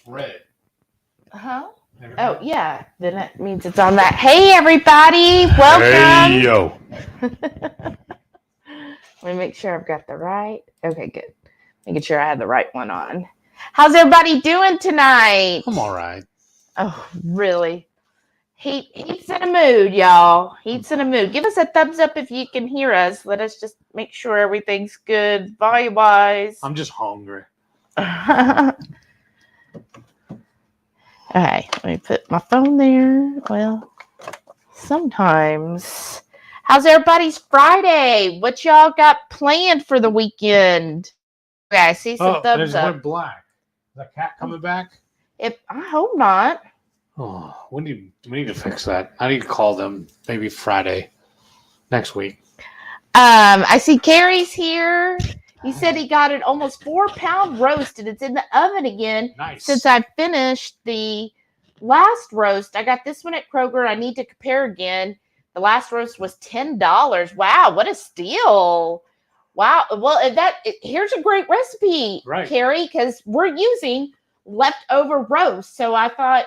red. Uh-huh. Oh, yeah. Then that means it's on that. Hey, everybody. Welcome. Hey, yo. Let me make sure I've got the right. Okay, good. Making sure I had the right one on. How's everybody doing tonight? I'm all right. Oh, really? He's in a mood, y'all. He's in a mood. Give us a thumbs up if you can hear us. Let us just make sure everything's good volume-wise. I'm just hungry. Okay, let me put my phone there. Well, sometimes. How's everybody's Friday? What y'all got planned for the weekend? Okay, I see some thumbs up. Went black. Is that cat coming back? I hope not. Oh, we need to fix that. I need to call them maybe Friday next week. I see Carrie's here. He said he got an almost 4-pound roast and it's in the oven again. Nice. Since I finished the last roast. I got this one at Kroger. I need to compare again. The last roast was $10. Wow, what a steal. Wow. Well, here's a great recipe, right, Carrie, because we're using leftover roast. So I thought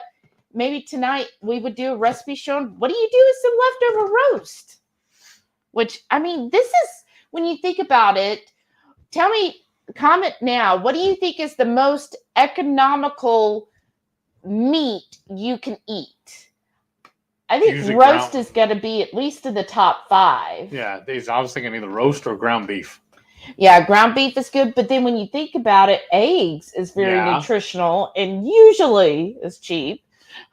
maybe tonight we would do a recipe showing what do you do with some leftover roast? Which, I mean, this is, when you think about it, tell me, comment now, what do you think is the most economical meat you can eat? I think roast is going to be at least in the top 5. Yeah, I was thinking either roast or ground beef. Yeah, ground beef is good, but then when you think about it, eggs is very nutritional and usually is cheap.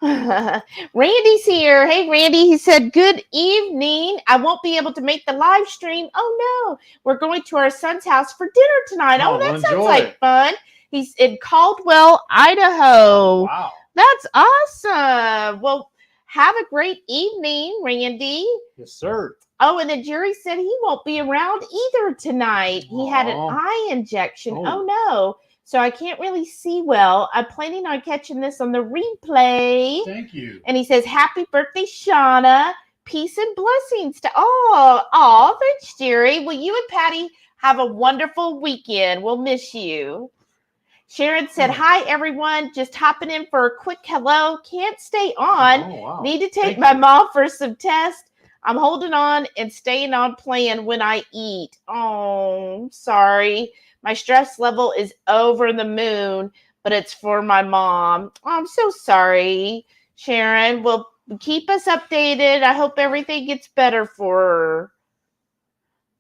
Randy's here. Hey, Randy. He said, good evening. I won't be able to make the live stream. Oh, no. We're going to our son's house for dinner tonight. Oh, that sounds like fun. He's in Caldwell, Idaho. Wow. That's awesome. Well, have a great evening, Randy. Yes, sir. Oh, and then Jerry said he won't be around either tonight. He had an eye injection. Oh, no. So I can't really see well. I'm planning on catching this on the replay. Thank you. And he says, happy birthday, Shauna. Peace and blessings to all. Oh, thanks, Jerry. Well, you and Patty have a wonderful weekend. We'll miss you. Sharon said, hi, everyone. Just hopping in for a quick hello. Can't stay on. Oh, wow. Need to take my mom for some tests. I'm holding on and staying on plan when I eat. Oh, sorry. My stress level is over the moon, but it's for my mom. Oh, I'm so sorry, Sharon. Well, keep us updated. I hope everything gets better for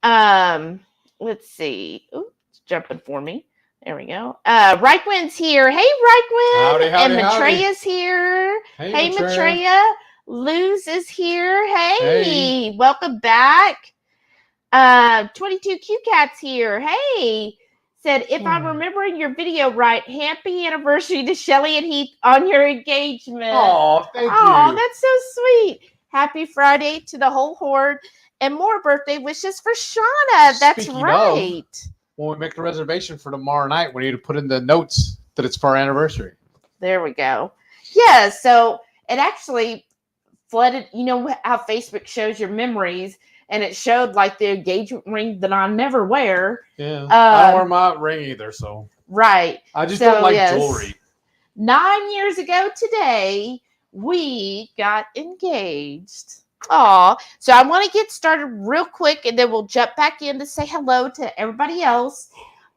her. Let's see. Ooh, it's jumping for me. There we go. Reichwin's here. Hey, Reichwin. Howdy, and Matreya's here. Hey, Matreya. Luz is here. Hey, welcome back. 22 Q Cats here. Hey, said, if I'm remembering your video right, happy anniversary to Shelly and Heath on your engagement. Oh, thank you. Oh, that's so sweet. Happy Friday to the whole horde and more birthday wishes for Shauna. That's Speaking right. When we make the reservation for tomorrow night, we need to put in the notes that it's for our anniversary. There we go. Yeah, so it actually flooded. You know how Facebook shows your memories, and it showed like the engagement ring that I never wear. Yeah, I don't wear my ring either, so. Right. I just don't like jewelry. 9 years ago today, we got engaged. Aw. So I want to get started real quick, and then we'll jump back in to say hello to everybody else.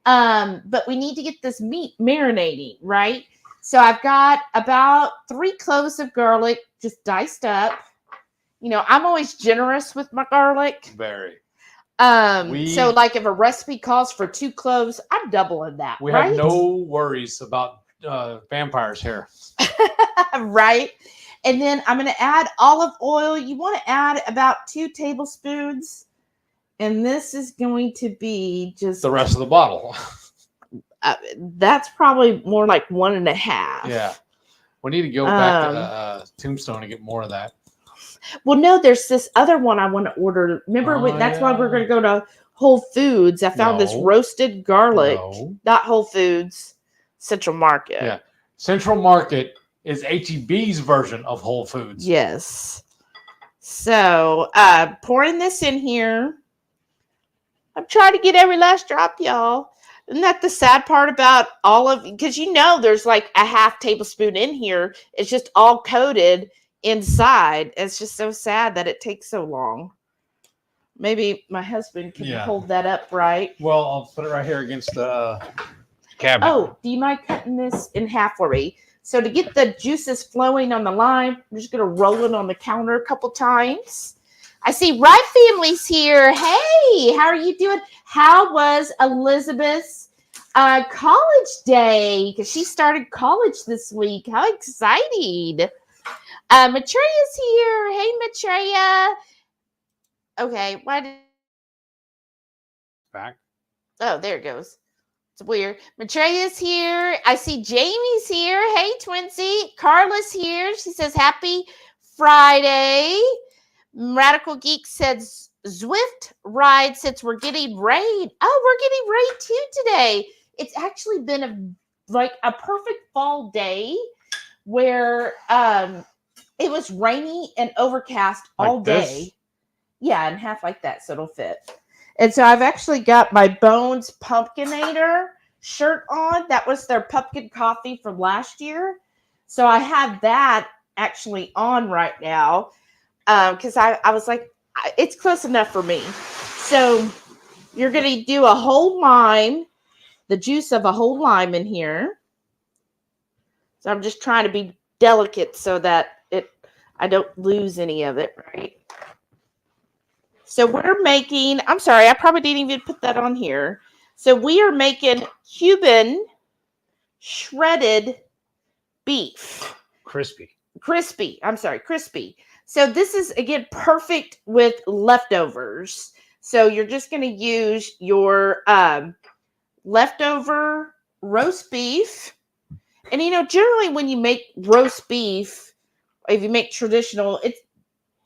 But we need to get this meat marinating, right? So I've got about 3 cloves of garlic just diced up. You know, I'm always generous with my garlic. Very. So like if a recipe calls for 2 cloves, I'm doubling that. We right? have no worries about vampires here. Right. And then I'm going to add olive oil. You want to add about 2 tablespoons. And this is going to be just the rest of the bottle. That's probably more like 1.5. Yeah. We need to go back to Tombstone and get more of that. Well, no, there's this other one I want to order. Remember, that's why we're going to go to Whole Foods. I found this roasted garlic. Not Whole Foods, Central Market. Yeah. Central Market is HEB's version of Whole Foods. Yes. So, pouring this in here. I'm trying to get every last drop, y'all. Isn't that the sad part about all of, because there's like a half tablespoon in here. It's just all coated inside. It's just so sad that it takes so long. Maybe my husband can hold that up right. Well, I'll put it right here against the cabinet. Oh, do you mind cutting this in half for me? So to get the juices flowing on the lime, I'm just going to roll it on the counter a couple times. I see Rye Family's here. Hey, how are you doing? How was Elizabeth's college day? Because she started college this week. How exciting. Matreya's here. Hey, Matreya. Okay, why did... Back. Oh, there it goes. It's weird. Matreya's here. I see Jamie's here. Hey, Twinsy. Carla's here. She says, happy Friday. Radical Geek says, Zwift ride since we're getting rain. Oh, we're getting rain too today. It's actually been a perfect fall day where it was rainy and overcast all day. This? Yeah, and half like that, so it'll fit. And so I've actually got my Bones Pumpkinator shirt on. That was their pumpkin coffee from last year. So I have that actually on right now because I was like, it's close enough for me. So you're going to do a whole lime, the juice of a whole lime in here. So I'm just trying to be delicate so that I don't lose any of it, right? So we're making, I'm sorry, I probably didn't even put that on here. So we are making Cuban shredded beef. Crispy. Crispy. So this is, again, perfect with leftovers. So you're just going to use your leftover roast beef. And, generally when you make roast beef, if you make traditional, it's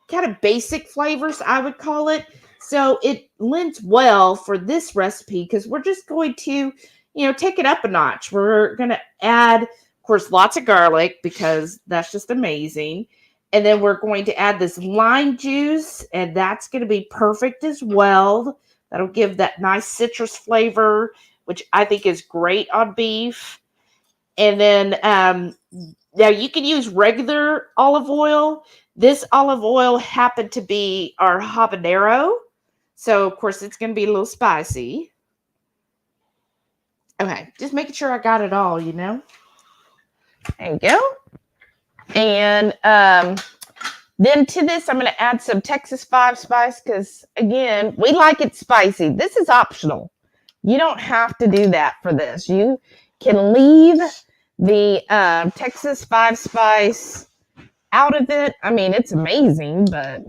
kind of basic flavors, I would call it. So it lends well for this recipe because we're just going to, take it up a notch. We're going to add, of course, lots of garlic because that's just amazing. And then we're going to add this lime juice, and that's going to be perfect as well. That'll give that nice citrus flavor, which I think is great on beef. And then now you can use regular olive oil. This olive oil happened to be our habanero. So, of course, it's going to be a little spicy. Okay, just making sure I got it all, There you go. And then to this, I'm going to add some Texas 5 spice because, again, we like it spicy. This is optional. You don't have to do that for this. You can leave the Texas 5 spice out of it. I mean, it's amazing, but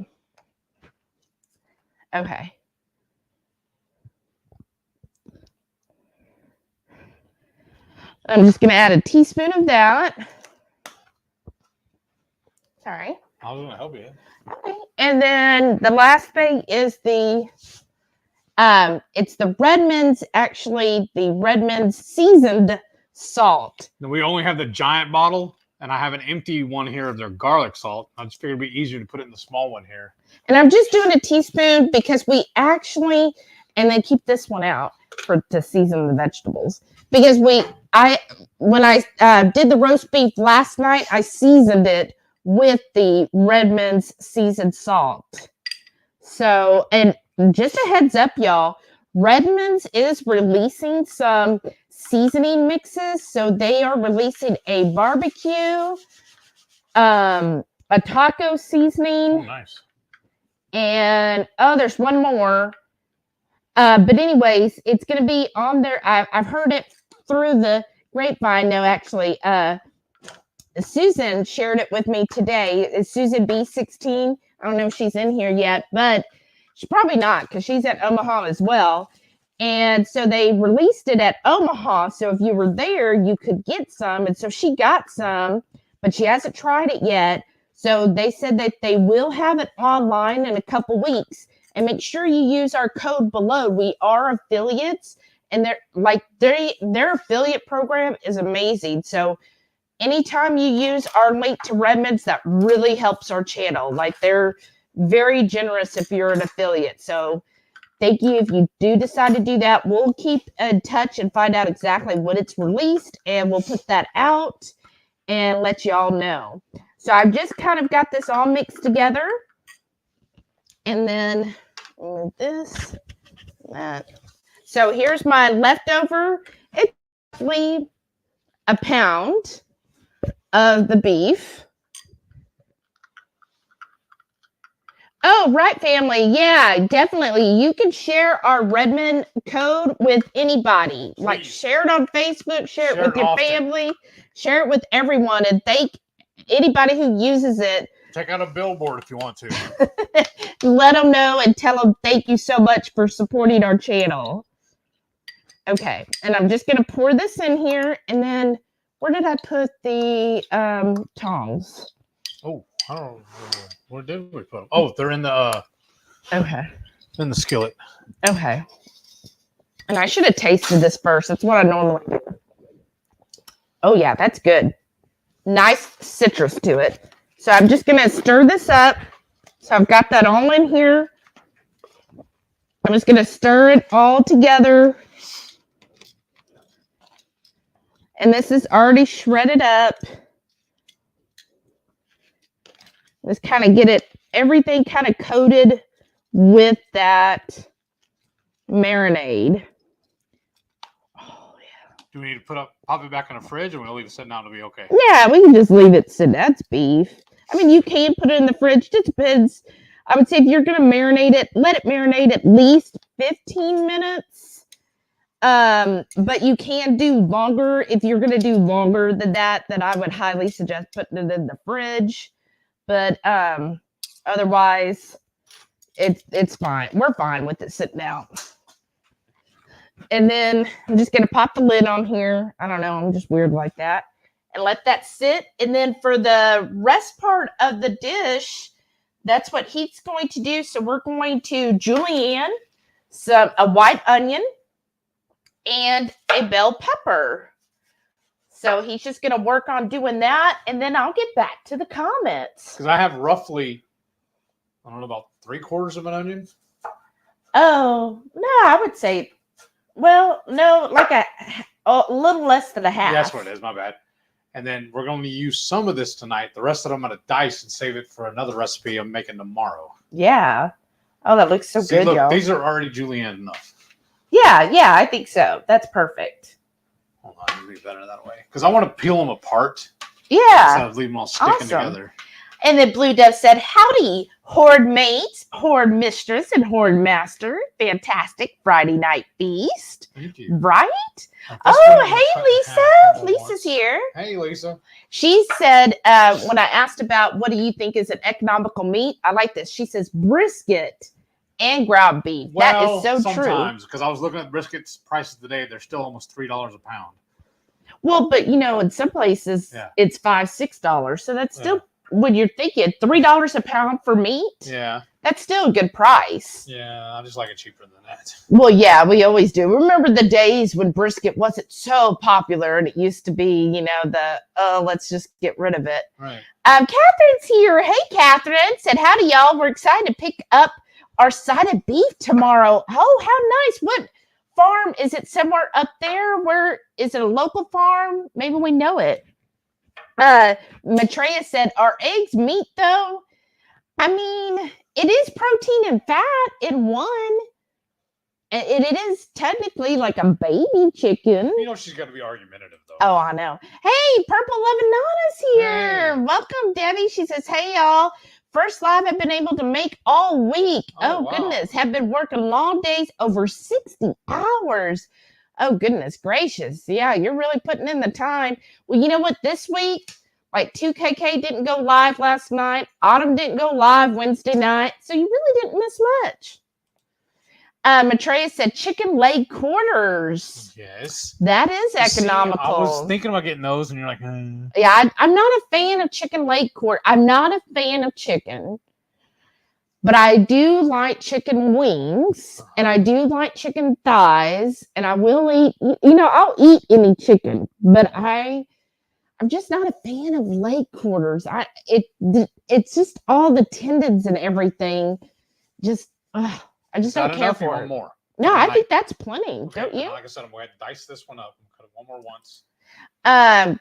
okay. I'm just going to add a teaspoon of that. Sorry. I was going to help you. Okay. And then the last thing is it's the Redmond's, actually the Redmond's seasoned salt. Now, we only have the giant bottle, and I have an empty one here of their garlic salt. I just figured it'd be easier to put it in the small one here. And I'm just doing a teaspoon because we actually, and then keep this one out to season the vegetables. Because when I did the roast beef last night, I seasoned it with the Redmond's seasoned salt. So, and just a heads up, y'all, Redmond's is releasing some seasoning mixes. So they are releasing a barbecue, a taco seasoning. Oh, nice. And, there's one more. But anyways, it's going to be on there. I've heard it through the grapevine. No, actually, Susan shared it with me today. It's Susan B16. I don't know if she's in here yet, but she's probably not because she's at Omaha as well. And so they released it at Omaha. So if you were there, you could get some. And so she got some, but she hasn't tried it yet. So they said that they will have it online in a couple weeks. And make sure you use our code below. We are affiliates, and their affiliate program is amazing. So anytime you use our link to Redmond's, that really helps our channel. Like, they're very generous if you're an affiliate. So thank you if you do decide to do that. We'll keep in touch and find out exactly when it's released, and we'll put that out and let y'all know. So I've just kind of got this all mixed together. And then this, that. So here's my leftover. It's roughly a pound of the beef. Oh, right, family. Yeah, definitely. You can share our Redmond code with anybody. Please. Like, share it on Facebook, share it with your family, share it with everyone, and thank anybody who uses it. Check out a billboard if you want to. Let them know and tell them thank you so much for supporting our channel. Okay, and I'm just going to pour this in here, and then where did I put the tongs? Oh, I don't know. Where did we put them? Oh, they're in the in the skillet. Okay. And I should have tasted this first. That's what I normally do. Oh yeah, that's good. Nice citrus to it. So I'm just gonna stir this up. So I've got that all in here. I'm just gonna stir it all together. And this is already shredded up. Just kind of get it, everything kind of coated with that marinade. Oh, yeah. Do we need to pop it back in the fridge, or we'll leave it sitting out to be okay? Yeah, we can just leave it sit. That's beef. I mean, you can put it in the fridge. It depends. I would say if you're going to marinate it, let it marinate at least 15 minutes. But you can do longer. If you're going to do longer than that, then I would highly suggest putting it in the fridge. But otherwise, it's fine. We're fine with it sitting out. And then I'm just going to pop the lid on here. I don't know. I'm just weird like that. And let that sit. And then for the rest part of the dish, that's what Heath's going to do. So we're going to julienne a white onion and a bell pepper. So he's just going to work on doing that, and then I'll get back to the comments. Because I have roughly, I don't know, about 3/4 of an onion. Oh, no, I would say, well, no, like a little less than a half. Yeah, that's what it is, my bad. And then we're going to use some of this tonight. The rest of it I'm going to dice and save it for another recipe I'm making tomorrow. Yeah. Oh, that looks so good, look, y'all. These are already julienne enough. Yeah, I think so. That's perfect. Hold on, it'll be better that way. Because I want to peel them apart. Yeah. Instead of leaving them all sticking together. And then Blue Dove said, howdy, Horde mates, Horde mistress, and Horde master. Fantastic Friday night feast. Thank you. Right? Oh, hey, Lisa. Lisa's here. Hey, Lisa. She said, when I asked about what do you think is an economical meat, I like this. She says brisket and ground beef. Well, that is so true. Sometimes, because I was looking at brisket's prices today, they're still almost $3 a pound. Well, but in some places it's $5-6. So that's still when you're thinking $3 a pound for meat. Yeah, that's still a good price. Yeah, I just like it cheaper than that. Well, yeah, we always do. Remember the days when brisket wasn't so popular, and it used to be, let's just get rid of it. Right. Catherine's here. Hey, Catherine. Said, howdy, y'all. We're excited to pick up our side of beef tomorrow. Oh, how nice. What farm? Is it somewhere up there? Where is it a local farm? Maybe we know it. Maitreya said, are eggs meat though? I mean, it is protein and fat in one. And it is technically like a baby chicken. She's got to be argumentative though. Oh, I know. Hey, Purple Levanana's here. Hey. Welcome, Debbie. She says, hey, y'all. First live I've been able to make all week. Oh wow. Goodness. Have been working long days, over 60 hours. Oh, goodness gracious. Yeah, you're really putting in the time. Well, you know what? This week, like 2KK didn't go live last night. Autumn didn't go live Wednesday night. So you really didn't miss much. Maitreya said chicken leg quarters. Yes. That is economical. See, I was thinking about getting those, and you're like, Yeah, I'm not a fan of chicken leg quarter. I'm not a fan of chicken. But I do like chicken wings, and I do like chicken thighs, and I will eat, I'll eat any chicken, but I'm just not a fan of leg quarters. It's just all the tendons and everything. Just, I I just don't care for one it. more. No, I think that's plenty. Okay, don't you? Like I said, I'm going to dice this one up and cut it one more once.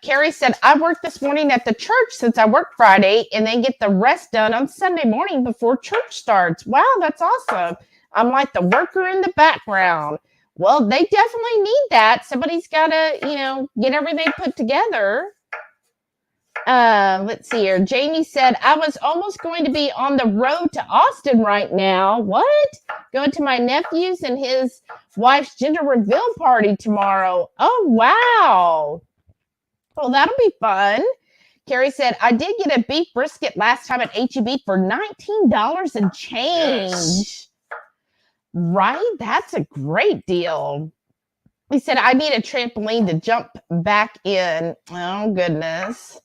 Carrie said, I worked this morning at the church since I work Friday and then get the rest done on Sunday morning before church starts. Wow, that's awesome. I'm like the worker in the background. Well, they definitely need that. Somebody's got to, get everything put together. Let's see here. Jamie said, I was almost going to be on the road to Austin right now. What? Going to my nephew's and his wife's gender reveal party tomorrow. Oh, wow. Well, that'll be fun. Carrie said, I did get a beef brisket last time at HEB for $19 and change. Yes. Right? That's a great deal. He said, I need a trampoline to jump back in. Oh, goodness.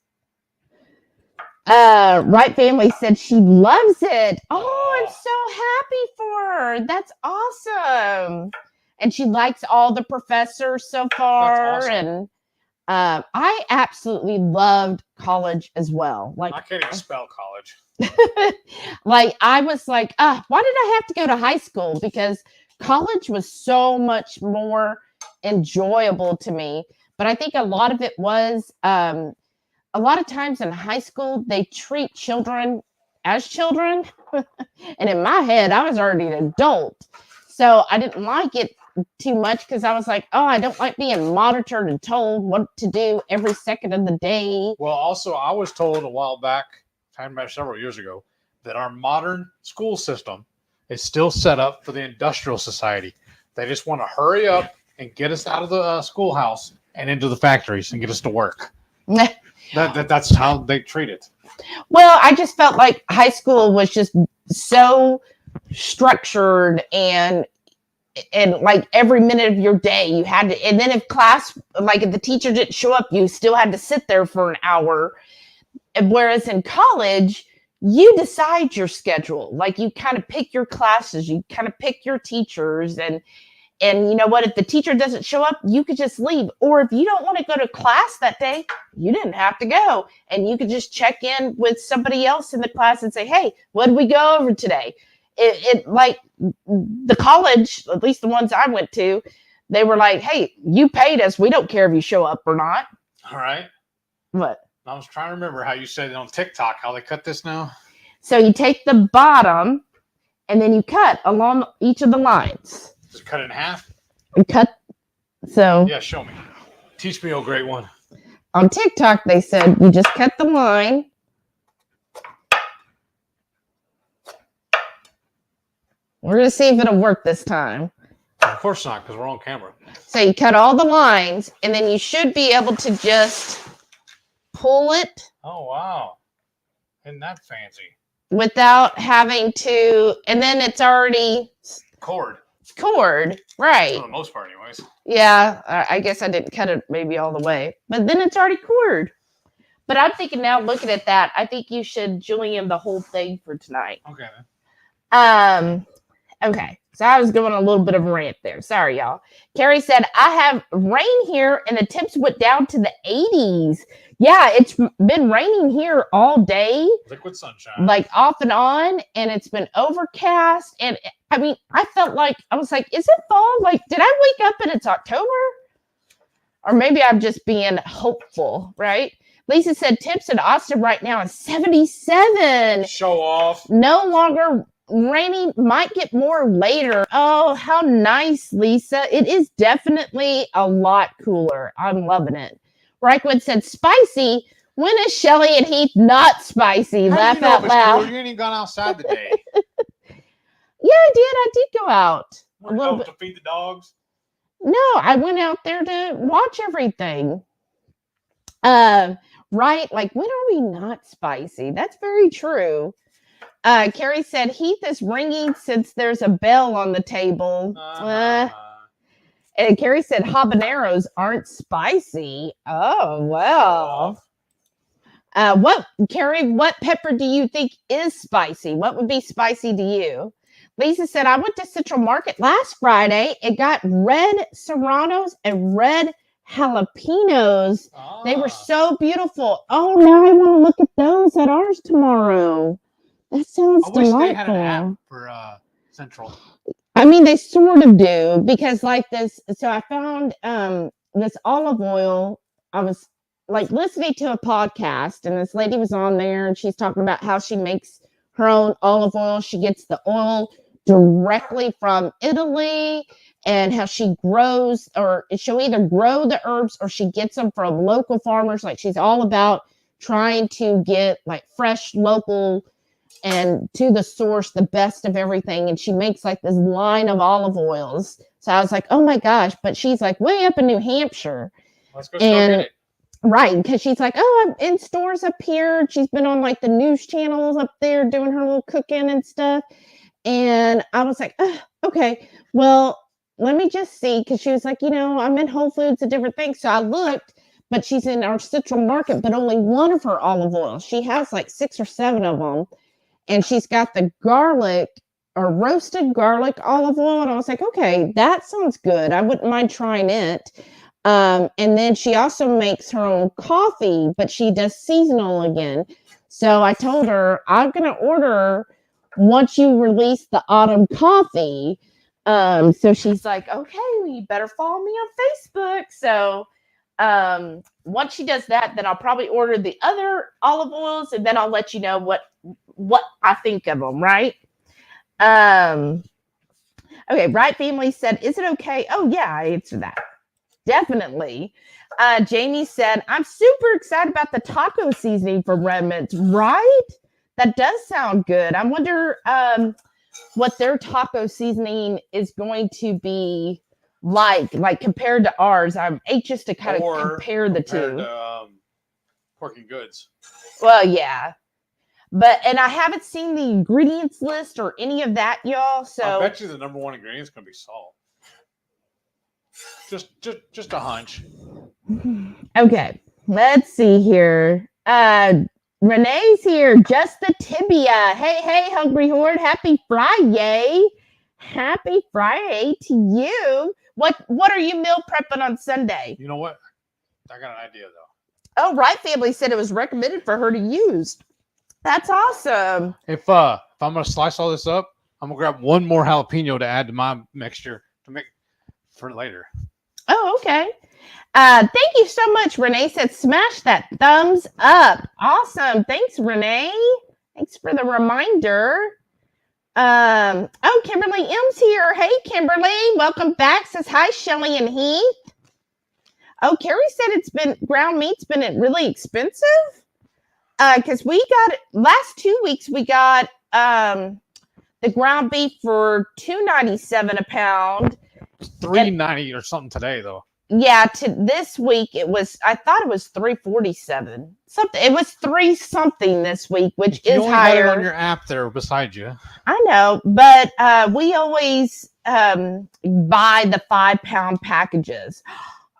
Right Family said she loves it. Oh, I'm so happy for her. That's awesome. And she likes all the professors so far. That's awesome. And I absolutely loved college as well. Like I can't even spell college. like I was like, why did I have to go to high school? Because college was so much more enjoyable to me. But I think a lot of it was a lot of times in high school, they treat children as children. And in my head, I was already an adult. So I didn't like it too much because I was like, I don't like being monitored and told what to do every second of the day. Well, also, I was told a while back, several years ago, that our modern school system is still set up for the industrial society. They just want to hurry up and get us out of the schoolhouse and into the factories and get us to work. That's how they treat it. Well, I just felt like high school was just so structured and like every minute of your day you had to, and then if the teacher didn't show up, you still had to sit there for an hour. Whereas in college, you decide your schedule. Like you kind of pick your classes, you kind of pick your teachers, and you know what? If the teacher doesn't show up, you could just leave. Or if you don't want to go to class that day, you didn't have to go. And you could just check in with somebody else in the class and say, hey, what did we go over today? It like the college, at least the ones I went to, they were like, hey, you paid us. We don't care if you show up or not. All right. What? I was trying to remember how you said it on TikTok, how they cut this now. So you take the bottom and then you cut along each of the lines. Just cut it in half? And cut. So yeah, show me. Teach me, oh great one. On TikTok, they said you just cut the line. We're going to see if it'll work this time. Of course not, because we're on camera. So you cut all the lines, and then you should be able to just pull it. Oh, wow. Isn't that fancy? Without having to, and then it's already cord, right? For the most part, anyways. Yeah, I guess I didn't cut it maybe all the way, but then it's already cord. But I'm thinking now, looking at that, I think you should Julian the whole thing for tonight. Okay, then. Okay, so I was going a little bit of a rant there. Sorry, y'all. Carrie said, I have rain here and the temps went down to the 80s. Yeah, it's been raining here all day. Liquid sunshine. Like off and on, and it's been overcast. And I mean, I felt like, I was like, is it fall? Like, did I wake up and it's October? Or maybe I'm just being hopeful, right? Lisa said temps in Austin right now is 77. Show off. No longer raining, might get more later. Oh, how nice, Lisa. It is definitely a lot cooler. I'm loving it. Reichwood said, spicy. When is Shelly and Heath not spicy? How Laugh do you know out loud. Cool? You ain't even gone outside today. Yeah, I did. I did go out. A little bit. To feed the dogs? No, I went out there to watch everything. Right? Like, when are we not spicy? That's very true. Carrie said, Heath is ringing since there's a bell on the table. And Carrie said, habaneros aren't spicy. Oh, well. Carrie, what pepper do you think is spicy? What would be spicy to you? Lisa said, I went to Central Market last Friday and got red serranos and red jalapenos. They were so beautiful. Oh, now I want to look at those at ours tomorrow. That sounds delightful. I wish they had an app for Central. I mean, they sort of do because like this. So I found this olive oil. I was like listening to a podcast, and this lady was on there, and she's talking about how she makes her own olive oil. She gets the oil directly from Italy, and how she grows, or she'll either grow the herbs or she gets them from local farmers. Like she's all about trying to get like fresh, local, and to the source, the best of everything. And she makes like this line of olive oils. So I was like, oh my gosh, but she's like way up in New Hampshire. Let's go get it. Right, because she's like, oh, I'm in stores up here. She's been on like the news channels up there doing her little cooking and stuff. And I was like, oh, okay, well, let me just see. Because she was like, I'm in Whole Foods, a different thing. So I looked, but she's in our Central Market, but only one of her olive oils. She has like 6 or 7 of them. And she's got the garlic or roasted garlic olive oil. And I was like, okay, that sounds good. I wouldn't mind trying it. And then she also makes her own coffee, but she does seasonal again. So I told her, I'm going to order once you release the autumn coffee. So she's like, okay, well, you better follow me on Facebook. So once she does that, then I'll probably order the other olive oils, and then I'll let you know what I think of them, right? Okay, Right Family said, is it okay? Oh, yeah, I answered that. Definitely. Jamie said, I'm super excited about the taco seasoning from Redmond's, right? That does sound good. I wonder what their taco seasoning is going to be like compared to ours. I'm anxious to kind of compare the two. Pork and Goods. Well, yeah. And I haven't seen the ingredients list or any of that, y'all. So I bet you the number one ingredient is going to be salt. Just a hunch. Okay, let's see here. Renee's here. Just the tibia. Hey, HungryHorde. Happy Friday. Happy Friday to you. What are you meal prepping on Sunday? You know what? I got an idea though. Oh, Right Family said it was recommended for her to use. That's awesome. If I'm gonna slice all this up, I'm gonna grab one more jalapeno to add to my mixture to make for later. Oh, okay. Thank you so much. Renee said, smash that thumbs up. Awesome. Thanks, Renee. Thanks for the reminder. Oh, Kimberly M's here. Hey, Kimberly. Welcome back. Says, hi, Shelly and Heath. Oh, Carrie said ground meat's been really expensive. Because we got last 2 weeks, we got the ground beef for $2.97 a pound. $3.90 or something today, though. Yeah, to this week I thought it was $3.47. Something. It was $3 something this week, which is higher. Have it on your app there beside you. I know, but we always buy the 5-pound packages.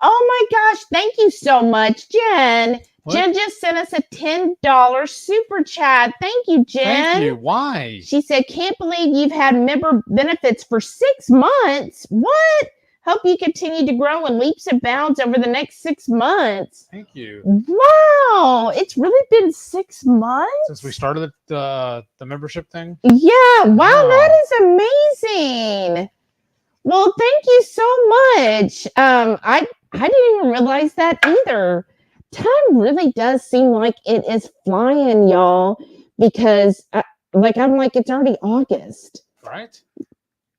Oh my gosh! Thank you so much, Jen. What? Jen just sent us a $10 super chat. Thank you, Jen. Thank you. Why? She said, can't believe you've had member benefits for 6 months. What? Hope you continue to grow in leaps and bounds over the next 6 months. Thank you. Wow. It's really been 6 months? Since we started the membership thing? Yeah. Wow. That is amazing. Well, thank you so much. I didn't even realize that either. Time really does seem like it is flying, y'all, because I'm like, it's already August. Right.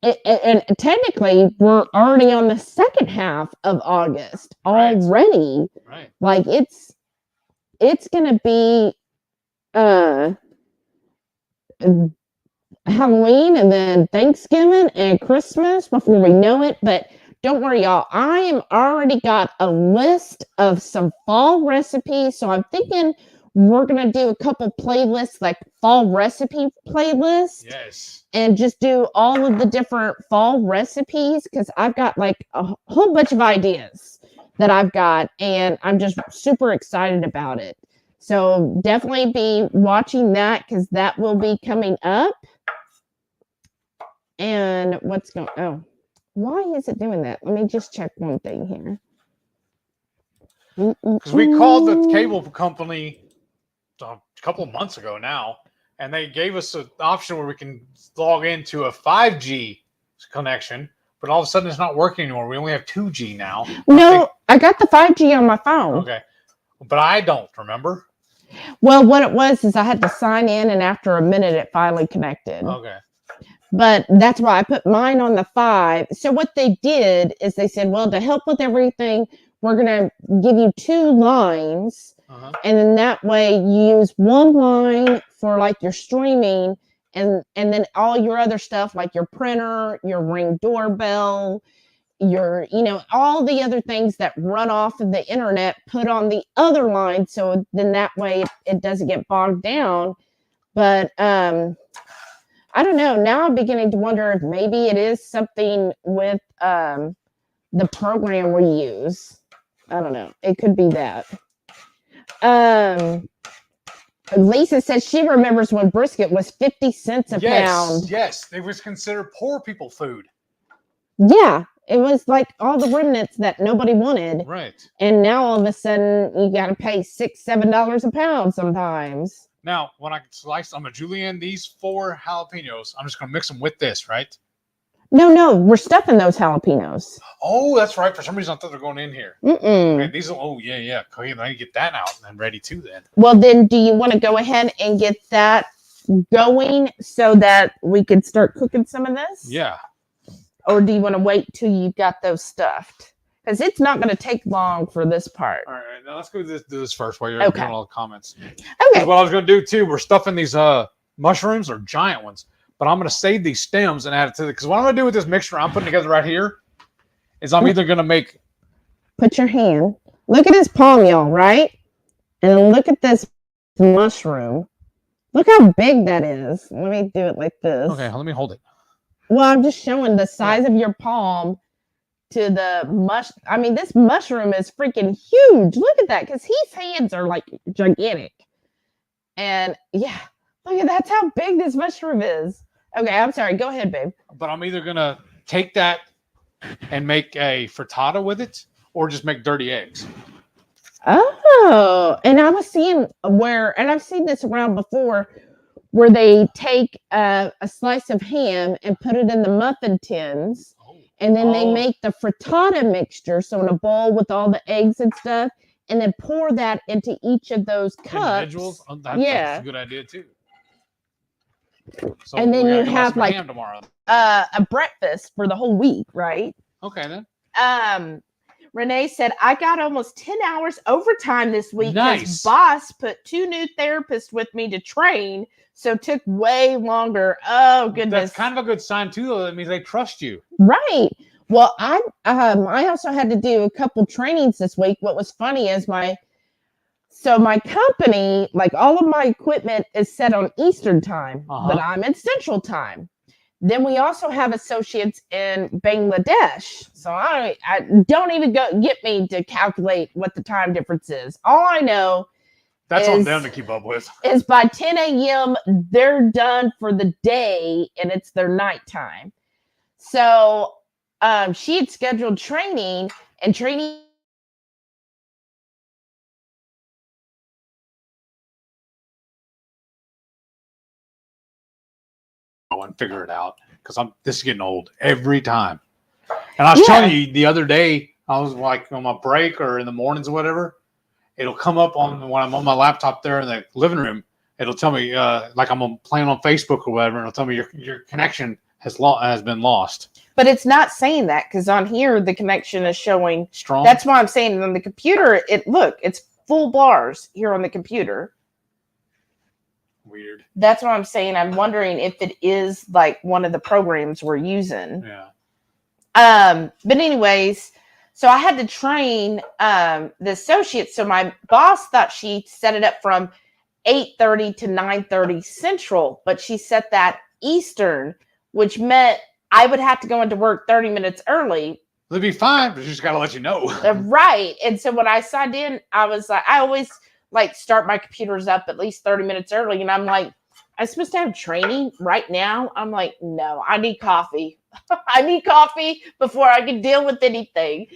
And technically, we're already on the second half of August already. Right. Like it's going to be Halloween and then Thanksgiving and Christmas before we know it. But don't worry, y'all. I am already got a list of some fall recipes. So I'm thinking we're going to do a couple playlists, like fall recipe playlists. Yes. And just do all of the different fall recipes because I've got like a whole bunch of ideas that I've got. And I'm just super excited about it. So definitely be watching that because that will be coming up. And what's going on? Oh. Why is it doing that? Let me just check one thing here. Because we called the cable company a couple of months ago now, and they gave us an option where we can log into a 5G connection, but all of a sudden it's not working anymore. We only have 2G now. No, I got the 5G on my phone. Okay. But I don't, remember? Well, what it was is I had to sign in, and after a minute, it finally connected. Okay. But that's why I put mine on the 5. So what they did is they said, well, to help with everything, we're going to give you 2 lines. And then that way you use one line for like your streaming, and then all your other stuff like your printer, your Ring doorbell, your, all the other things that run off of the internet, put on the other line. So then that way it doesn't get bogged down. But I don't know. Now I'm beginning to wonder if maybe it is something with the program we use. I don't know. It could be that. Lisa says she remembers when brisket was 50 cents a pound. Yes, it was considered poor people food. Yeah, it was like all the remnants that nobody wanted. Right. And now all of a sudden you got to pay $6-7 a pound sometimes. Now, when I slice, I'm going to julienne these 4 jalapenos. I'm just going to mix them with this, right? No, we're stuffing those jalapenos. Oh, that's right. For some reason, I thought they're going in here. Okay, these are, yeah. Okay, I need to get that out and ready too then. Well, then do you want to go ahead and get that going so that we can start cooking some of this? Yeah. Or do you want to wait till you got those stuffed? Because it's not going to take long for this part. All right, now let's go do this first while you're doing all the comments. Okay. What I was going to do too, we're stuffing these mushrooms, or giant ones. But I'm going to save these stems and add it to it. Because what I'm going to do with this mixture I'm putting together right here is I'm either going to make... Put your hand. Look at his palm, y'all, right? And then look at this mushroom. Look how big that is. Let me do it like this. Okay, let me hold it. Well, I'm just showing the size of your palm to the I mean, this mushroom is freaking huge. Look at that, because his hands are like gigantic. And yeah, look at that's how big this mushroom is. Okay, I'm sorry. Go ahead, babe. But I'm either going to take that and make a frittata with it, or just make dirty eggs. Oh, and I was seeing and I've seen this around before, where they take a slice of ham and put it in the muffin tins, and then they make the frittata mixture, so in a bowl with all the eggs and stuff, and then pour that into each of those cups. Individuals? That's a good idea too. So and then you have like ham tomorrow. A breakfast for the whole week, right? Okay then. Renee said, I got almost 10 hours overtime this week because Nice. boss put 2 new therapists with me to train, so it took way longer. Oh, goodness. That's kind of a good sign too, though. That means they trust you. Right. Well, I also had to do a couple trainings this week. What was funny is my company, like all of my equipment is set on Eastern time, but I'm in Central time. Then we also have associates in Bangladesh. So I don't even get me to calculate what the time difference is. All I know That's on them to keep up with. Is by 10 a.m. they're done for the day and it's their nighttime. So she had scheduled training. And figure it out, because this is getting old every time. And I was telling you the other day, I was like on my break or in the mornings or whatever, it'll come up when I'm on my laptop there in the living room. It'll tell me like I'm playing on Facebook or whatever, and it'll tell me your connection has been lost. But it's not saying that, because on here the connection is showing strong. That's why I'm saying on the computer, it's full bars here on the computer. Weird. That's what I'm saying. I'm wondering if it is like one of the programs we're using. Yeah. But anyways, so I had to train the associates. So my boss thought she set it up from 8:30 to 9:30 Central, but she set that Eastern, which meant I would have to go into work 30 minutes early. It'll be fine, but you just got to let you know. Right. And so when I signed in, I was like, I always start my computers up at least 30 minutes early. And I'm like, I'm supposed to have training right now. I'm like, no, I need coffee. I need coffee before I can deal with anything.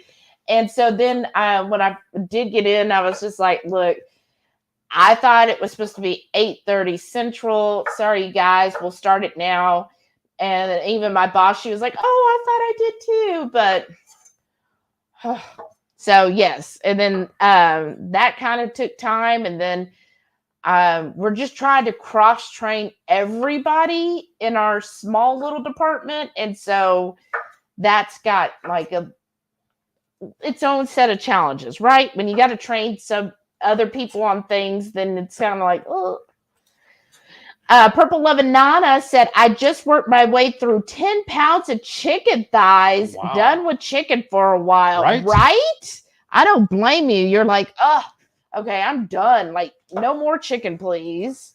And so then when I did get in, I was just like, look, I thought it was supposed to be 8:30 Central. Sorry, you guys, we'll start it now. And even my boss, she was like, "Oh, I thought I did too," but so yes. And then that kind of took time, and then we're just trying to cross train everybody in our small little department, and so that's got like its own set of challenges, right? When you got to train some other people on things, then it's kind of like, oh. Purple Lovin' Nana said, I just worked my way through 10 pounds of chicken thighs, done with chicken for a while. Right? I don't blame you. You're like, oh, okay, I'm done. Like, no more chicken, please.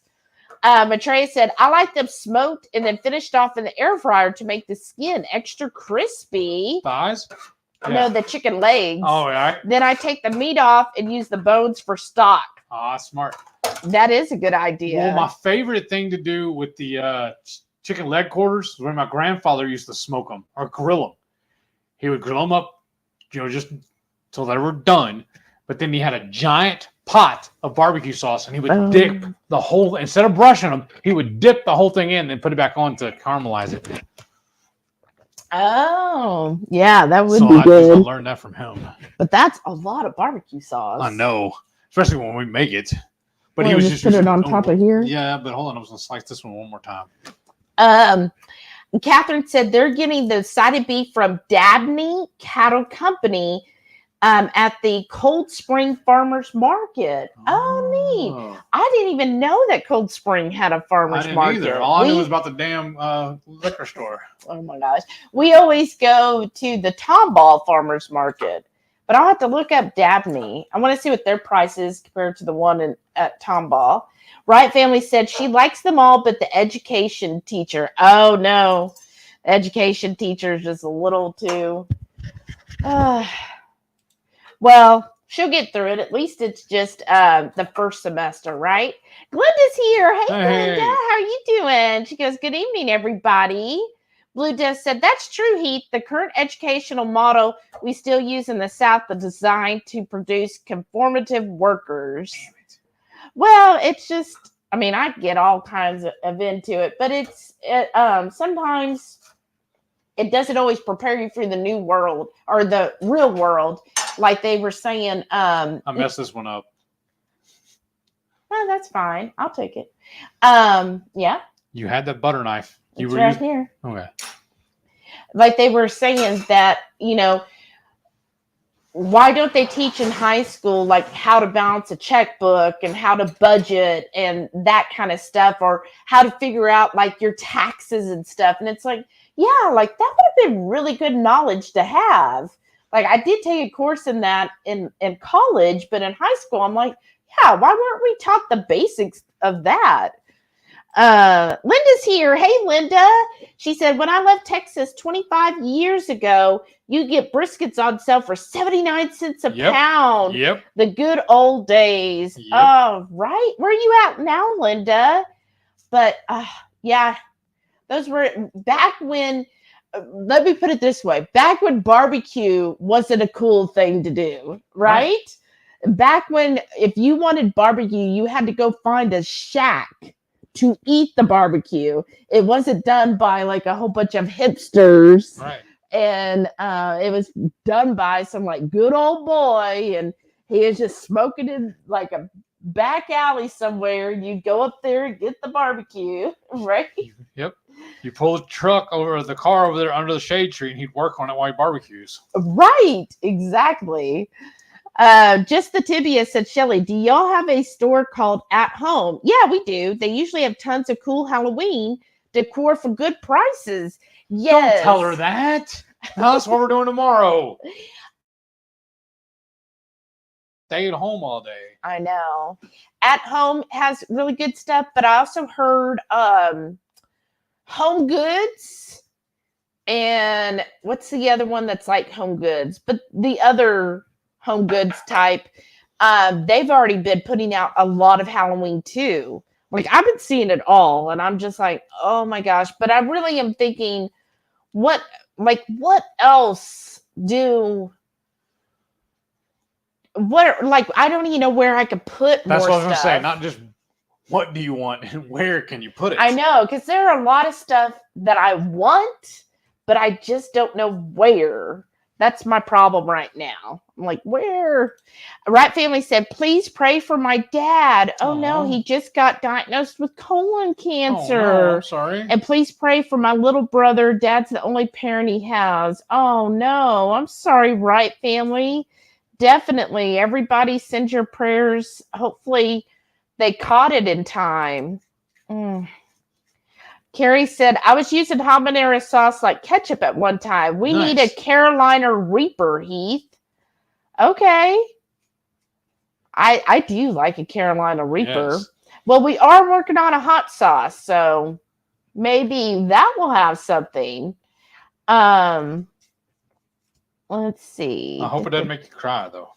Maitreya said, I like them smoked and then finished off in the air fryer to make the skin extra crispy. Thighs? Yeah. No, the chicken legs. Oh, right. Then I take the meat off and use the bones for stock. Ah, smart. That is a good idea. Well, my favorite thing to do with the chicken leg quarters was when my grandfather used to smoke them or grill them. He would grill them up, just till they were done. But then he had a giant pot of barbecue sauce, and he would dip the whole, instead of brushing them, he would dip the whole thing in and put it back on to caramelize it. Oh, yeah, that would be good. I learned that from him. But that's a lot of barbecue sauce. I know, especially when we make it. But he was just put it on top of here. Yeah, but hold on, I was gonna slice this one more time. Catherine said they're getting the sided beef from Dabney Cattle Company at the Cold Spring Farmers Market. Oh, neat. I didn't even know that Cold Spring had a farmers market. Either. All I knew was about the damn liquor store. Oh my gosh. We always go to the Tomball Farmers Market. But I'll have to look up Dabney. I want to see what their price is compared to the one at Tomball. Right Family said she likes them all, but the education teacher. Oh, no. The education teacher is just a little too... well, she'll get through it. At least it's just the first semester, right? Glenda's here. Hey, Glenda. How are you doing? She goes, good evening, everybody. Blue Death said, that's true, Heath. The current educational model we still use in the South is designed to produce conformative workers. Well, it's just, I mean, I get all kinds of into it, but sometimes it doesn't always prepare you for the new world or the real world. Like they were saying. I messed this one up. Oh, that's fine. I'll take it. Yeah. You had that butter knife. It's right here. Okay. Like they were saying that, why don't they teach in high school, like how to balance a checkbook and how to budget and that kind of stuff, or how to figure out like your taxes and stuff. And it's like, yeah, like that would have been really good knowledge to have. Like I did take a course in that in college, but in high school, I'm like, yeah, why weren't we taught the basics of that? Linda's here. Hey, Linda. She said, when I left Texas 25 years ago, you get briskets on sale for 79 cents a pound. Yep. The good old days. Yep. Oh, right. Where are you at now, Linda? But yeah, those were back when, let me put it this way. Back when barbecue wasn't a cool thing to do, right? Back when if you wanted barbecue, you had to go find a shack to eat the barbecue. It wasn't done by like a whole bunch of hipsters. Right. And it was done by some like good old boy, and he was just smoking in like a back alley somewhere. You go up there and get the barbecue, right? Yep. You pull the car over there under the shade tree, and he'd work on it while he barbecues. Right. Exactly. Just the Tibia said, Shelly, do y'all have a store called At Home? Yeah, we do. They usually have tons of cool Halloween decor for good prices. Yes. Don't tell her that. That's what we're doing tomorrow. Stay at home all day. I know. At Home has really good stuff, but I also heard Home Goods. And what's the other one that's like Home Goods? But the other Home Goods type, they've already been putting out a lot of Halloween too. Like I've been seeing it all, and I'm just like, oh my gosh. But I really am thinking, what else I don't even know where I could put That's more what I was stuff. gonna say. Not just what do you want and where can you put it? I know, because there are a lot of stuff that I want, but I just don't know where. That's my problem right now. I'm like, where? Right Family said, please pray for my dad. Oh, no, he just got diagnosed with colon cancer. Oh, no, I'm sorry. And please pray for my little brother. Dad's the only parent he has. Oh, no, I'm sorry, Right Family. Definitely. Everybody send your prayers. Hopefully they caught it in time. Carrie said, I was using habanero sauce like ketchup at one time. We need a Carolina Reaper, Heath. Okay. I do like a Carolina Reaper. Yes. Well, we are working on a hot sauce, so maybe that will have something. Let's see. I hope it doesn't make you cry, though.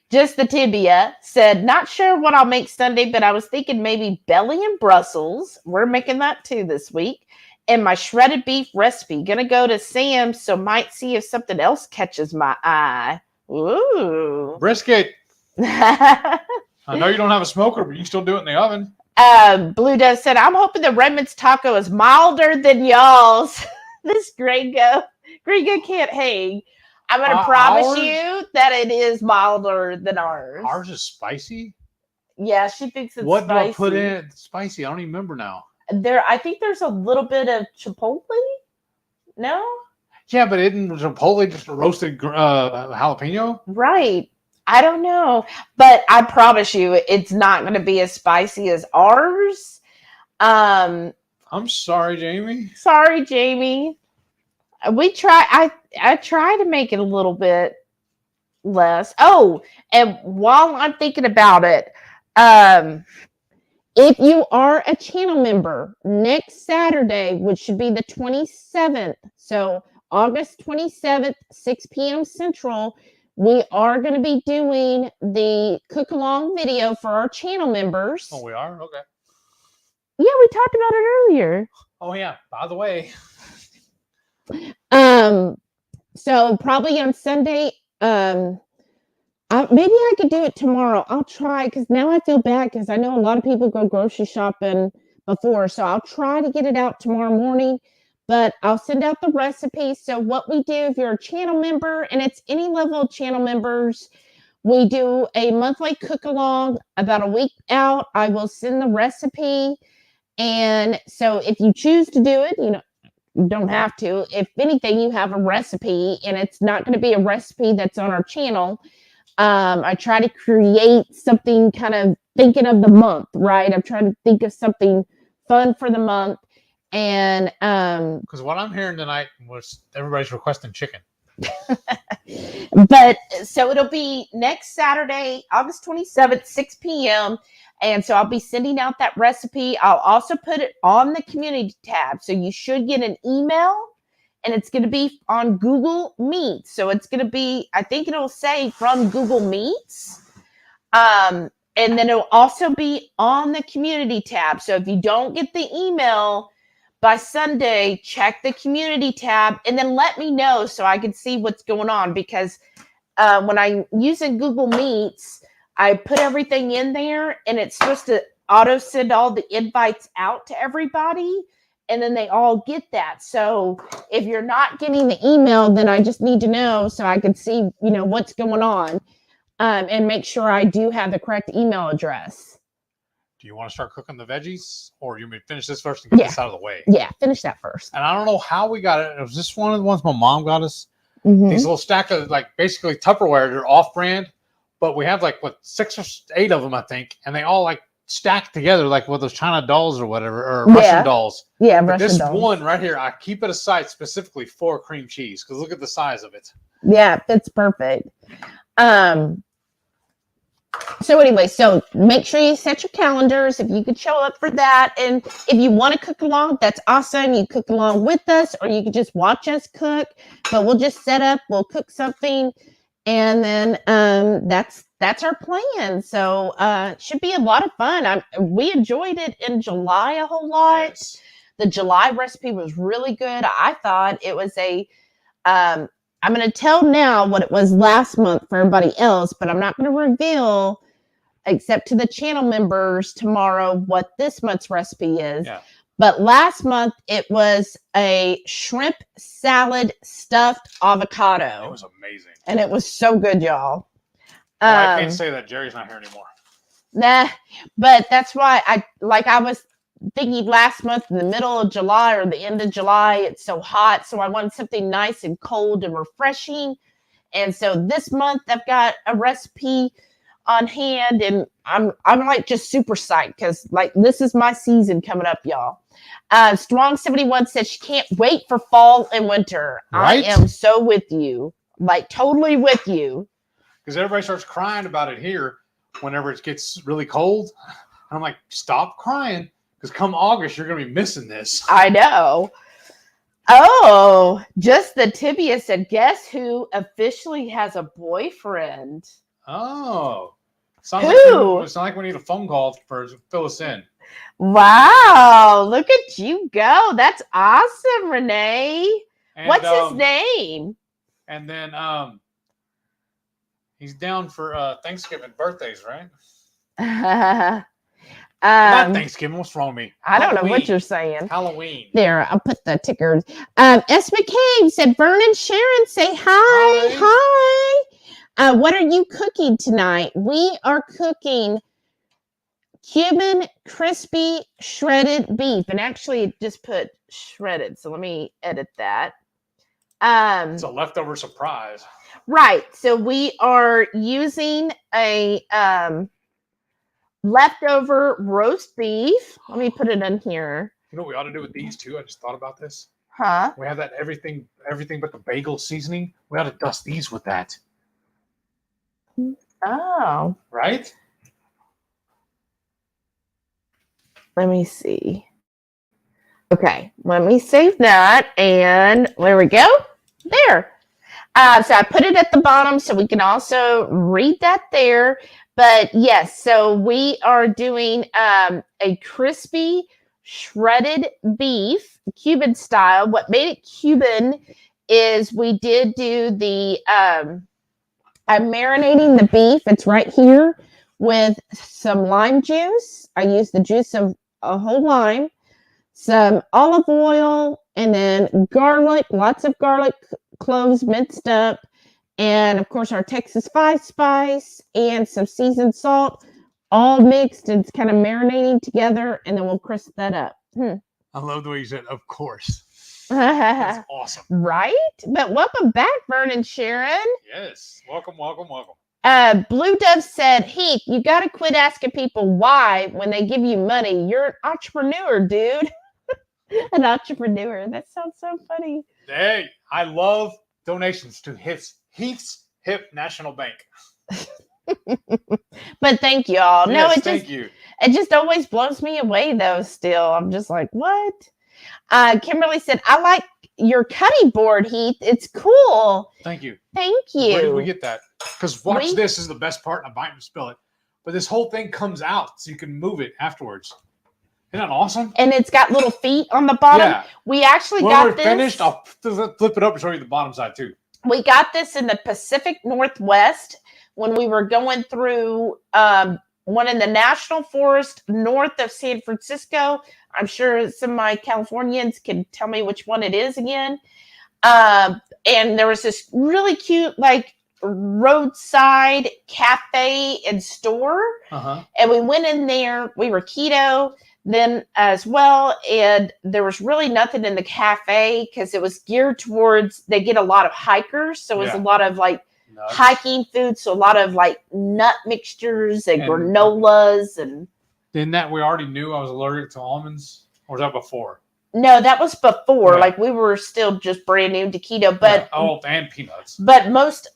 Just the Tibia said, not sure what I'll make Sunday, but I was thinking maybe belly and Brussels. We're making that too this week. And my shredded beef recipe. Gonna go to Sam's, so might see if something else catches my eye. Ooh. Brisket. I know you don't have a smoker, but you can still do it in the oven. Blue Dove said, I'm hoping the Redmond's taco is milder than y'all's. This Gringo can't hang. I'm going to promise you that it is milder than ours. Ours is spicy? Yeah, she thinks it's what spicy. What do I put in spicy? I don't even remember now. I think there's a little bit of chipotle. No? Yeah, but isn't chipotle just a roasted jalapeno? Right. I don't know. But I promise you, it's not going to be as spicy as ours. I'm sorry, Jamie. Sorry, Jamie. We try. I try to make it a little bit less. Oh, and while I'm thinking about it, if you are a channel member, next Saturday, which should be the 27th, so August 27th, 6 p.m. Central, we are going to be doing the cook-along video for our channel members. Oh, we are? Okay. Yeah, we talked about it earlier. Oh, yeah. By the way. So probably on Sunday, maybe I could do it tomorrow. I'll try, because now I feel bad, because I know a lot of people go grocery shopping before, so I'll try to get it out tomorrow morning, but I'll send out the recipe. So what we do, if you're a channel member, and it's any level of channel members, we do a monthly cook-along about a week out. I will send the recipe, and so if you choose to do it, you don't have to. If anything, you have a recipe, and it's not going to be a recipe that's on our channel. I try to create something kind of thinking of the month, right? I'm trying to think of something fun for the month. And because what I'm hearing tonight was everybody's requesting chicken. But so it'll be next Saturday, August 27th, 6 p.m. And so I'll be sending out that recipe. I'll also put it on the community tab. So you should get an email, and it's going to be on Google Meets. So it's going to be, I think it'll say from Google Meets. And then it'll also be on the community tab. So if you don't get the email by Sunday, check the community tab and then let me know so I can see what's going on. Because when I'm using Google Meets, I put everything in there, and it's supposed to auto send all the invites out to everybody, and then they all get that. So if you're not getting the email, then I just need to know so I can see, what's going on, and make sure I do have the correct email address. Do you want to start cooking the veggies, or you may finish this first and get this out of the way? Yeah, finish that first. And I don't know how we got it. It was just one of the ones my mom got us. Mm-hmm. These little stack of basically Tupperware. They're off-brand. But we have 6 or 8 of them, I think, and they all stack together with those China dolls or whatever, or Russian dolls. Yeah, but Russian dolls. This one right here, I keep it aside specifically for cream cheese, because look at the size of it. Yeah, it's perfect. So anyway, so make sure you set your calendars if you could show up for that. And if you want to cook along, that's awesome. You cook along with us, or you could just watch us cook. But we'll just set up, we'll cook something. And then that's our plan. So it should be a lot of fun. We enjoyed it in July a whole lot. Yes. The July recipe was really good. I thought it was I'm going to tell now what it was last month for everybody else, but I'm not going to reveal except to the channel members tomorrow what this month's recipe is. Yeah. But last month it was a shrimp salad stuffed avocado. It was amazing. And it was so good, y'all. Well, I can't say that Jerry's not here anymore. Nah, but that's why I was thinking last month in the middle of July or the end of July, it's so hot. So I wanted something nice and cold and refreshing. And so this month I've got a recipe on hand, and I'm like just super psyched because like this is my season coming up, y'all. Strong 71 says she can't wait for fall and winter. Right? I am so with you, like totally with you. Because everybody starts crying about it here whenever it gets really cold. And I'm like, stop crying, because come August you're gonna be missing this. I know. Oh, just the tibia said, guess who officially has a boyfriend? Oh. Who? It's not like we need a phone call for fill us in. Wow, look at you go. That's awesome, Renee. And, What's his name? And then he's down for Thanksgiving birthdays, right? Not Thanksgiving. What's wrong with me? I don't know what you're saying. Halloween. There, I'll put the tickers. S. McCabe said, Vernon Sharon, say hi. Hi. What are you cooking tonight? We are cooking Cuban Crispy Shredded Beef. And actually, it just put shredded. So let me edit that. It's a leftover surprise. Right. So we are using a leftover roast beef. Let me put it in here. You know what we ought to do with these too? I just thought about this. Huh? We have that everything but the bagel seasoning. We ought to dust these with that. Oh. Right? Let me see. Okay, let me save that, and there we go. There. So I put it at the bottom so we can also read that there. But yes, so we are doing a crispy shredded beef, Cuban style. What made it Cuban is we did do the, I'm marinating the beef. It's right here with some lime juice. I used the juice of a whole lime, some olive oil, and then garlic, lots of garlic cloves minced up, and of course our Texas 5 spice and some seasoned salt, all mixed and kind of marinating together, and then we'll crisp that up. I love the way you said, of course. That's awesome. Right? But welcome back, Vernon Sharon. Yes. Welcome, welcome, welcome. Blue Dove said, Heath, you got to quit asking people why when they give you money. You're an entrepreneur, dude. An entrepreneur. That sounds so funny. Hey, I love donations to Heath's Hip National Bank. But thank you all. Yes, no, thank you. It just always blows me away, though, still. I'm just like, what? Kimberly said, I like your cutting board, Heath. It's cool. Thank you. Thank you. Where did we get that? Because this is the best part, and I might spill it. But this whole thing comes out so you can move it afterwards. Isn't that awesome? And it's got little feet on the bottom. Yeah. We actually when got we're this. Finished, I'll flip it up and show you the bottom side too. We got this in the Pacific Northwest when we were going through one in the National Forest north of San Francisco. I'm sure some of my Californians can tell me which one it is again. And there was this really cute, like, roadside cafe and store. And we went in there. We were keto then as well. And there was really nothing in the cafe because it was geared towards, they get a lot of hikers. So it was a lot of like nuts. Hiking food. So a lot of like nut mixtures and granolas. And in that we already knew I was allergic to almonds, or was that before? No, that was before. Yeah. Like we were still just brand new to keto, but and peanuts. But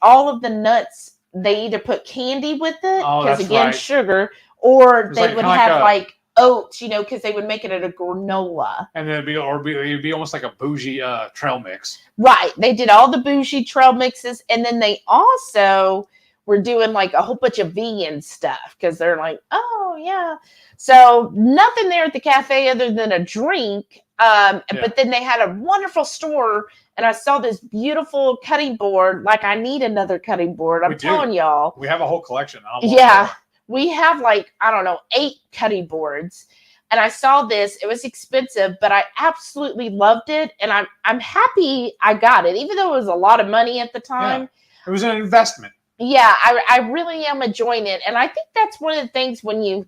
all of the nuts, they either put candy with it because again sugar, or they would have like oats, because they would make it at a granola. And then it'd be almost like a bougie trail mix. Right. They did all the bougie trail mixes, and then they also were doing like a whole bunch of vegan stuff because they're like, oh yeah. So nothing there at the cafe other than a drink. But then they had a wonderful store, and I saw this beautiful cutting board. Like, I need another cutting board. I'm telling y'all. We have a whole collection. we have like, I don't know, 8 cutting boards. And I saw this. It was expensive, but I absolutely loved it. And I'm happy I got it, even though it was a lot of money at the time. Yeah. It was an investment. Yeah, I really am enjoying it. And I think that's one of the things when you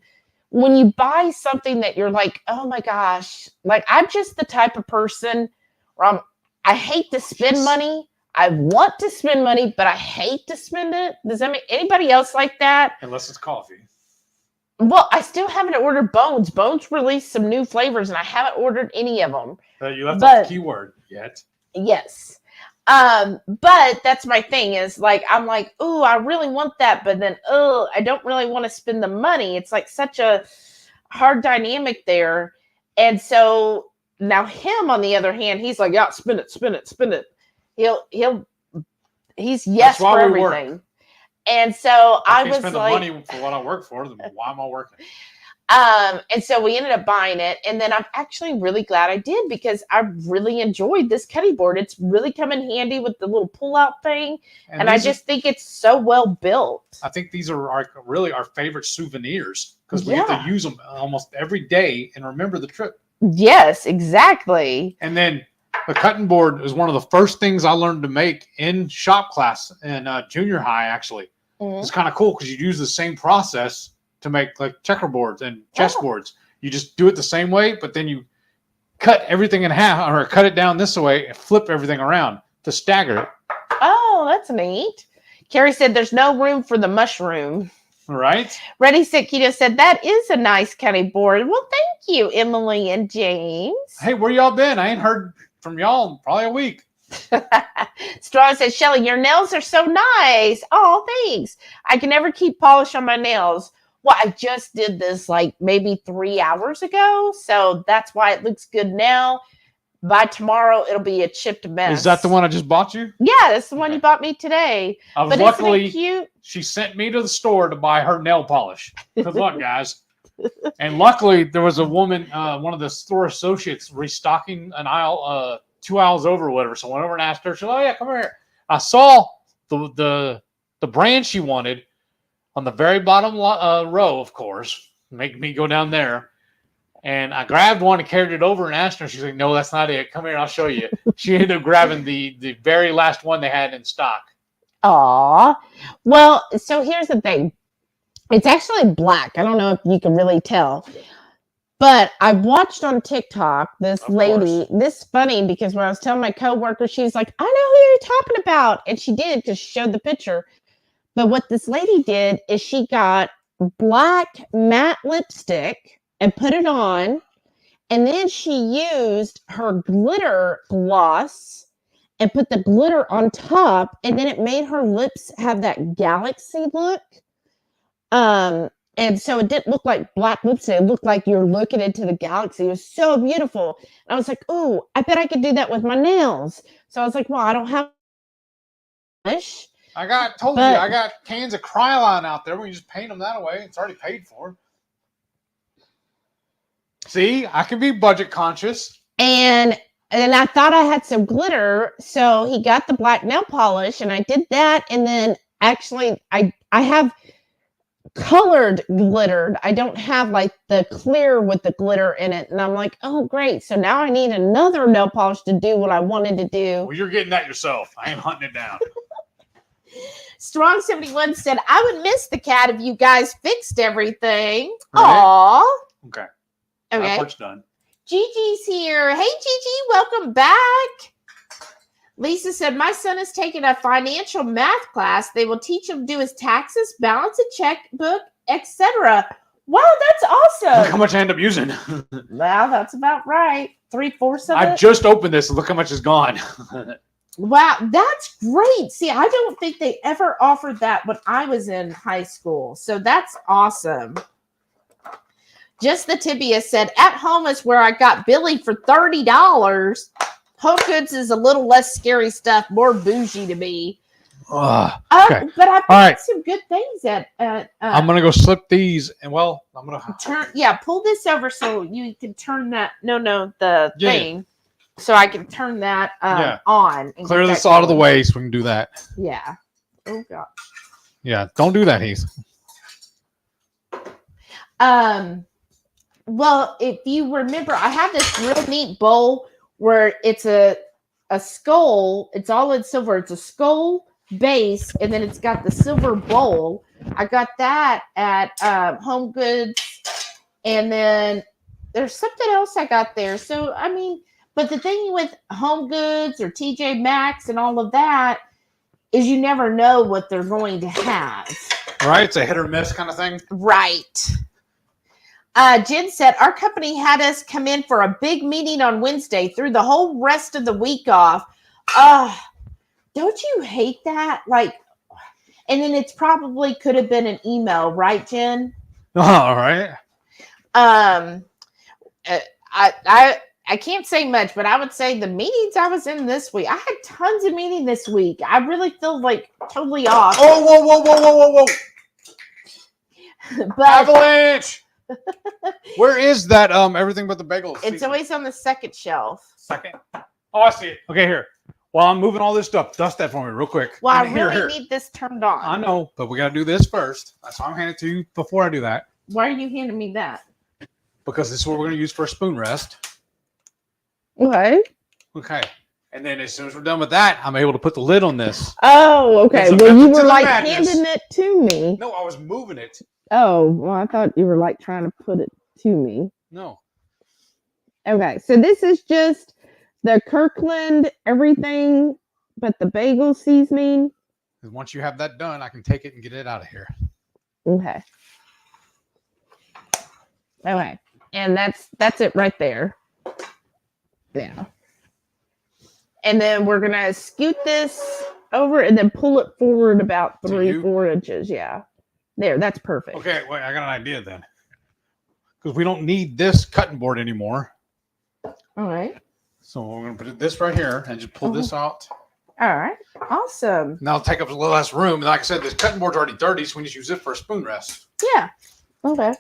buy something that you're like, oh my gosh, like I'm just the type of person where I hate to spend money. I want to spend money, but I hate to spend it. Does that make anybody else like that? Unless it's coffee. Well, I still haven't ordered Bones. Bones released some new flavors, and I haven't ordered any of them. You left off the keyword yet. Yes. But that's my thing is like, I'm like, oh, I really want that. But then, I don't really want to spend the money. It's like such a hard dynamic there. And so now him, on the other hand, he's like, yeah, spin it. He's yes for everything. And so I was spend like, the money for what I work for, then why am I working? And so we ended up buying it. And then I'm actually really glad I did because I really enjoyed this cutting board. It's really come in handy with the little pull-out thing. And I just think it's so well built. I think these are really our favorite souvenirs because we get to use them almost every day and remember the trip. Yes, exactly. And then the cutting board is one of the first things I learned to make in shop class in junior high, actually. Mm-hmm. It's kind of cool because you use the same process to make like checkerboards and chessboards. You just do it the same way, but then you cut everything in half or cut it down this way and flip everything around to stagger it. Oh, that's neat. Carrie said there's no room for the mushroom. Right. Ready Sick Keto said that is a nice cutting board. Well, thank you, Emily and James. Hey, where y'all been? I ain't heard from y'all in probably a week. Strong said, Shelly, your nails are so nice. Oh, thanks. I can never keep polish on my nails. Well, I just did this like maybe 3 hours ago. So that's why it looks good now. By tomorrow, it'll be a chipped mess. Is that the one I just bought you? Yeah, that's the one you bought me today. But luckily, cute? She sent me to the store to buy her nail polish. Good luck, guys. And luckily, there was a woman, one of the store associates, restocking an aisle, 2 aisles over or whatever. So I went over and asked her. She said, "Oh yeah, come here." I saw the brand she wanted on the very bottom row, of course. Make me go down there. And I grabbed one and carried it over and asked her. She's like, "No, that's not it. Come here, I'll show you." She ended up grabbing the very last one they had in stock. Aw. Well, so here's the thing. It's actually black. I don't know if you can really tell. But I watched on TikTok this lady. This is funny because when I was telling my coworker, she was like, "I know who you're talking about." And she did because she showed the picture. But what this lady did is she got black matte lipstick and put it on. And then she used her glitter gloss and put the glitter on top. And then it made her lips have that galaxy look. And so it didn't look like black lipstick. It looked like you're looking into the galaxy. It was so beautiful. And I was like, "Oh, I bet I could do that with my nails." So I was like, "Well, I don't have much." I got cans of Krylon out there. We can just paint them that way. It's already paid for. See, I can be budget conscious. And I thought I had some glitter. So he got the black nail polish and I did that. And then actually I have colored glittered. I don't have like the clear with the glitter in it. And I'm like, oh, great. So now I need another nail polish to do what I wanted to do. Well, you're getting that yourself. I ain't hunting it down. Strong 71 said, "I would miss the cat if you guys fixed everything." Really? Aww. Okay. Okay. That part's done. Gigi's here. Hey, Gigi, welcome back. Lisa said, "My son is taking a financial math class. They will teach him to do his taxes, balance a checkbook, etc." Wow, that's awesome. Look how much I end up using. Well, that's about right. 3/4 of it. I just opened this and look how much is gone. Wow, that's great. See, I don't think they ever offered that when I was in high school. So that's awesome. Just the Tibia said, "At home is where I got Billy for $30. Home Goods is a little less scary stuff, more bougie to me." Okay. But I've got some good things at I'm gonna go slip these, and well, I'm gonna turn. Yeah, pull this over so you can turn that. The thing, so I can turn that on. And clear this out of the way so we can do that. Yeah. Oh God. Yeah, don't do that, Heath. Well, if you remember, I have this real neat bowl where it's a skull. It's all in silver. It's a skull base, and then it's got the silver bowl. I got that at Home Goods, and then there's something else I got there. So I mean, but the thing with Home Goods or TJ Maxx and all of that is you never know what they're going to have. Right, it's a hit or miss kind of thing. Right. Jen said, our company had us come in for a big meeting on Wednesday, threw the whole rest of the week off. Don't you hate that? Like, and then it's probably could have been an email, right, Jen? All right. I can't say much, but I would say the meetings I was in this week, I had tons of meetings this week. I really feel like totally off. Oh, whoa. But Avalanche. Where is that? Everything but the bagels. it's always on the second shelf. Second. Oh, I see it. Okay, here. While I'm moving all this stuff, dust that for me real quick. Well, I And really need this turned on. I know, but we got to do this first. That's why I'm handing it to you before I do that. Why are you handing me that? Because this is what we're going to use for a spoon rest. Okay. Okay. And then as soon as we're done with that, I'm able to put the lid on this. Oh, okay. So Well, you to were the like madness. handing it to me. No, I was moving it. Oh, well, I thought you were like trying to put it to me. No. Okay, so this is just the Kirkland everything but the bagel seasoning. Because once you have that done, I can take it and get it out of here. Okay. Okay. And that's it right there. Yeah. And then we're going to scoot this over and then pull it forward about 3-4 inches. Yeah. There, that's perfect. Okay, wait, I got an idea then. Because we don't need this cutting board anymore. All right. So we're going to put this right here and just pull this out. All right. Awesome. Now it'll take up a little less room. And like I said, this cutting board's already dirty, so we just use it for a spoon rest. Yeah. Okay.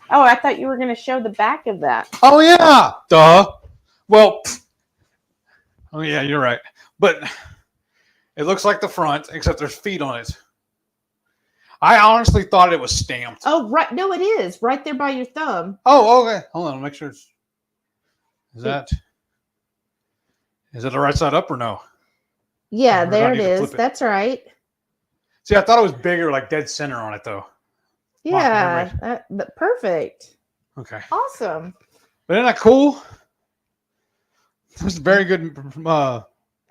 Oh, I thought you were going to show the back of that. Oh, yeah. Duh. Well, oh, yeah, you're right. But it looks like the front, except there's feet on it. I honestly thought it was stamped. Oh, right. No, it is. Right there by your thumb. Oh, okay. Hold on. I'll make sure it's... Is that the right side up or no? Yeah, Or do I there it need to is. flip it? That's right. See, I thought it was bigger, like dead center on it, though. Yeah, perfect. Okay. Awesome. But isn't that cool? This is very good.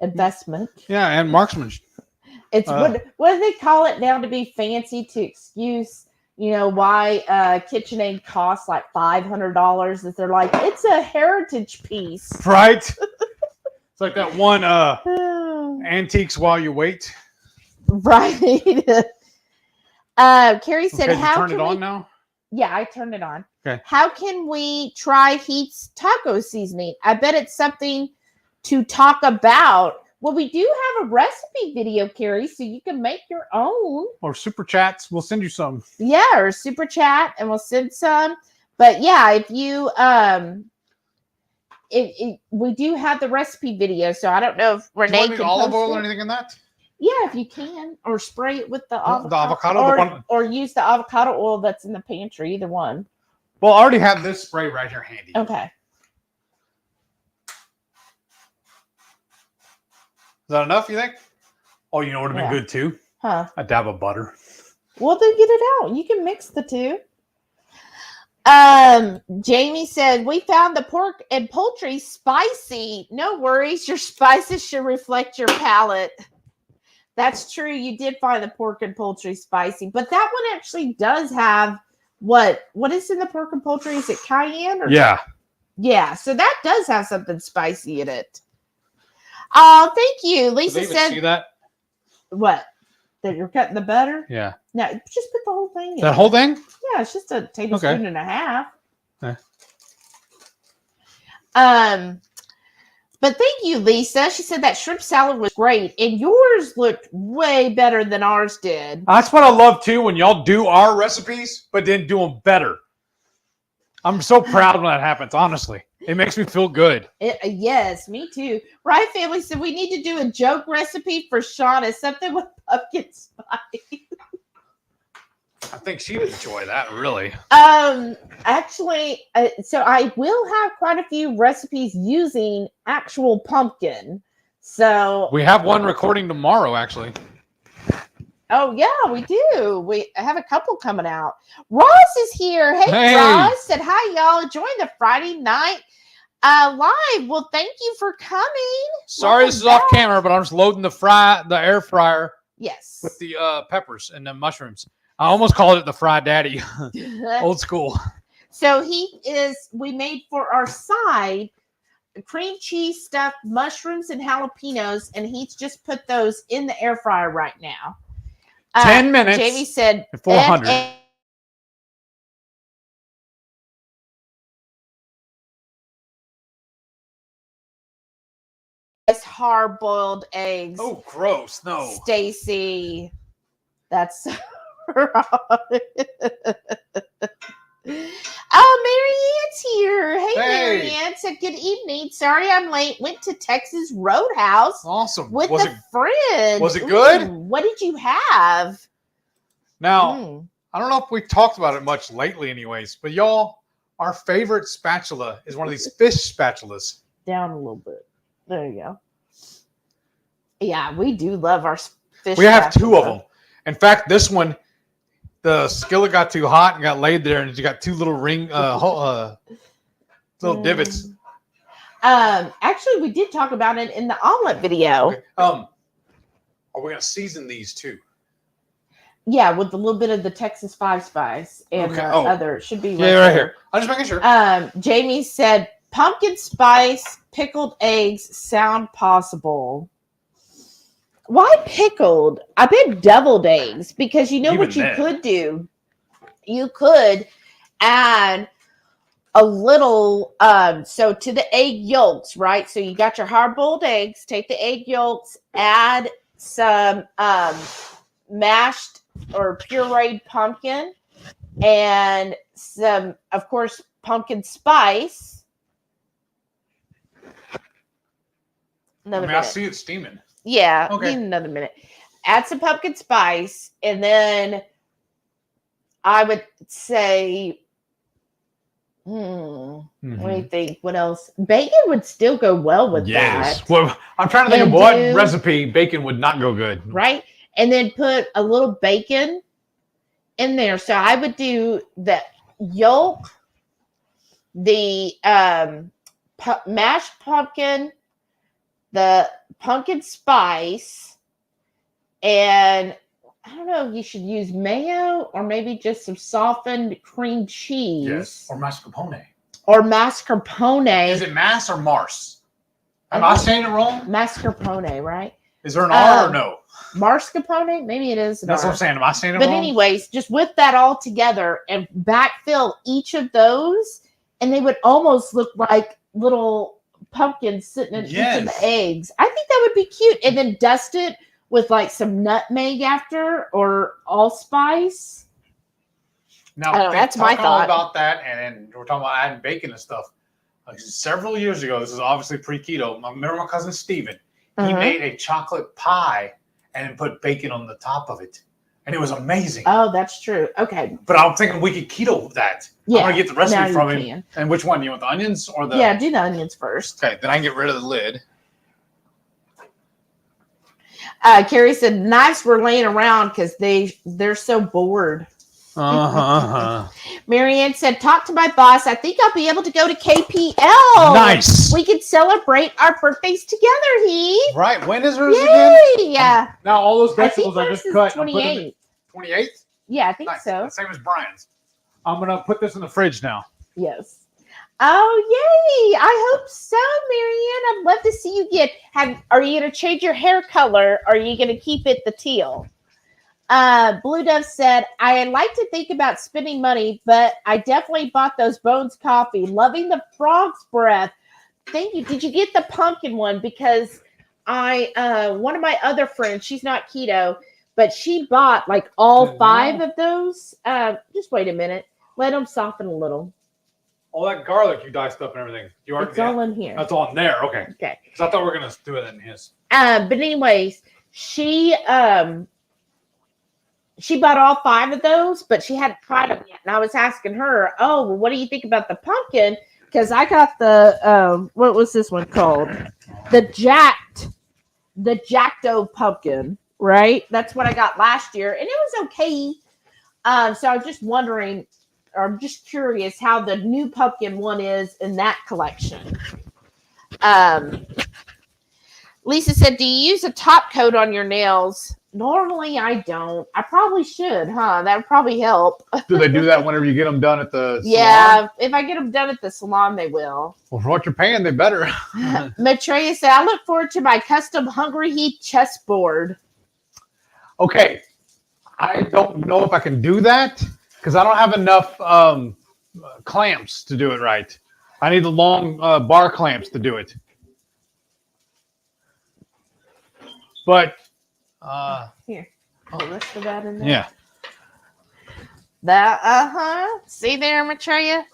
Investment. Yeah, and marksmanship. It's what do they call it now to be fancy to excuse, why KitchenAid costs like $500? That they're like, it's a heritage piece. Right? It's like that one antiques while you wait. Right. Carrie said, okay, how turn can it on we... now? Yeah, I turned it on. Okay. How can we try Heath's taco seasoning? I bet it's something to talk about. Well, we do have a recipe video, Carrie, so you can make your own. Or super chats. We'll send you some. Yeah, or super chat, and we'll send some. But yeah, if you we do have the recipe video, so I don't know if Renee do you can want olive post oil it. or anything in that? Yeah, if you can, or spray it with the avocado, avocado, or use the avocado oil that's in the pantry. Either one. Well, I already have this spray right here handy. Okay. Is that enough, you think? Oh, you know what would have been good too? Huh. A dab of butter. Well, then get it out. You can mix the two. Jamie said, we found the pork and poultry spicy. No worries. Your spices should reflect your palate. That's true. You did find the pork and poultry spicy, but that one actually does have what is in the pork and poultry? Is it cayenne? Yeah. Yeah. So that does have something spicy in it. Oh, thank you. Lisa said, see that? What? That you're cutting the butter? Yeah. No, just put the whole thing in. That whole thing? Yeah, it's just a tablespoon and a half. Okay. But thank you, Lisa. She said that shrimp salad was great, and yours looked way better than ours did. That's what I love too, when y'all do our recipes, but then do them better. I'm so proud when that happens, honestly. It makes me feel good. Yes, me too. Right, family said we need to do a joke recipe for Shauna, something with pumpkin spice. think she'd enjoy that, really. Actually, so I will have quite a few recipes using actual pumpkin. So We have one recording tomorrow, actually. oh yeah, we do. We have a couple coming out. Ross is here. Hey. Ross said hi, y'all. Enjoying the Friday night live. Well, thank you for coming. Sorry, this is off camera, but I'm just loading the air fryer. Yes. With the peppers and the mushrooms. I almost called it the Fry Daddy. Old school. So we made for our side cream cheese stuffed mushrooms and jalapenos, and he's just put those in the air fryer right now. 10 minutes. Jamie said 400. Hard-boiled eggs. Oh, gross. No. Stacy. That's right. Oh, Marianne's here. Hey, Marianne. Said good evening. Sorry I'm late. Went to Texas Roadhouse. Awesome. With a friend. Was it good? What did you have? Now, I don't know if we've talked about it much lately anyways, but y'all, our favorite spatula is one of these fish spatulas. Down a little bit. There you go. Yeah, we do love our fish. We have two of them. In fact, this one, the skillet got too hot and got laid there, and you got two little little divots. Actually, we did talk about it in the omelet video. Okay. Are we gonna season these too? Yeah, with a little bit of the Texas 5 spice and other. It should be right here. I'm just making sure. Jamie said pumpkin spice pickled eggs sound possible. Why pickled? I bet deviled eggs, because you know what you could do? You could add a little, so to the egg yolks, right? So you got your hard-boiled eggs, take the egg yolks, add some mashed or pureed pumpkin, and some, of course, pumpkin spice. I see it steaming. Yeah, okay. Need another minute. Add some pumpkin spice, and then I would say, what do you think? What else? Bacon would still go well with that. Well, I'm trying to think of what recipe bacon would not go good. Right? And then put a little bacon in there. So I would do the yolk, the mashed pumpkin, the pumpkin spice, and I don't know if you should use mayo or maybe just some softened cream cheese. Yes, or mascarpone. Or mascarpone. Is it mas or mars? Am I saying it wrong? Mascarpone, right? Is there an R or no? Mascarpone? Maybe it is. That's what I'm saying. Am I saying it wrong? But anyways, just whip that all together and backfill each of those, and they would almost look like little pumpkins sitting in each of the eggs. I think that would be cute. And then dust it with like some nutmeg after, or allspice. Now, that's my thought about that. And then we're talking about adding bacon and stuff. Several years ago, this is obviously pre-keto. I remember my cousin Steven. He made a chocolate pie and put bacon on the top of it. And it was amazing. Oh, that's true. Okay. But I'm thinking we could keto that. Yeah. I'm going to get the recipe from him. And which one? You want the onions or the... Yeah, do the onions first. Okay, then I can get rid of the lid. Carrie said knives were laying around because they're so bored. Marianne said, talk to my boss. I think I'll be able to go to KPL. Nice. We could celebrate our birthdays together, Heath. Right. When is yours again? Yeah. Now all those vegetables I just cut. 28th. 28th? Yeah, I think so. The same as Brian's. I'm going to put this in the fridge now. Yes. Oh, yay. I hope so, Marianne. I'd love to see you get... Are you going to change your hair color, or are you going to keep it the teal? Blue Dove said, I like to think about spending money, but I definitely bought those Bones coffee. Loving the frog's breath. Thank you. Did you get the pumpkin one? Because one of my other friends, she's not keto, but she bought like all 5 of those. Just wait a minute. Let them soften a little. All that garlic you diced up and everything. It's all in here. That's all in there. Okay. Okay. Because I thought we were going to do it in his. But anyways, she she bought all 5 of those, but she hadn't tried them yet. And I was asking her, oh, well, what do you think about the pumpkin? Because I got the, what was this one called? The Jackdo pumpkin, right? That's what I got last year. And it was okay. So I was just wondering, or I'm just curious how the new pumpkin one is in that collection. Lisa said, do you use a top coat on your nails? Normally, I don't. I probably should, huh? That would probably help. Do they do that whenever you get them done at the Yeah, salon? if I get them done at the salon, they will. Well, for what you're paying, they better. Matreya said, I look forward to my custom HungryHeath chessboard. Okay. I don't know if I can do that because I don't have enough clamps to do it right. I need the long bar clamps to do it. But Here, the rest of that in there. yeah. That See there, Matreya?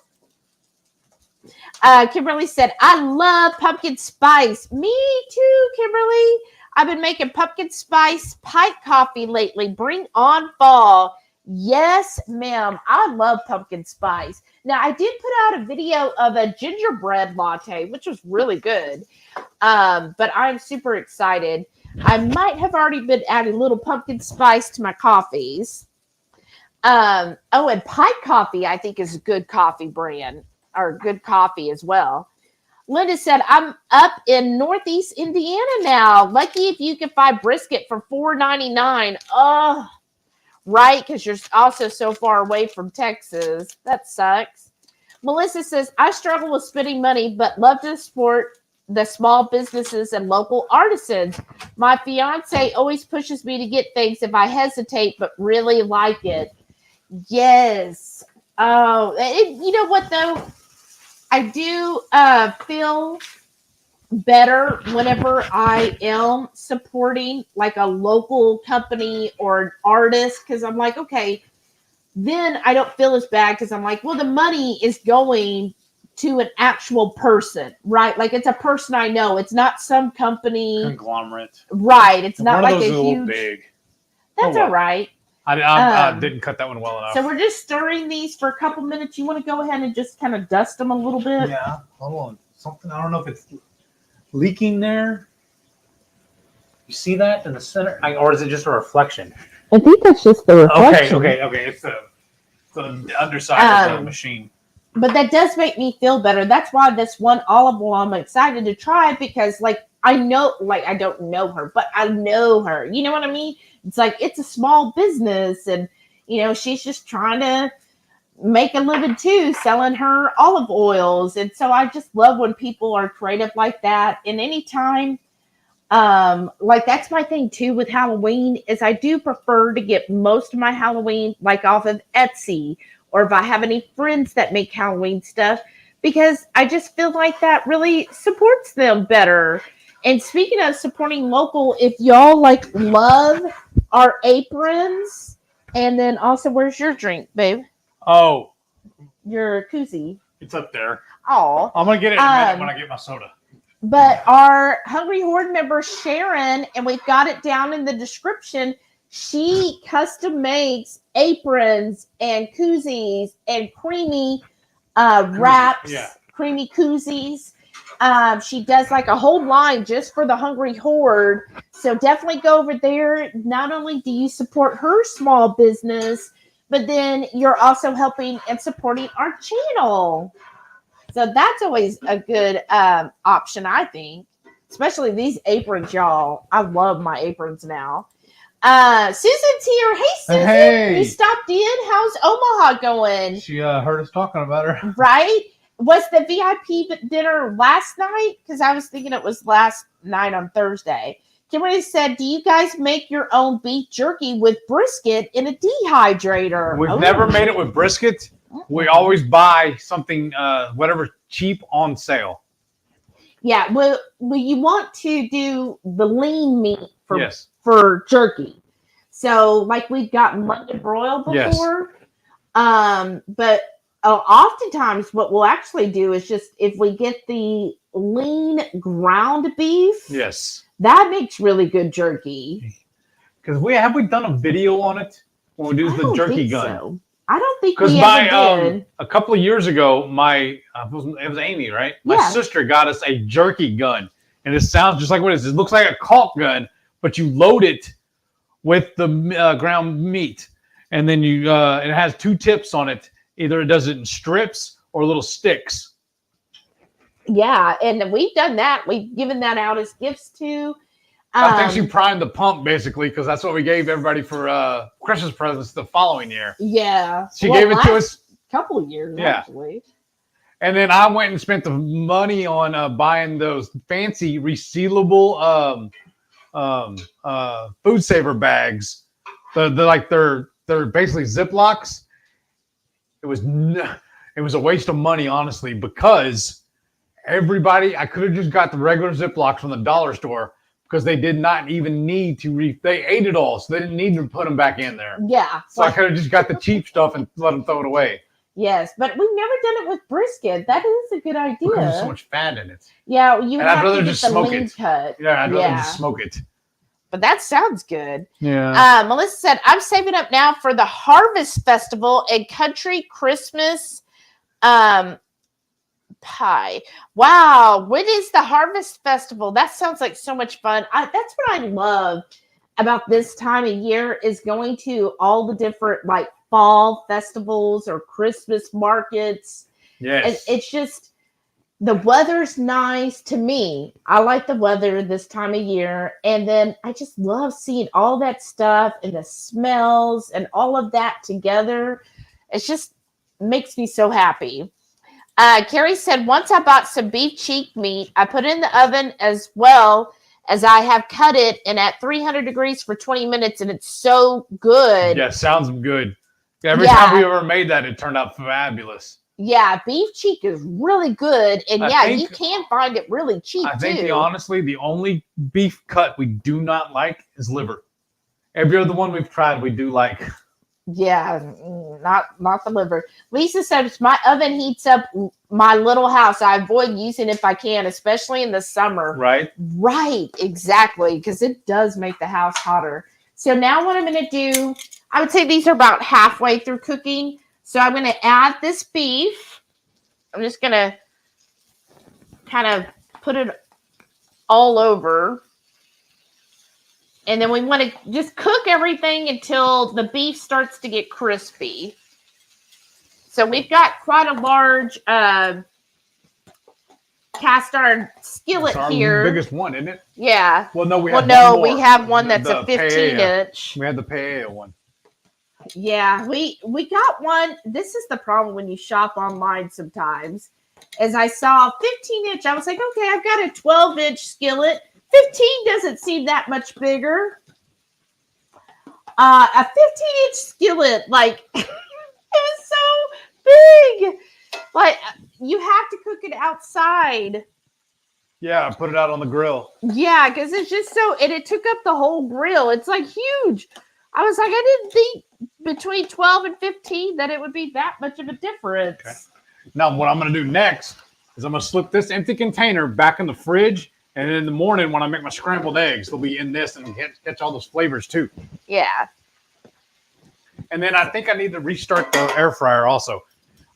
Kimberly said, I love pumpkin spice. Me too, Kimberly. I've been making pumpkin spice pint coffee lately. Bring on fall. Yes, ma'am. I love pumpkin spice. Now, I did put out a video of a gingerbread latte, which was really good. But I'm super excited. I might have already been adding a little pumpkin spice to my coffees. And Pike Coffee, I think, is a good coffee brand, or good coffee as well. Linda said, I'm up in Northeast Indiana now. Lucky if you can find brisket for $4.99. Oh, right, because you're also so far away from Texas. That sucks. Melissa says, I struggle with spending money, but love to support the small businesses and local artisans. My fiance always pushes me to get things if I hesitate, but really like it. Yes. Oh, you know what though? I do feel better whenever I am supporting like a local company or an artist, because I'm like, okay, then I don't feel as bad because I'm like, well, the money is going to an actual person, right? Like it's a person I know. It's not some company Conglomerate. Right. It's not like a little huge. big. That's all right. I didn't cut that one well enough. So we're just stirring these for a couple minutes. You want to go ahead and just kind of dust them a little bit? Yeah. Hold on. Something. I don't know if it's leaking there. You see that in the center, or is it just a reflection? I think that's just the reflection. Okay. It's the underside of the machine. But that does make me feel better. That's why this one olive oil I'm excited to try, because like I know, like I don't know her, but I know her. You know what I mean? It's like it's a small business, and you know she's just trying to make a living too, selling her olive oils. And so I just love when people are creative like that. And anytime, like that's my thing too with Halloween, is I do prefer to get most of my Halloween like off of Etsy, or if I have any friends that make Halloween stuff, because I just feel like that really supports them better. And speaking of supporting local, if y'all like love our aprons, and then also, where's your drink, babe? Oh, Your koozie. it's up there. Oh, I'm gonna get it in a minute when I get my soda. But our HungryHorde member Sharon, and we've got it down in the description, she custom makes aprons and koozies and creamy wraps, creamy koozies. She does like a whole line just for the HungryHorde. So definitely go over there. Not only do you support her small business, but then you're also helping and supporting our channel. So that's always a good option, I think. Especially these aprons, y'all. I love my aprons now. Susan's here. Hey, Susan. Hey. You stopped in. How's Omaha going? She heard us talking about her. Right? Was the VIP dinner last night? Because I was thinking it was last night on Thursday. Kimberly said, do you guys make your own beef jerky with brisket in a dehydrator? We've never made it with brisket. We always buy something, whatever cheap on sale. Yeah, well, you want to do the lean meat for jerky. So, like we've gotten London broil before. Yes. But oftentimes what we'll actually do is just, if we get the lean ground beef. Yes. That makes really good jerky. Because we done a video on it. when we do I the don't jerky think gun. so. I don't think Because we ever did. a couple of years ago, it was Amy, right? My Yeah. sister got us a jerky gun, and it sounds just like what it is. It looks like a caulk gun, but you load it with the ground meat, and then it has 2 tips on it. Either it does it in strips or little sticks. Yeah, and we've done that. We've given that out as gifts too. I think she primed the pump basically because that's what we gave everybody for Christmas presents the following year. Yeah, She gave it to us. Couple of years actually. And then I went and spent the money on buying those fancy resealable food saver bags. They're basically Ziplocs. It was a waste of money, honestly, because I could have just got the regular Ziplocs from the dollar store because they did not even need to they ate it all, so they didn't need to put them back in there. Yeah. So I could have just got the cheap stuff and let them throw it away. Yes, but we've never done it with brisket. That is a good idea. Because there's so much fat in it. Yeah, you and have I'd rather to get just the smoke lean it. cut. Yeah, I'd rather just smoke it. But that sounds good. Yeah. Melissa said, I'm saving up now for the Harvest Festival and Country Christmas pie. Wow. When is the Harvest Festival? That sounds like so much fun. That's what I love about this time of year is going to all the different like fall festivals or Christmas markets. Yes. It's just the weather's nice to me. I like the weather this time of year. And then I just love seeing all that stuff and the smells and all of that together. It just makes me so happy. Carrie said, once I bought some beef cheek meat, I put it in the oven as well as I have cut it and at 300 degrees for 20 minutes. And it's so good. Yeah, sounds good. Every time we ever made that, it turned out fabulous. Yeah, beef cheek is really good. And you can find it really cheap, I think honestly, the only beef cut we do not like is liver. Every other one we've tried, we do like. Yeah, not the liver. Lisa says, my oven heats up my little house. I avoid using it if I can, especially in the summer. Right. Right, exactly, because it does make the house hotter. So now what I'm going to do, I would say these are about halfway through cooking. So I'm going to add this beef. I'm just going to kind of put it all over. And then we want to just cook everything until the beef starts to get crispy. So we've got quite a large cast iron skillet here. The biggest one, isn't it? Yeah. Well, no, we have one that's a 15-inch. We had the paella one. Yeah, we got one. This is the problem when you shop online sometimes. As I saw a 15-inch, I was like, okay, I've got a 12-inch skillet. 15 doesn't seem that much bigger. A 15-inch skillet, like, it was so big. Like, you have to cook it outside. Yeah, put it out on the grill. Yeah, because it's just and it took up the whole grill. It's like huge. I was like, I didn't think between 12 and 15 that it would be that much of a difference. Okay. Now, what I'm going to do next is I'm going to slip this empty container back in the fridge. And in the morning, when I make my scrambled eggs, they'll be in this and catch all those flavors too. Yeah. And then I think I need to restart the air fryer also.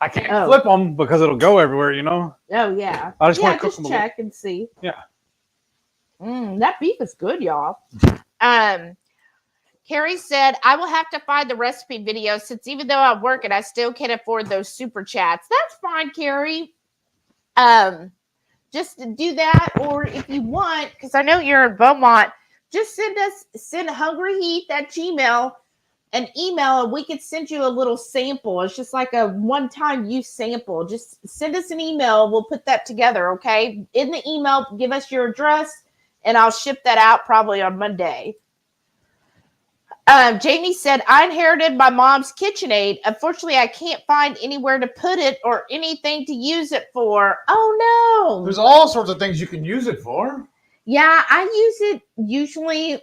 I can't flip them because it'll go everywhere, you know? Oh, yeah. I just want to cook them. Check and see. Yeah. That beef is good, y'all. Carrie said, I will have to find the recipe video since even though I work it, I still can't afford those super chats. That's fine, Carrie. Just to do that, or if you want, because I know you're in Beaumont, just send HungryHeath at Gmail an email and we could send you a little sample. It's just like a one-time use sample. Just send us an email. We'll put that together, okay? In the email, give us your address, and I'll ship that out probably on Monday. Jamie said, I inherited my mom's KitchenAid. Unfortunately, I can't find anywhere to put it or anything to use it for. Oh, no. There's all sorts of things you can use it for. Yeah, I use it usually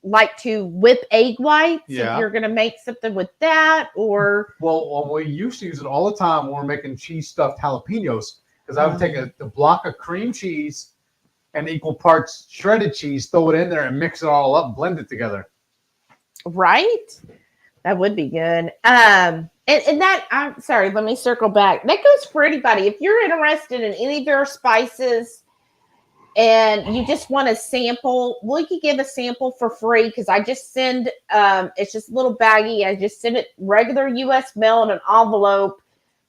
like to whip egg whites. Yeah. If you're going to make something with that or... Well, we used to use it all the time when we're making cheese stuffed jalapenos because I would take a block of cream cheese and equal parts shredded cheese, throw it in there and mix it all up, blend it together. Right? That would be good. And that, I'm sorry, let me circle back. That goes for anybody. If you're interested in any of your spices and you just want a sample, we could give a sample for free because I just send, it's just a little baggie. I just send it regular US mail in an envelope.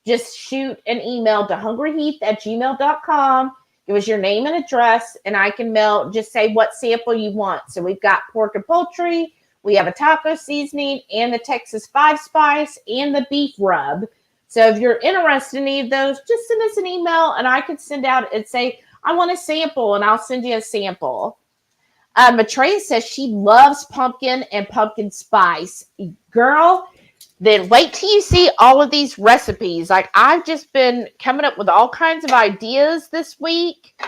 Just shoot an email to hungryheath@gmail.com. Give us your name and address, and I can mail, just say what sample you want. So we've got pork and poultry. We have a taco seasoning and the Texas 5-spice and the beef rub. So if you're interested in any of those, just send us an email and I can send out and say, I want a sample, and I'll send you a sample. Maitreya says she loves pumpkin and pumpkin spice. Girl, then wait till you see all of these recipes. Like, I've just been coming up with all kinds of ideas this week.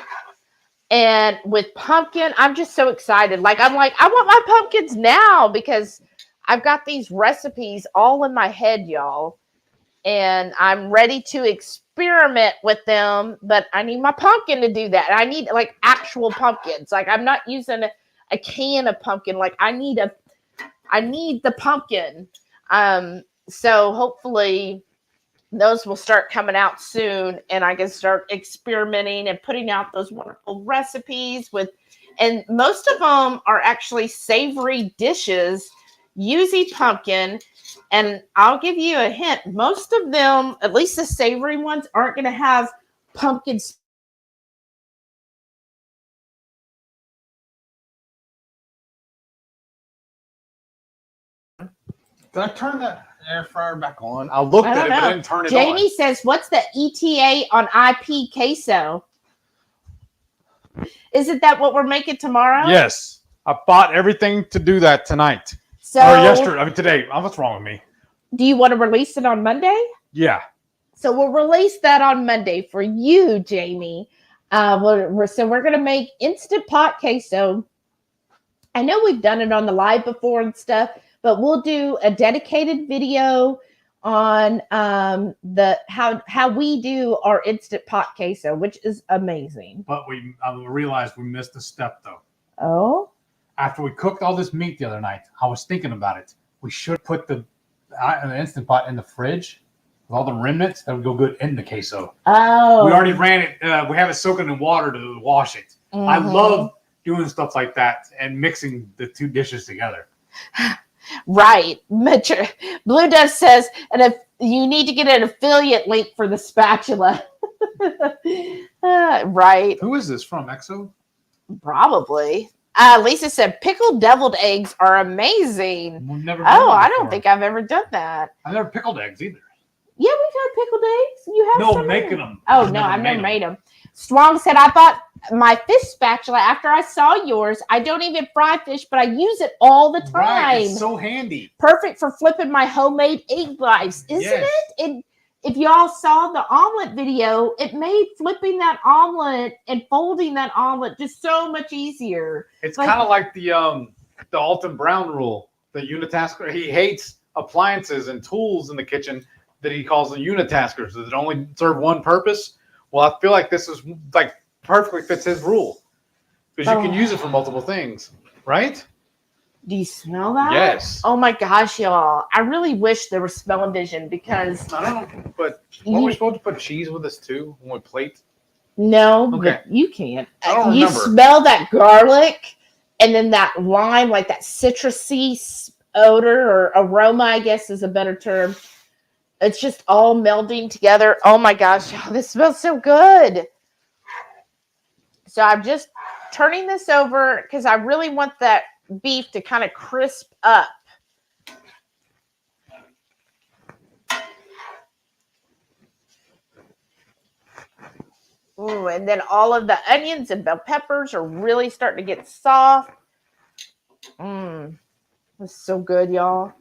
And with pumpkin, I'm just so excited. I'm like, I want my pumpkins now because I've got these recipes all in my head, y'all. And I'm ready to experiment with them, but I need my pumpkin to do that. I need actual pumpkins. I'm not using a can of pumpkin. I need the pumpkin. So hopefully those will start coming out soon and I can start experimenting and putting out those wonderful recipes and most of them are actually savory dishes using pumpkin. And I'll give you a hint. Most of them, at least the savory ones, aren't going to have pumpkin. Did I turn that air fryer back on? I looked at it, but I didn't turn it on. Jamie says, what's the ETA on IP queso? Isn't that what we're making tomorrow? Yes. I bought everything to do that tonight. So, or yesterday. I mean, today. What's wrong with me? Do you want to release it on Monday? Yeah. So we'll release that on Monday for you, Jamie. So we're going to make instant pot queso. I know we've done it on the live before and stuff, but we'll do a dedicated video on how we do our instant pot queso, which is amazing. But I realized we missed a step though. Oh. After we cooked all this meat the other night, I was thinking about it. We should put the instant pot in the fridge with all the remnants. That would go good in the queso. Oh. We already ran it. We have it soaking in water to wash it. Mm-hmm. I love doing stuff like that and mixing the two dishes together. Right. Blue Dove says, and if you need to get an affiliate link for the spatula. Right. Who is this from, Exo? Probably. Lisa said pickled deviled eggs are amazing. We've never done I don't think I've ever done that. I've never pickled eggs either. Yeah, we've had pickled eggs. You have no making them. Oh no, I've never made them. Strong said I bought my fish spatula after I saw yours. I don't even fry fish, but I use it all the time. Right, it's so handy. Perfect for flipping my homemade egg whites, isn't it? If y'all saw the omelet video, it made flipping that omelet and folding that omelet just so much easier. It's kind of like the Alton Brown rule, the unitasker. He hates appliances and tools in the kitchen that he calls the unitaskers that only serve one purpose. Well, I feel like this is perfectly fits his rule because you can use it for multiple things, right? Do you smell that? Yes. Oh my gosh, y'all. I really wish there was smell-o-vision because... I don't know, but weren't we supposed to put cheese with this too when we plate? No, okay. But you can't. I don't you remember. Smell that garlic and then that lime, like that citrusy odor or aroma, I guess is a better term. It's just all melding together. Oh my gosh, y'all, this smells so good. So I'm just turning this over because I really want that beef to kind of crisp up. Ooh, and then all of the onions and bell peppers are really starting to get soft. This is so good, y'all.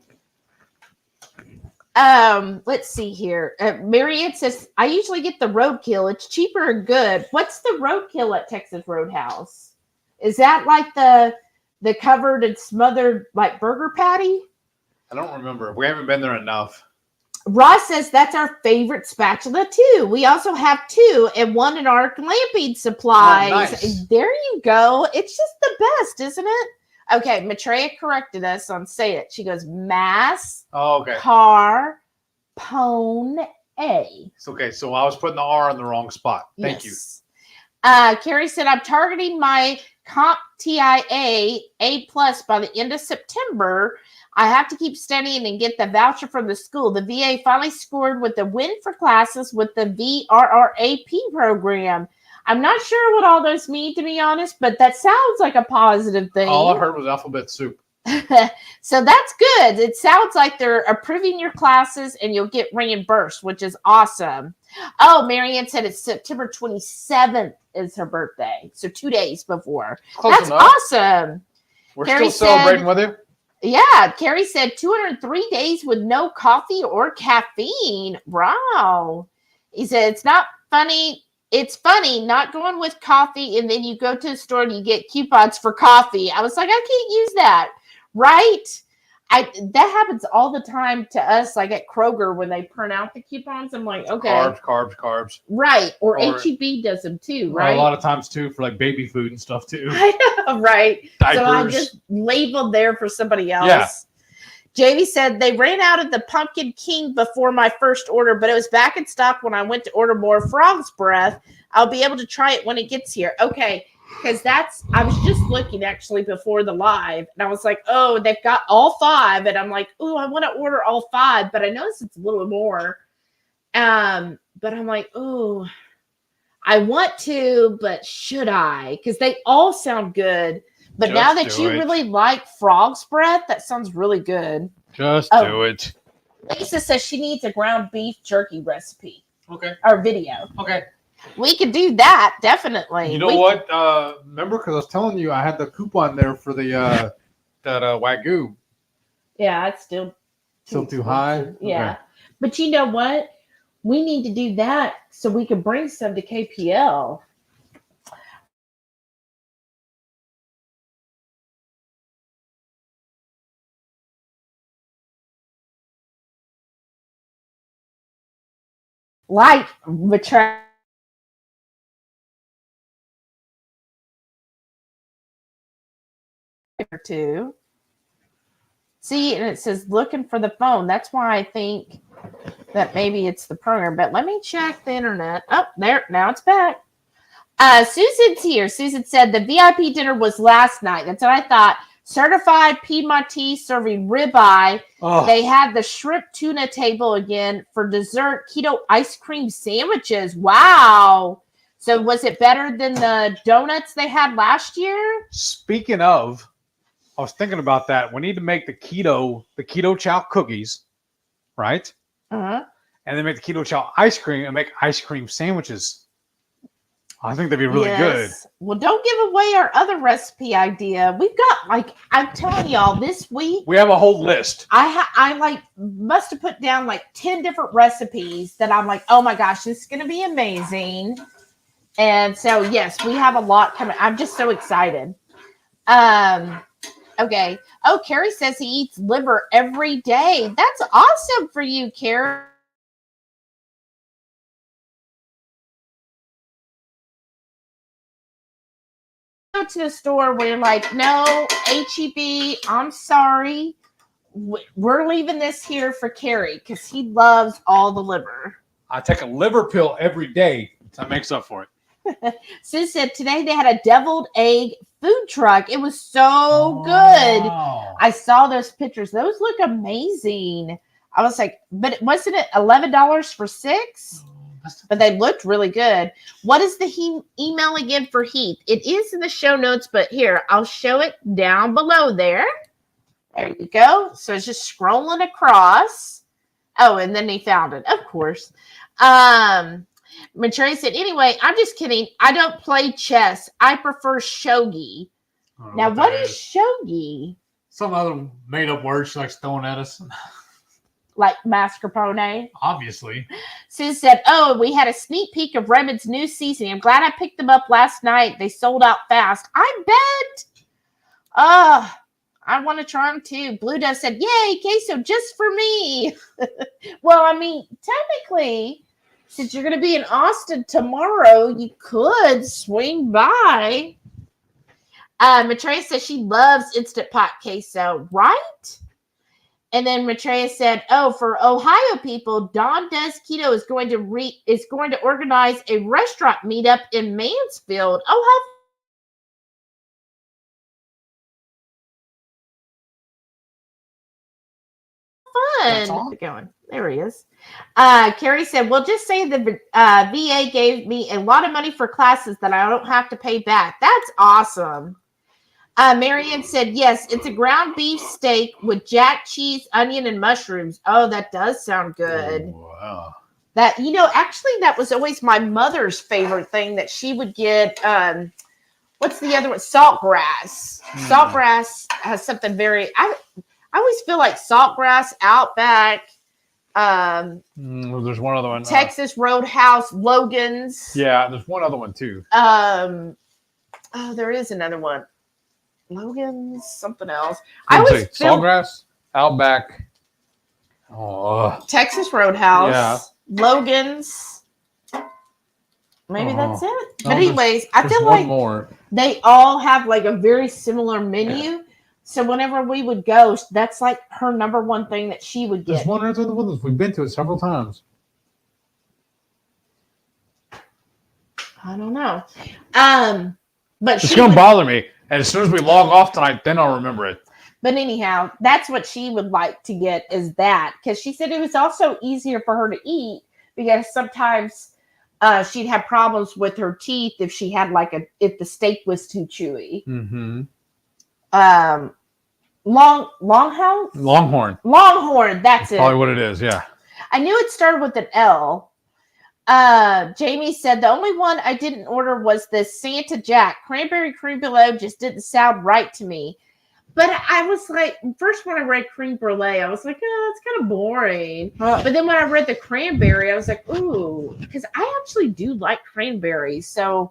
Let's see here. Marianne says, I usually get the roadkill. It's cheaper and good. What's the roadkill at Texas Roadhouse? Is that like the covered and smothered like burger patty? I don't remember. We haven't been there enough. Ross says that's our favorite spatula too. We also have two and one in our glamping supplies. Oh, nice. There you go. It's just the best, isn't it? Okay, Maitreya corrected us on say it. She goes, mass, Oh, okay. car, pone, A. It's okay. So I was putting the R in the wrong spot. Thank you. Carrie said, I'm targeting my comp TIA A+ by the end of September. I have to keep studying and get the voucher from the school. The VA finally scored with the win for classes with the VRRAP program. I'm not sure what all those mean, to be honest, but that sounds like a positive thing. All I heard was alphabet soup. So that's good. It sounds like they're approving your classes and you'll get reimbursed, which is awesome. Oh, Marianne said it's September 27th is her birthday. So 2 days before. Close That's enough. awesome. We're Carrie still celebrating said, with you. Yeah, Carrie said 203 days with no coffee or caffeine. Wow. He said it's not funny. It's funny not going with coffee and then you go to the store and you get coupons for coffee. I was like, I can't use that. Right? That happens all the time to us, like at Kroger when they print out the coupons. I'm like, okay. Carbs. Right. Or HEB does them too, right? A lot of times too for like baby food and stuff too. I know, right. Diapers. So I just labeled there for somebody else. Yeah. Jamie said they ran out of the Pumpkin King before my first order, but it was back in stock when I went to order more Frog's Breath. I'll be able to try it when it gets here. Okay. Because I was just looking actually before the live and I was like, oh, they've got all 5. And I'm like, oh, I want to order all 5, but I noticed it's a little more. But I'm like, oh, I want to, but should I? Because they all sound good. But Just now that do you it. really like Frog's Breath, that sounds really good. Just Oh. do it. Lisa says she needs a ground beef jerky recipe Okay. or video. Okay. We could do that, definitely. You know what? Remember, because I was telling you I had the coupon there for the that Wagyu. Yeah, it's still Too high? expensive. Yeah. Okay. But you know what? We need to do that so we can bring some to KPL. Like retract or two. See, and it says looking for the phone. That's why I think that maybe it's the program. But let me check the internet. Oh, there. Now it's back. Susan's here. Susan said the VIP dinner was last night. That's what I thought. Certified Piedmontese serving ribeye. Oh, They had the shrimp tuna table again for dessert. Keto ice cream sandwiches. Wow. So was it better than the donuts they had last year? speaking of, I was thinking about that. We need to make the Ketochow cookies, right? Uh-huh. And then make the Ketochow ice cream and make ice cream sandwiches. I think that'd be really good. Well, don't give away our other recipe idea. We've got, like, I'm telling y'all, this week, We have a whole list. I must have put down like 10 different recipes that I'm like, oh my gosh, this is going to be amazing. And so, yes, we have a lot coming. I'm just so excited. Okay. Oh, Carrie says he eats liver every day. That's awesome for you, Carrie. Go to the store where you're like, no, HEB, I'm sorry. We're leaving this here for Carrie because he loves all the liver. I take a liver pill every day. That makes up for it. Sue said today they had a deviled egg food truck. It was so good. Wow. I saw those pictures. Those look amazing. I was like, but wasn't it $11 for 6? But they looked really good. What is the email again for Heath? It is in the show notes, but here, I'll show it down below there. There you go. So it's just scrolling across. Oh, and then he found it, of course. Mature said, anyway, I'm just kidding. I don't play chess. I prefer shogi. Now, what is shogi? Some other made up word she likes throwing at us. Like mascarpone? Obviously. Sue said, oh, we had a sneak peek of Redmond's new seasoning. I'm glad I picked them up last night. They sold out fast. I bet. I want to try them too. Blue Dove said, yay, queso just for me. Well, I mean, technically, since you're going to be in Austin tomorrow, you could swing by. Maitreya says she loves Instant Pot queso, right? And then Maitreya said, "Oh, for Ohio people, Don Does Keto is going to organize a restaurant meetup in Mansfield. Oh, That's fun!" all? Going. There he is. Carrie said, "Well, just say the VA gave me a lot of money for classes that I don't have to pay back. That's awesome." Marianne said, "Yes, it's a ground beef steak with jack cheese, onion, and mushrooms." Oh, that does sound good. Wow. That, actually, that was always my mother's favorite thing that she would get. What's the other one? Saltgrass. Saltgrass has something very. I always feel like Saltgrass, Outback. There's one other one. Texas Roadhouse, Logan's. Yeah, there's one other one too. There is another one. Logan's, something else. I always Sawgrass, Outback. Texas Roadhouse. Yeah. Logan's. Maybe that's it. No, But anyways, I feel like they all have like a very similar menu. So whenever we would go, that's like her number one thing that she would get. There's one right there with us. We've been to it several times. I don't know. But it's going to bother me. And as soon as we log off tonight, then I'll remember it. But anyhow, that's what she would like to get is that. Because she said it was also easier for her to eat because sometimes she'd have problems with her teeth if she had if the steak was too chewy. Mm-hmm. Longhorn, that's it. Probably what it is, yeah. I knew it started with an L. Jamie said the only one I didn't order was the Santa Jack. Cranberry creme brulee just didn't sound right to me. But I was like, first when I read creme brulee, I was like, oh, that's kind of boring. But then when I read the cranberry, I was like, ooh, because I actually do like cranberries. So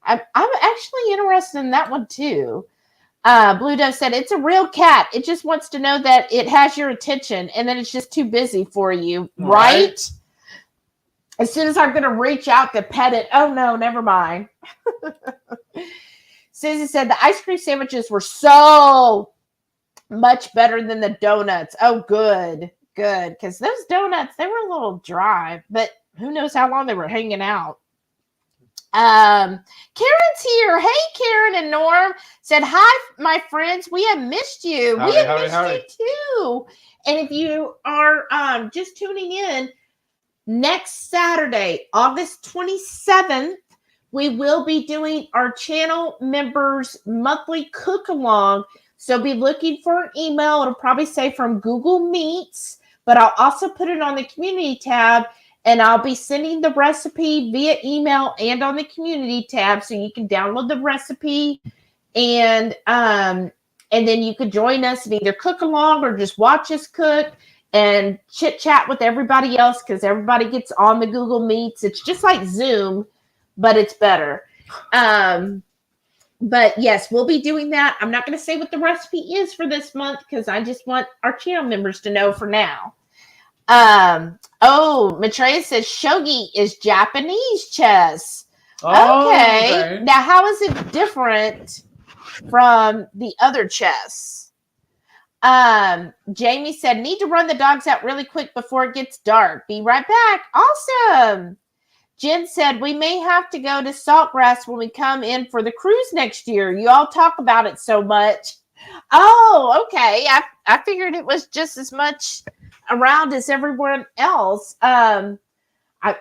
I'm actually interested in that one too. Blue Dove said, it's a real cat. It just wants to know that it has your attention and then it's just too busy for you, right? As soon as I'm going to reach out to pet it, oh no, never mind. Susie said the ice cream sandwiches were so much better than the donuts. Oh, good. Because those donuts, they were a little dry, but who knows how long they were hanging out. Karen's here. Hey, Karen and Norm said, hi, my friends. We have missed you. We have missed you too. And if you are just tuning in, next Saturday, August 27th, we will be doing our channel members monthly cook along. So be looking for an email. It'll probably say from Google Meets, but I'll also put it on the community tab and I'll be sending the recipe via email and on the community tab. So you can download the recipe and then you could join us and either cook along or just watch us cook and chit chat with everybody else because everybody gets on the Google Meets. It's just like Zoom, but it's better. But yes, we'll be doing that. I'm not going to say what the recipe is for this month because I just want our channel members to know for now. Maitreya says shogi is Japanese chess. Okay. Now, how is it different from the other chess? Jamie said, need to run the dogs out really quick before it gets dark. Be right back. Awesome. Jen said, we may have to go to Saltgrass when we come in for the cruise next year. You all talk about it so much. Oh, okay. I figured it was just as much around as everyone else. I don't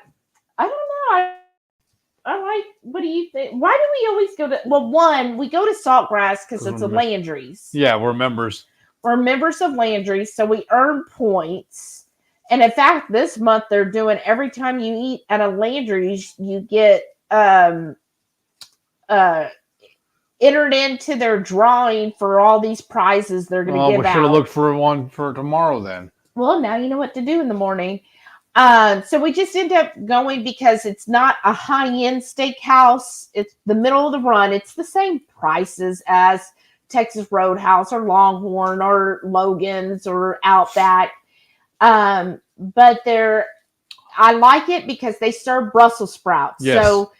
know. I like, what do you think? Why do we always go to, well, one, we go to Saltgrass because it's a Landry's. Yeah, we're members. We're members of Landry's, so we earn points. And in fact, this month they're doing every time you eat at a Landry's, you get entered into their drawing for all these prizes they're going to give out. We should have looked for one for tomorrow then. Well, now you know what to do in the morning. So we just end up going because it's not a high-end steakhouse. It's the middle of the run. It's the same prices as Texas Roadhouse or Longhorn or Logan's or Outback. But I like it because they serve Brussels sprouts. Yes. So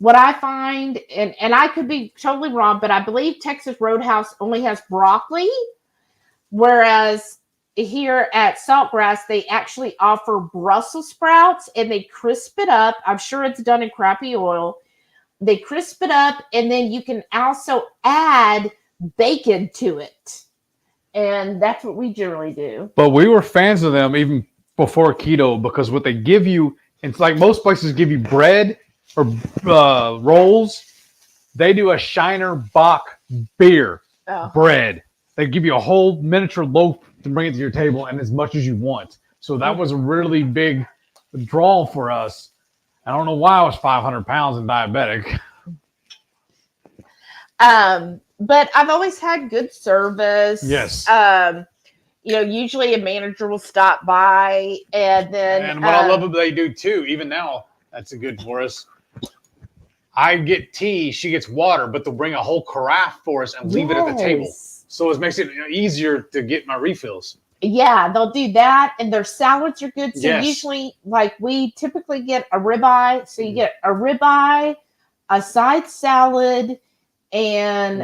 what I find, and I could be totally wrong, but I believe Texas Roadhouse only has broccoli, whereas here at Saltgrass, they actually offer Brussels sprouts and they crisp it up. I'm sure it's done in crappy oil. They crisp it up, and then you can also add bacon to it. And that's what we generally do. But we were fans of them even before keto, because what they give you, it's like most places give you bread or rolls. They do a Shiner Bock beer bread. They give you a whole miniature loaf to bring it to your table, and as much as you want. So that was a really big draw for us. I don't know why I was 500 pounds and diabetic. But I've always had good service. Yes. Usually a manager will stop by, and then. And what I love what they do too, even now, that's a good for us. I get tea, she gets water, but they'll bring a whole carafe for us and leave it at the table. So it makes it easier to get my refills. Yeah, they'll do that, and their salads are good. So usually, like, we typically get a ribeye. So you get a ribeye, a side salad, and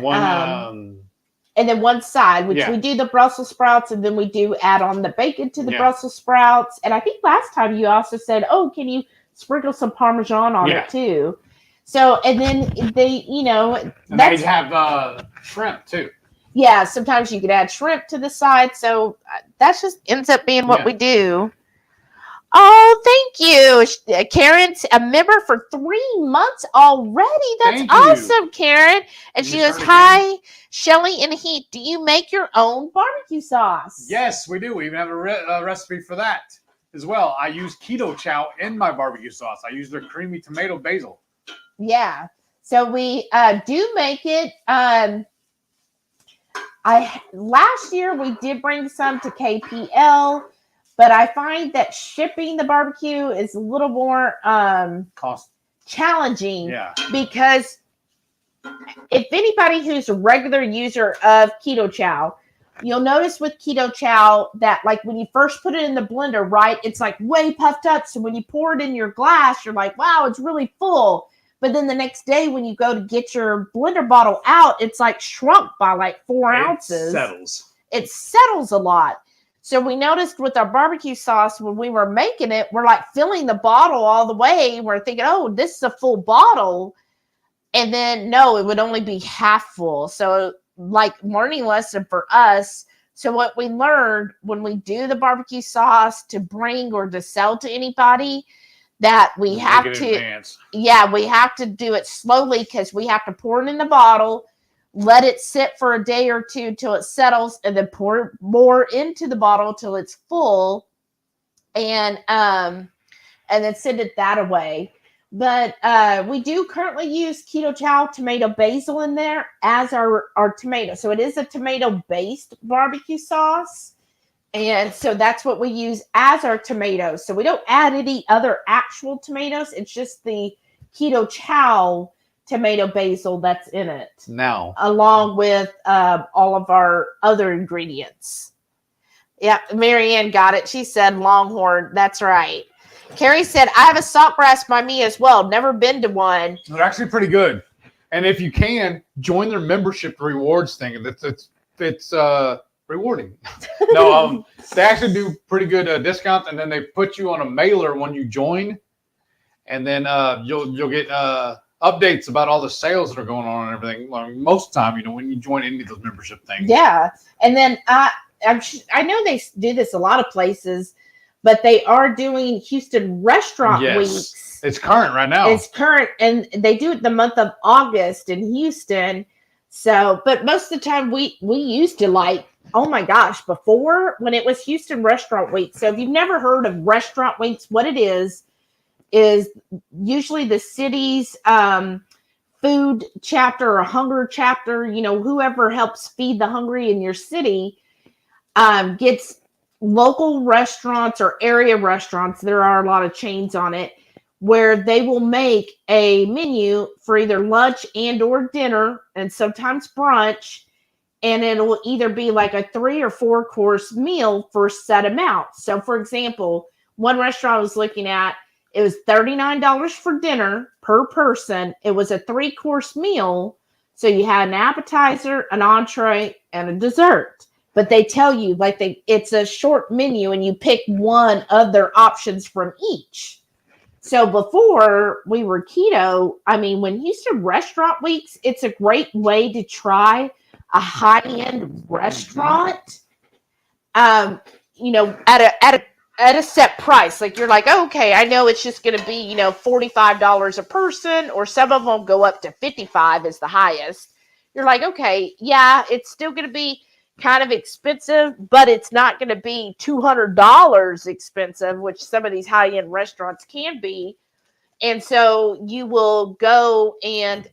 then one side, which we do the Brussels sprouts, and then we do add on the bacon to the Brussels sprouts. And I think last time you also said, "Oh, can you sprinkle some Parmesan on it too?" So, and then they, and they have shrimp too. Yeah, sometimes you could add shrimp to the side. So that just ends up being what we do. Oh, thank you. Karen's a member for 3 months already. That's awesome, Karen. And she goes, "Hi, Shelly and Heath. Do you make your own barbecue sauce?" Yes, we do. We even have a recipe for that as well. I use Ketochow in my barbecue sauce. I use their creamy tomato basil. Yeah. So we do make it. Last year we did bring some to KPL, but I find that shipping the barbecue is a little more cost challenging. Yeah. Because if anybody who's a regular user of Ketochow, you'll notice with Ketochow that, like, when you first put it in the blender, right, it's like way puffed up. So when you pour it in your glass, you're like, wow, it's really full. But then the next day when you go to get your blender bottle out, it's like shrunk by like 4 ounces. It settles a lot. So we noticed with our barbecue sauce, when we were making it, we're like filling the bottle all the way. We're thinking, oh, this is a full bottle. And then no, it would only be half full. So, like, learning lesson for us. So what we learned when we do the barbecue sauce to bring or to sell to anybody, that we have to, we have to do it slowly, because we have to pour it in the bottle, let it sit for a day or two till it settles, and then pour more into the bottle till it's full, and then send it that away. But we do currently use Ketochow tomato basil in there as our tomato. So it is a tomato-based barbecue sauce. And so that's what we use as our tomatoes. So we don't add any other actual tomatoes. It's just the Ketochow tomato basil that's in it. Now, along with all of our other ingredients. Yeah, Marianne got it. She said Longhorn. That's right. Carrie said, I have a Saltgrass by me as well. Never been to one. They're actually pretty good. And if you can, join their membership rewards thing. It's rewarding. No, they actually do pretty good discounts, and then they put you on a mailer when you join, and then you'll get updates about all the sales that are going on and everything. Like, most of the time, when you join any of those membership things. Yeah, and then I know they do this a lot of places, but they are doing Houston Restaurant Weeks. It's current right now. It's current, and they do it the month of August in Houston. So, but most of the time we used to, like, oh my gosh, before, when it was Houston Restaurant Week. So if you've never heard of Restaurant Weeks, what it is usually the city's food chapter or hunger chapter, whoever helps feed the hungry in your city, gets local restaurants or area restaurants. There are a lot of chains on it, where they will make a menu for either lunch and or dinner, and sometimes brunch. And it will either be like a 3 or 4 course meal for a set amount. So, for example, one restaurant I was looking at, It was $39 for dinner per person. It was a 3-course meal. So you had an appetizer, an entree, and a dessert. But they tell you it's a short menu and you pick one of their options from each. So before we were keto, I mean, when you said restaurant weeks, it's a great way to try a high-end restaurant. At a set price. Like, you're like, oh, okay, I know it's just going to be, $45 a person, or some of them go up to $55 is the highest. You're like, okay, yeah, it's still going to be kind of expensive, but it's not going to be $200 expensive, which some of these high-end restaurants can be. And so you will go and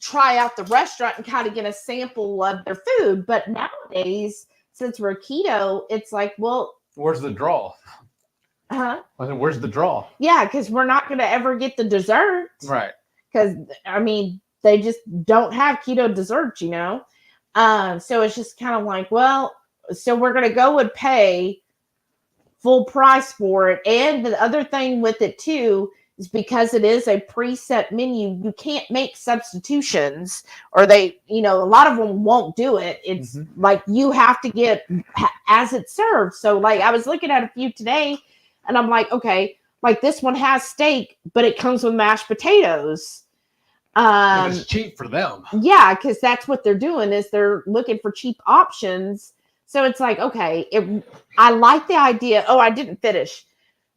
try out the restaurant and kind of get a sample of their food. But nowadays, since we're keto, it's like, well, where's the draw? Where's the draw? Yeah, because we're not going to ever get the dessert. Right. Because, I mean, they just don't have keto desserts, So it's just kind of like, well, so we're going to go and pay full price for it. And the other thing with it, too, is because it is a preset menu, you can't make substitutions, or a lot of them won't do it. It's like you have to get as it's served. So like I was looking at a few today and I'm like, okay, like this one has steak, but it comes with mashed potatoes. It's cheap for them. Yeah, because that's what they're doing is they're looking for cheap options. So it's like, okay, I like the idea. Oh, I didn't finish.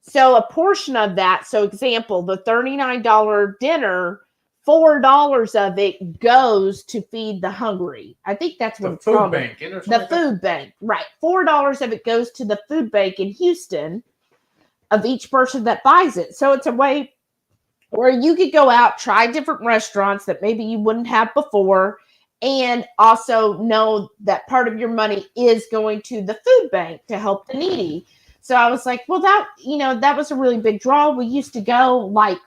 So a portion of that, so example, the $39 dinner, $4 of it goes to feed the hungry. I think that's what it's called. The food bank, right. $4 of it goes to the food bank in Houston of each person that buys it. So it's a way where you could go out, try different restaurants that maybe you wouldn't have before, and also know that part of your money is going to the food bank to help the needy. So I was like, well, that was a really big draw. We used to go like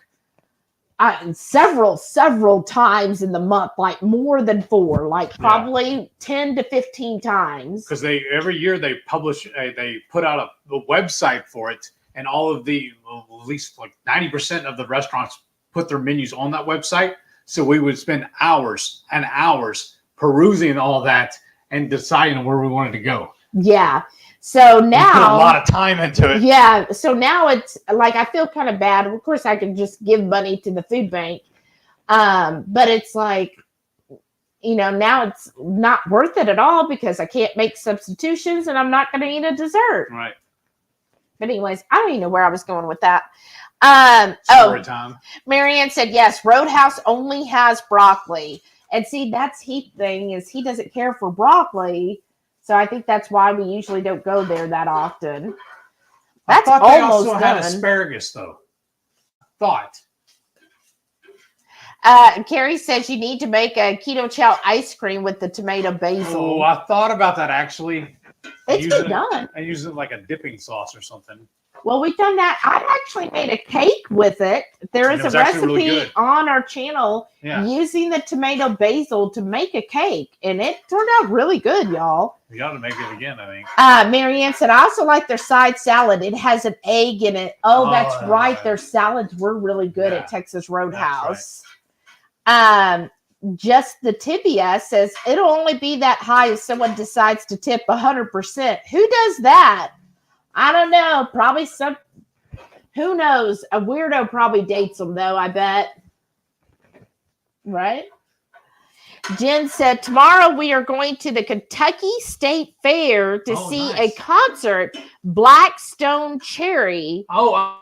several times in the month, like more than 4, like probably 10 to 15 times. Because every year they publish, they put out a website for it, and all of at least like 90% of the restaurants put their menus on that website. So we would spend hours and hours perusing all that and deciding where we wanted to go. Yeah. So now, put a lot of time into it. Yeah. So now it's like I feel kind of bad. Of course, I can just give money to the food bank, but it's like, now it's not worth it at all because I can't make substitutions and I'm not going to eat a dessert. Right. But anyways, I don't even know where I was going with that. Story time. Marianne said yes. Roadhouse only has broccoli, and see, that's Heath thing is he doesn't care for broccoli. So I think that's why we usually don't go there that often. That's I thought they almost also done. had asparagus, though. Thought. Carrie says you need to make a Ketochow ice cream with the tomato basil. Oh, I thought about that actually. It's been done. I use it like a dipping sauce or something. Well, we've done that. I actually made a cake with it. There is a recipe really on our channel using the tomato basil to make a cake, and it turned out really good, y'all. We got to make it again, I think. Marianne said, I also like their side salad. It has an egg in it. Oh, that's right. Their salads were really good at Texas Roadhouse. Right. Just the Tibia says, it'll only be that high if someone decides to tip 100%. Who does that? I don't know. Probably who knows? A weirdo probably dates them, though, I bet. Right? Jen said, tomorrow we are going to the Kentucky State Fair to see a concert, Blackstone Cherry. Oh,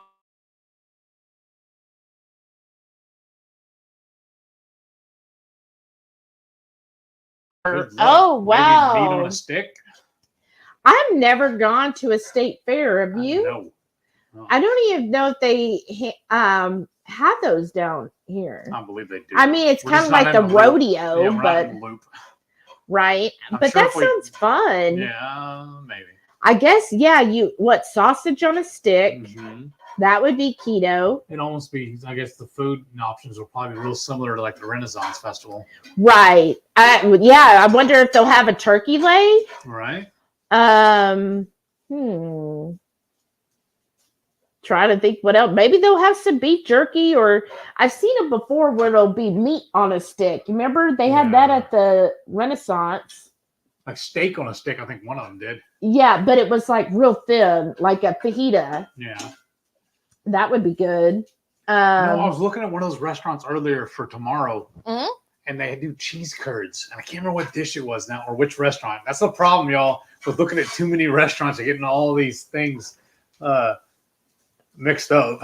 oh, wow. Maybe meat on a stick. I've never gone to a state fair. Have you? No. I don't even know if they have those down here. I believe they do. I mean, it's kind of like the rodeo, but right. But that sounds fun. Yeah, maybe. I guess, sausage on a stick. Mm-hmm. That would be keto. It'd almost be, I guess, the food options are probably real similar to like the Renaissance Festival. Right. I wonder if they'll have a turkey leg. Right. trying to think what else. Maybe they'll have some beef jerky, or I've seen it before where it'll be meat on a stick. You remember they had that at the Renaissance? Like steak on a stick, I think one of them did. Yeah, but it was like real thin, like a fajita. Yeah. That would be good. I was looking at one of those restaurants earlier for tomorrow, Mhm. and they do cheese curds. And I can't remember what dish it was now or which restaurant. That's the problem, y'all, with looking at too many restaurants and getting all these things mixed up.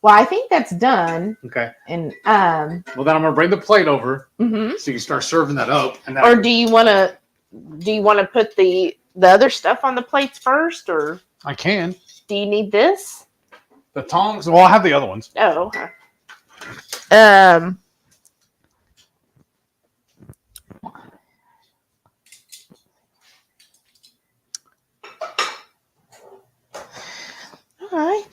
Well, I think that's done. Okay. And Well, then I'm gonna bring the plate over mhm. so you can start serving that up. And then Or do you want to put the other stuff on the plates first, or I can. do you need this? The tongs. Well, I have the other ones. Oh, okay. All right.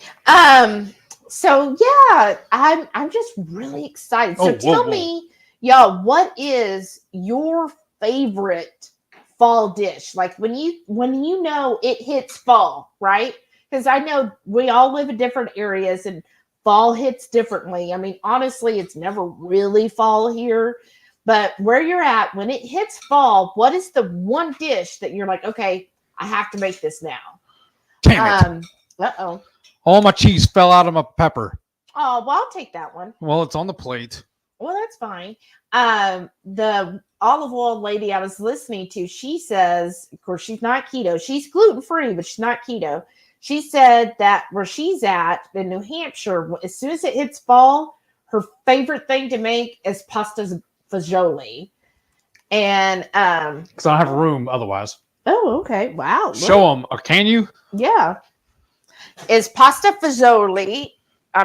So yeah, I'm just really excited. So tell me, y'all, what is your favorite fall dish? Like when you know it hits fall, right? Because I know we all live in different areas and fall hits differently. I mean, honestly, it's never really fall here. But where you're at, when it hits fall, what is the one dish that you're like, okay, I have to make this now? Damn it. Uh-oh. All my cheese fell out of my pepper. Oh, well, I'll take that one. Well, it's on the plate. Well, that's fine. The olive oil lady I was listening to, she says, of course, she's not keto. She's gluten-free, but she's not keto. She said that where she's at in New Hampshire, as soon as it hits fall, her favorite thing to make is pasta fagioli. And because I don't have room otherwise. oh, okay. Wow. Show them. Or can you? Yeah. Is pasta fagioli.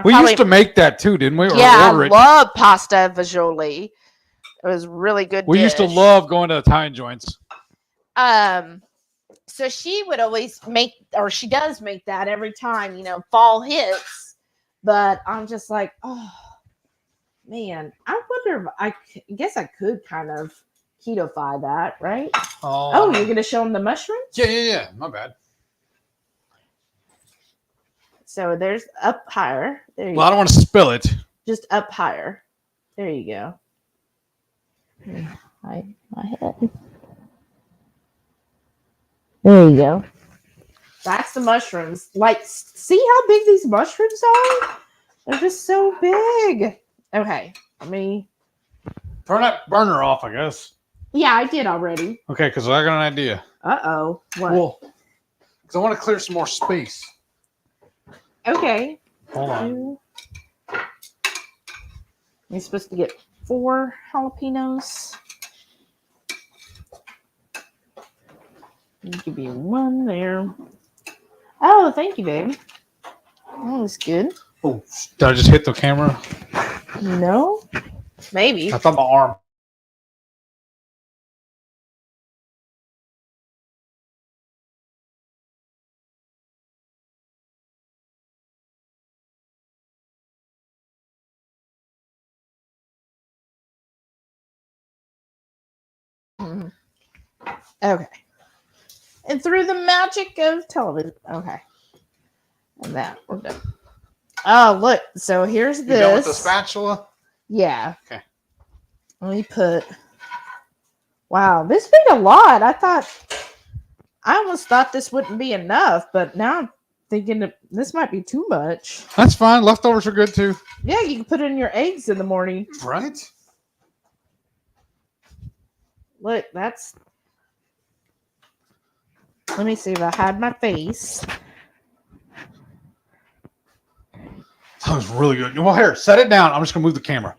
We used to make that too, didn't we? Or yeah, order I it. love pasta fagioli. It was really good. We used to dish. love going to Italian joints. So she would always make, or she does make that every time, fall hits. But I'm just like, oh man, I wonder if I guess I could kind of keto-fy that, right? Oh, you're gonna show them the mushrooms? Yeah. My bad. So there's up higher. There you Well, I go. don't want to spill it. Just up higher. There you go. My head. There you go. That's the mushrooms. Like, see how big these mushrooms are? They're just so big. Okay, let me. Turn that burner off, I guess. Yeah, I did already. Okay, because I got an idea. Uh-oh. What? Well, because I want to clear some more space. Okay. Hold on. You're supposed to get 4 jalapenos. I'll give you 1 there. Oh, thank you, babe. That was good. Oh, did I just hit the camera? No? Maybe. I thought my arm. Okay. And through the magic of television. Okay. And that, we're done. Oh, look. So here's You done with the this. spatula? Yeah. Okay. Let me put. Wow, this made a lot. I almost thought this wouldn't be enough, but now I'm thinking that this might be too much. That's fine. Leftovers are good too. Yeah, you can put in your eggs in the morning. Right? Look, that's. Let me see if I hide my face. That was really good. Well, here, set it down. I'm just gonna move the camera.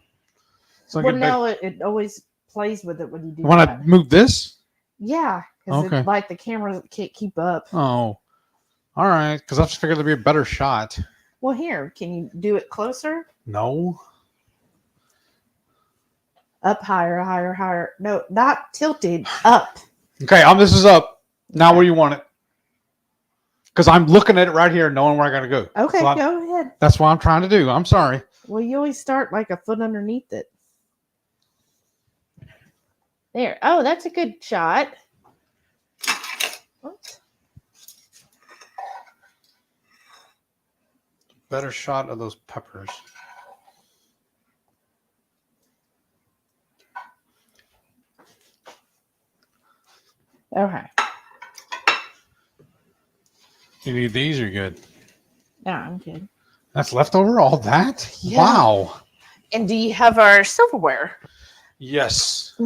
So I Well, can no, it always plays with it when you do want to that. move this? Yeah, because Okay. it's like the camera can't keep up. Oh, all right. Because I just figured there'd be a better shot. Well, here, can you do it closer? No. Up higher, higher, higher. No, not tilted. Up. Okay, this is up. Now where you want it? Because I'm looking at it right here, knowing where I gotta go. Okay, So go ahead. that's what I'm trying to do. I'm sorry. Well, you always start like a foot underneath it. There. Oh, that's a good shot. Oops. better shot of those peppers. Okay. You need these, you're good. No, I'm good. That's leftover? All that? Yeah. Wow. And do you have our silverware? Yes.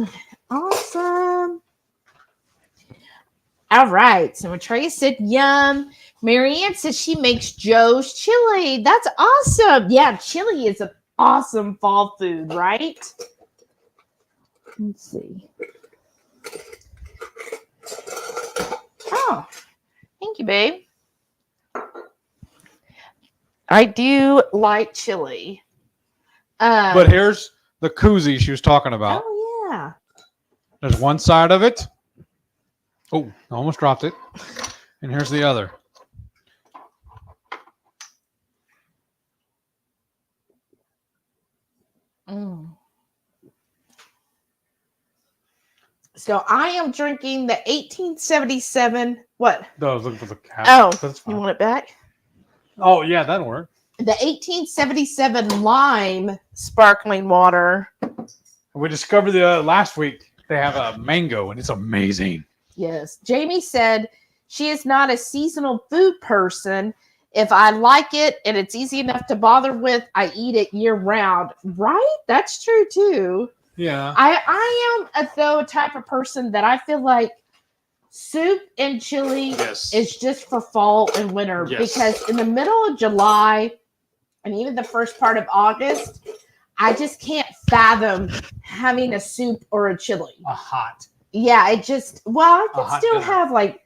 Awesome. All right. So Maitreya said yum. Marianne said she makes Joe's chili. That's awesome. Yeah, chili is an awesome fall food, right? Let's see. Oh, thank you, babe. I do like chili. But here's the koozie she was talking about. Oh, yeah. There's one side of it. Oh, I almost dropped it. And here's the other. Mm. So I am drinking the 1877. What? No, I was looking for the cap. Oh, That's you fine. want it back? Oh, yeah, that'll work. The 1877 lime sparkling water. We discovered last week they have a mango, and it's amazing. Yes. Jamie said she is not a seasonal food person. If I like it and it's easy enough to bother with, I eat it year round. Right? That's true too. Yeah. I am a type of person that I feel like soup and chili Yes. is just for fall and winter, Yes. because in the middle of July and even the first part of August, I just can't fathom having a soup or a chili. A hot. Yeah, I A can hot still dinner. have like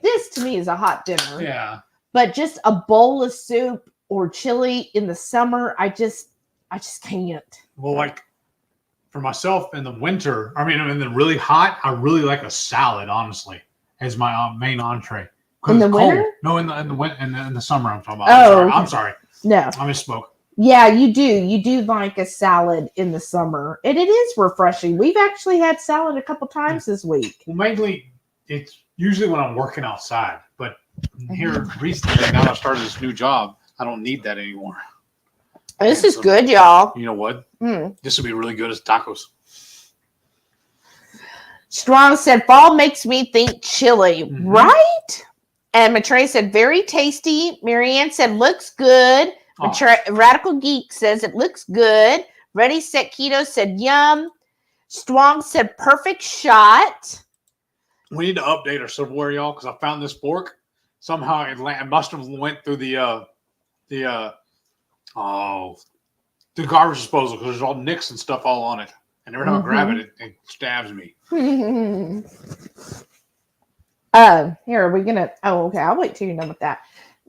this to me is a hot dinner. Yeah. But just a bowl of soup or chili in the summer, I just can't. Well, like for myself in the winter, I mean, in the really hot, I really like a salad, honestly, as my main entree. 'Cause In the it's cold. winter? No, in the summer, I'm talking about. Oh, I'm sorry. No. I misspoke. Yeah, you do. You do like a salad in the summer. And it is refreshing. We've actually had salad a couple times this week. Well, mainly it's usually when I'm working outside, but here recently, now I started this new job, I don't need that anymore. This is good, y'all. You know what? Mm. This would be really good as tacos. Strong said, fall makes me think chili, Mhm. right? And Maitreya said, very tasty. Marianne said, looks good. Oh. Radical Geek says, it looks good. Ready, Set Keto said, yum. Strong said, perfect shot. We need to update our silverware, y'all, because I found this fork. Somehow it must have went through the garbage disposal because there's all nicks and stuff all on it. And every time I grab it, it stabs me. Here, are we gonna? Oh, okay. I'll wait till you're done with that.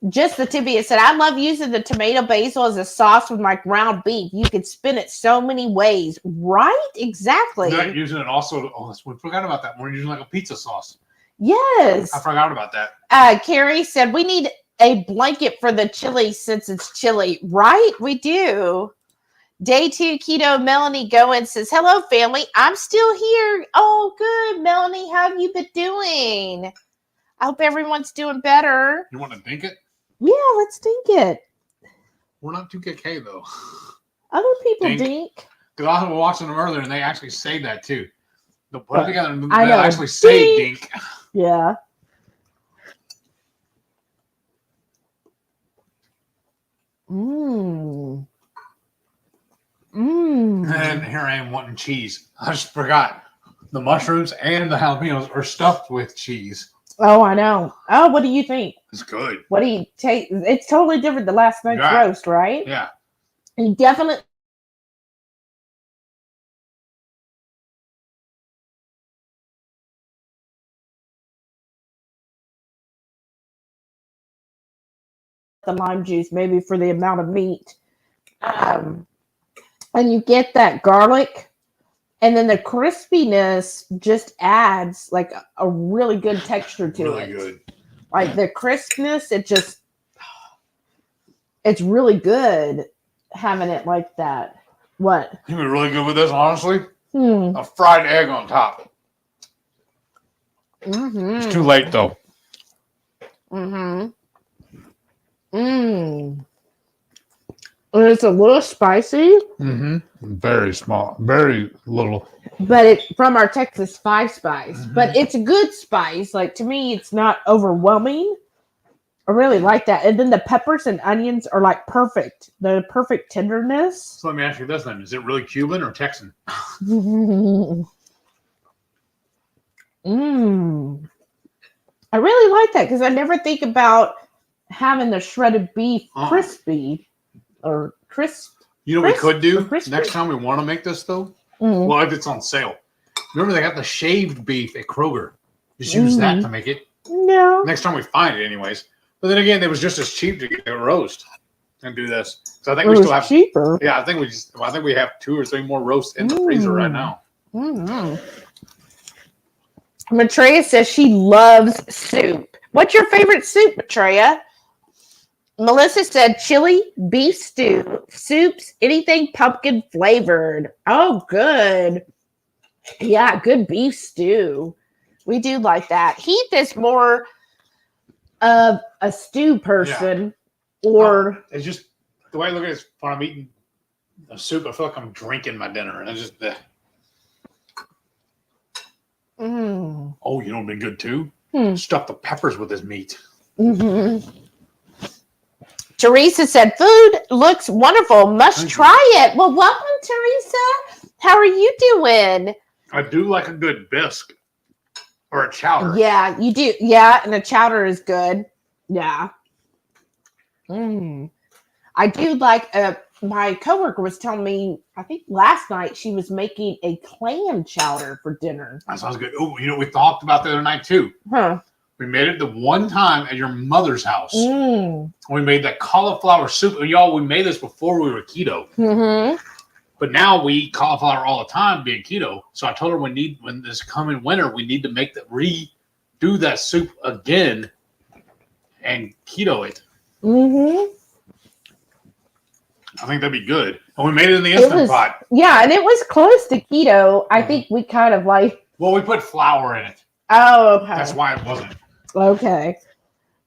Just the tibia said, I love using the tomato basil as a sauce with my ground beef. You can spin it so many ways. Right? Exactly. We're not using it also. Oh, we forgot about that. We're using like a pizza sauce. Yes. I forgot about that. Carrie said, we need a blanket for the chili since it's chilly. Right? We do. Day 2 Keto Melanie Goen says, hello, family. I'm still here. Oh, good. Melanie, how have you been doing? I hope everyone's doing better. You want to dink it? Yeah, let's dink it. We're not 2KK, though. Other people Dink. dink. Because I was watching them earlier, and they actually say that, too. They'll put it together, and I they know. actually say dink. Yeah. Mmm. Mmm. And here I am wanting cheese. I just forgot. The mushrooms and the jalapenos are stuffed with cheese. Oh, I know. Oh, what do you think? It's good. What do you take? It's totally different than last night's Yeah. roast, right? Yeah. And definitely. The lime juice, maybe for the amount of meat. And you get that garlic, and then the crispiness just adds like a really good texture to Really it. good. Like the crispness, it's really good having it like that. What? You'd be really good with this, honestly. Hmm. A fried egg on top. Mm-hmm. It's too late, though. Mm-hmm. Mmm. And it's a little spicy, Mm-hmm. Very small, very little. but it from our Texas 5 spice. But it's a good spice. Like to me, it's not overwhelming. I really like that. And then the peppers and onions are like perfect. The perfect tenderness. So let me ask you this then: is it really Cuban or Texan? Mm. I really like that because I never think about having the shredded beef crispy or crisp. You know what we could do crispy? next time we want to make this though? Mm. Well, if it's on sale. Remember they got the shaved beef at Kroger. Just use that to make it. No. Next time we find it anyways. But then again, it was just as cheap to get a roast and do this. So I think we still have cheaper. Yeah, I think we have 2 or 3 more roasts in the freezer right now. Matreya says she loves soup. What's your favorite soup, Matreya? Melissa said chili, beef stew, soups, anything pumpkin flavored. Oh, good. Yeah, good beef stew. We do like that. Heath is more of a stew person, or it's just the way I look at it is when I'm eating a soup, I feel like I'm drinking my dinner, and it's just Oh, you know what'd be good too? Stuff the peppers with this meat. Teresa said, food looks wonderful. Must try it. Well, welcome, Teresa. How are you doing? I do like a good bisque or a chowder. Yeah, you do. Yeah, and a chowder is good. Yeah. I do like, my coworker was telling me, I think last night she was making a clam chowder for dinner. That sounds good. Oh, you know, we talked about the other night too. Huh. We made it the one time at your mother's house. We made that cauliflower soup. Y'all, we made this before we were keto. But now we eat cauliflower all the time being keto. So I told her when this coming winter, we need to make redo that soup again and keto it. I think that'd be good. And we made it in the instant pot. Yeah, and it was close to keto. I think we kind of like. Well, we put flour in it. Oh, okay. That's why it wasn't. Okay.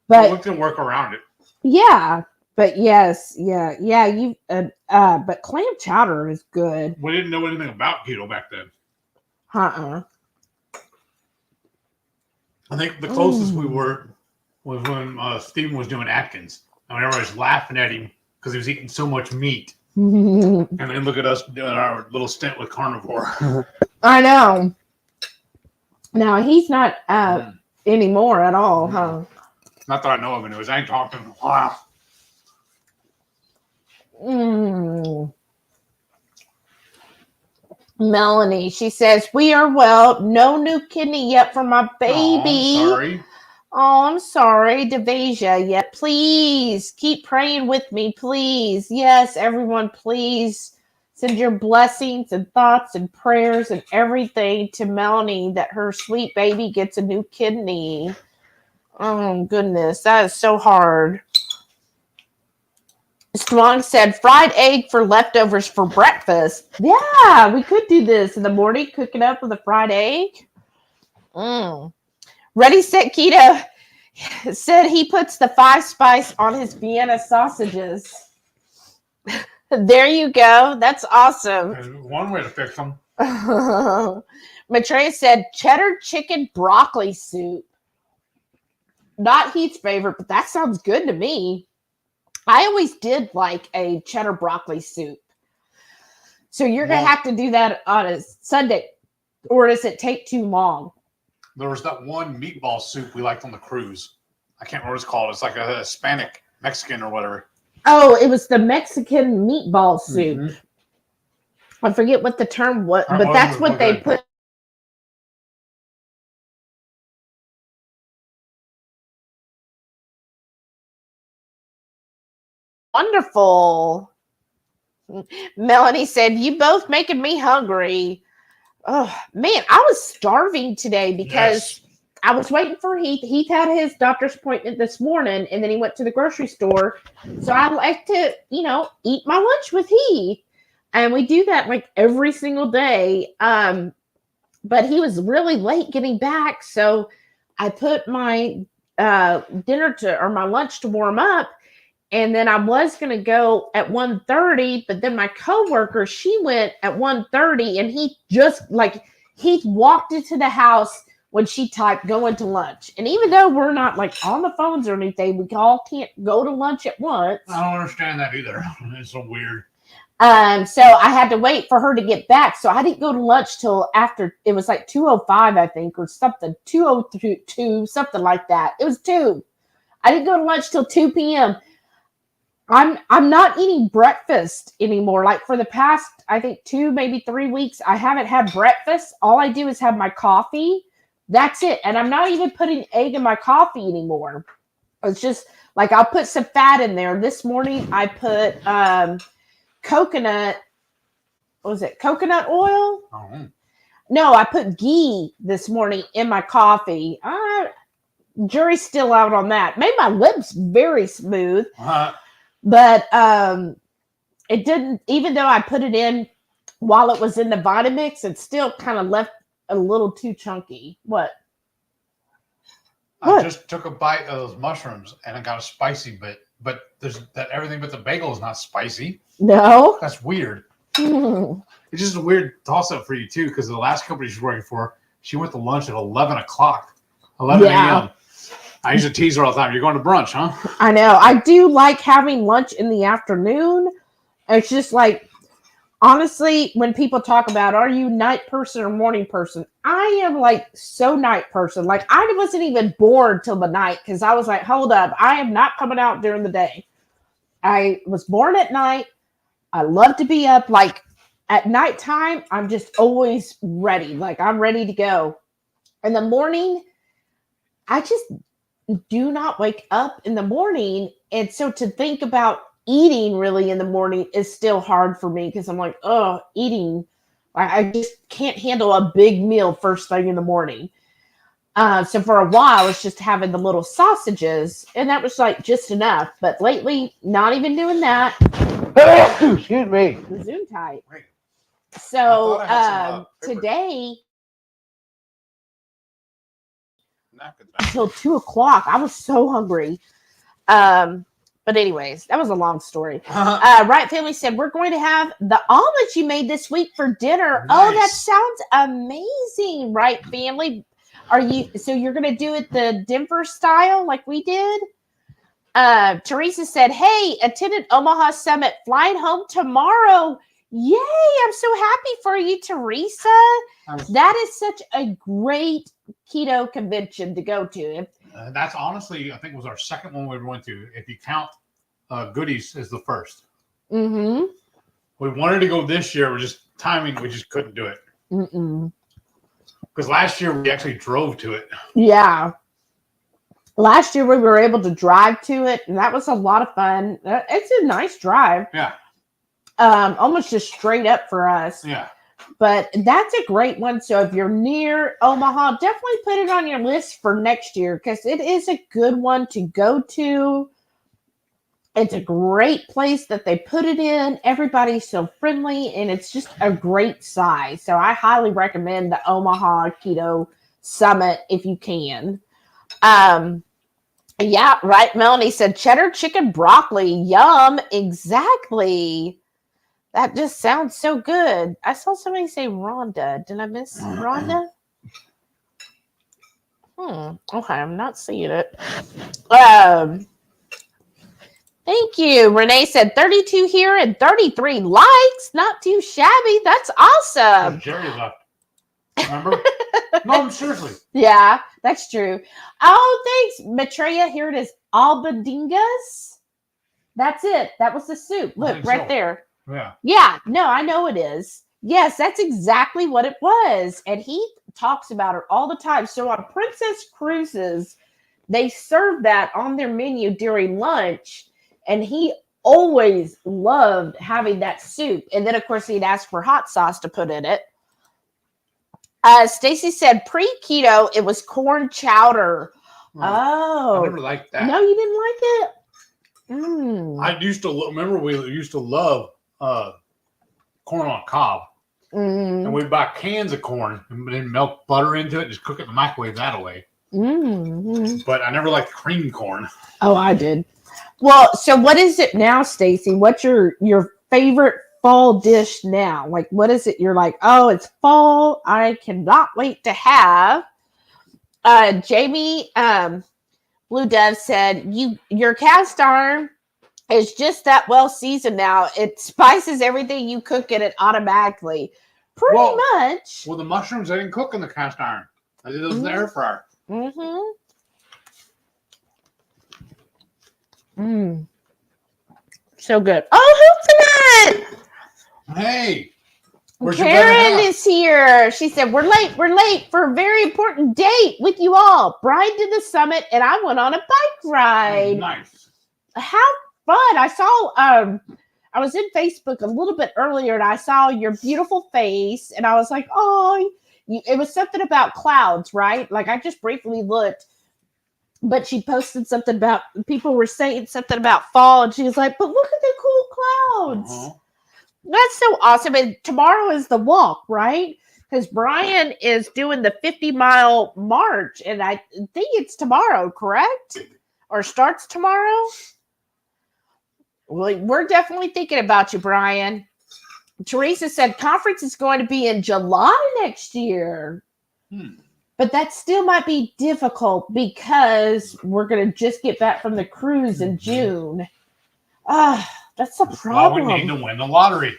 But we can work around it. Yeah. But yes, yeah. You but clam chowder is good. We didn't know anything about keto back then. I think the closest we were was when Stephen was doing Atkins. And everybody was laughing at him because he was eating so much meat. And then look at us doing our little stint with carnivore. I know. Now he's not anymore at all, huh? Not that I know of anyways. I ain't talked to him in a while. Melanie, she says, we are well. No new kidney yet for my baby. Oh, I'm sorry. Oh, I'm sorry, Devasia. Yet, please keep praying with me, please. Yes, everyone, please send your blessings and thoughts and prayers and everything to Melanie that her sweet baby gets a new kidney. Oh, goodness, that is so hard. Strong said, fried egg for leftovers for breakfast. Yeah, we could do this in the morning, cook it up with a fried egg. Ready, Set Keto said he puts the 5 spice on his Vienna sausages. There you go. That's awesome. There's one way to fix them. Matreya said cheddar chicken broccoli soup. Not Heath's favorite, but that sounds good to me. I always did like a cheddar broccoli soup. So you're going to have to do that on a Sunday, or does it take too long? There was that one meatball soup we liked on the cruise. I can't remember what it's called. It's like a Hispanic, Mexican or whatever. Oh, it was the Mexican meatball soup. I forget what the term was, but that's what they put. Wonderful. Melanie said, you both making me hungry. Oh, man, I was starving today because I was waiting for Heath. Heath had his doctor's appointment this morning, and then he went to the grocery store. So I like to, eat my lunch with Heath. And we do that like every single day. But he was really late getting back. So I put my my lunch to warm up. And then I was going to go at 1:30, but then my coworker, she went at 1:30, and he just like, he walked into the house when she typed going to lunch. And even though we're not like on the phones or anything, we all can't go to lunch at once. I don't understand that either. It's so weird. So I had to wait for her to get back. So I didn't go to lunch till after, it was like 2:05, I think, or something, 2:02, something like that. It was 2. I didn't go to lunch till 2 p.m. I'm not eating breakfast anymore. Like for the past, I think 2, maybe 3 weeks, I haven't had breakfast. All I do is have my coffee. That's it. And I'm not even putting egg in my coffee anymore. It's just like, I'll put some fat in there. This morning I put coconut, what was it? Coconut oil? Oh. No, I put ghee this morning in my coffee. Jury's still out on that. Made my lips very smooth. But it didn't, even though I put it in while it was in the Vitamix, it still kind of left a little too chunky. What? I just took a bite of those mushrooms and it got a spicy bit, but there's that everything but the bagel is not spicy. No. That's weird. It's just a weird toss up for you too, because the last company she's working for, she went to lunch at 11 o'clock, 11 a.m. I used to tease her all the time. You're going to brunch, huh? I know. I do like having lunch in the afternoon. It's just like, honestly, when people talk about, are you night person or morning person? I am like so night person. Like I wasn't even born till the night because I was like, hold up, I am not coming out during the day. I was born at night. I love to be up. Like at nighttime, I'm just always ready. Like I'm ready to go. In the morning, I just do not wake up in the morning. And so to think about eating really in the morning is still hard for me because I'm like, oh, eating. I just can't handle a big meal first thing in the morning. So for a while, I was just having the little sausages, and that was like just enough. But lately, not even doing that. Excuse me. The Zoom type. Wait. So I had some, today, napkins. until 2 o'clock, I was so hungry. But anyways, that was a long story. Right Family said, we're going to have the omelets you made this week for dinner. Nice. Oh, that sounds amazing. Right Family. So you're going to do it the Denver style like we did? Teresa said, hey, attended Omaha Summit, flying home tomorrow. Yay. I'm so happy for you, Teresa. That is such a great keto convention to go to. That's honestly, I think, was our second one we went to. If you count Goodies as the first. Mm-hmm. We wanted to go this year. We're just timing. We just couldn't do it. Because last year we actually drove to it. Yeah. Last year we were able to drive to it, and that was a lot of fun. It's a nice drive. Yeah. Almost just straight up for us. Yeah. But that's a great one. So if you're near Omaha, definitely put it on your list for next year because it is a good one to go to. It's a great place that they put it in. Everybody's so friendly, and it's just a great size. So I highly recommend the Omaha Keto Summit if you can. Yeah, right. Melanie said cheddar chicken broccoli. Yum. Exactly. That just sounds so good. I saw somebody say Rhonda. Did I miss Rhonda? Okay, I'm not seeing it. Thank you. Renee said 32 here and 33 likes. Not too shabby. That's awesome. Jerry left. Remember? No, seriously. Yeah, that's true. Oh, thanks, Maitreya. Here it is. Albadingas. That's it. That was the soup. Look, right there. Yeah. Yeah, no, I know it is. Yes, that's exactly what it was. And he talks about it all the time. So on Princess Cruises, they serve that on their menu during lunch. And he always loved having that soup. And then, of course, he'd ask for hot sauce to put in it. Stacy said pre-keto, it was corn chowder. Oh. I never liked that. No, you didn't like it? I used to remember we used to love corn on cob. And we'd buy cans of corn and then melt butter into it, just cook it in the microwave that way. But I never liked cream corn. Oh, I did. Well, so what is it now, Stacy? What's your favorite fall dish now? Like, what is it? You're like, oh, it's fall. I cannot wait to have. Jamie, Blue Dove said, your cast iron is just that well seasoned now. It spices everything you cook in it automatically. Pretty much. Well, the mushrooms, they didn't cook in the cast iron. I did those in the air fryer. Mm-hmm. So good. Oh, who's that? Hey. Where's Karen is here. She said, we're late for a very important date with you all. Brian did the summit and I went on a bike ride. Nice. How fun. I saw, I was in Facebook a little bit earlier and I saw your beautiful face and I was like, oh, it was something about clouds, right? Like I just briefly looked, but she posted something about, people were saying something about fall and she was like, but look at the cool clouds. Uh-huh. That's so awesome. And tomorrow is the walk, right? Because Brian is doing the 50-mile march. And I think it's tomorrow, correct? Or starts tomorrow? Well, we're definitely thinking about you, Brian. Teresa said conference is going to be in July next year. But that still might be difficult because we're going to just get back from the cruise in June. That's the problem. Well, we need to win the lottery.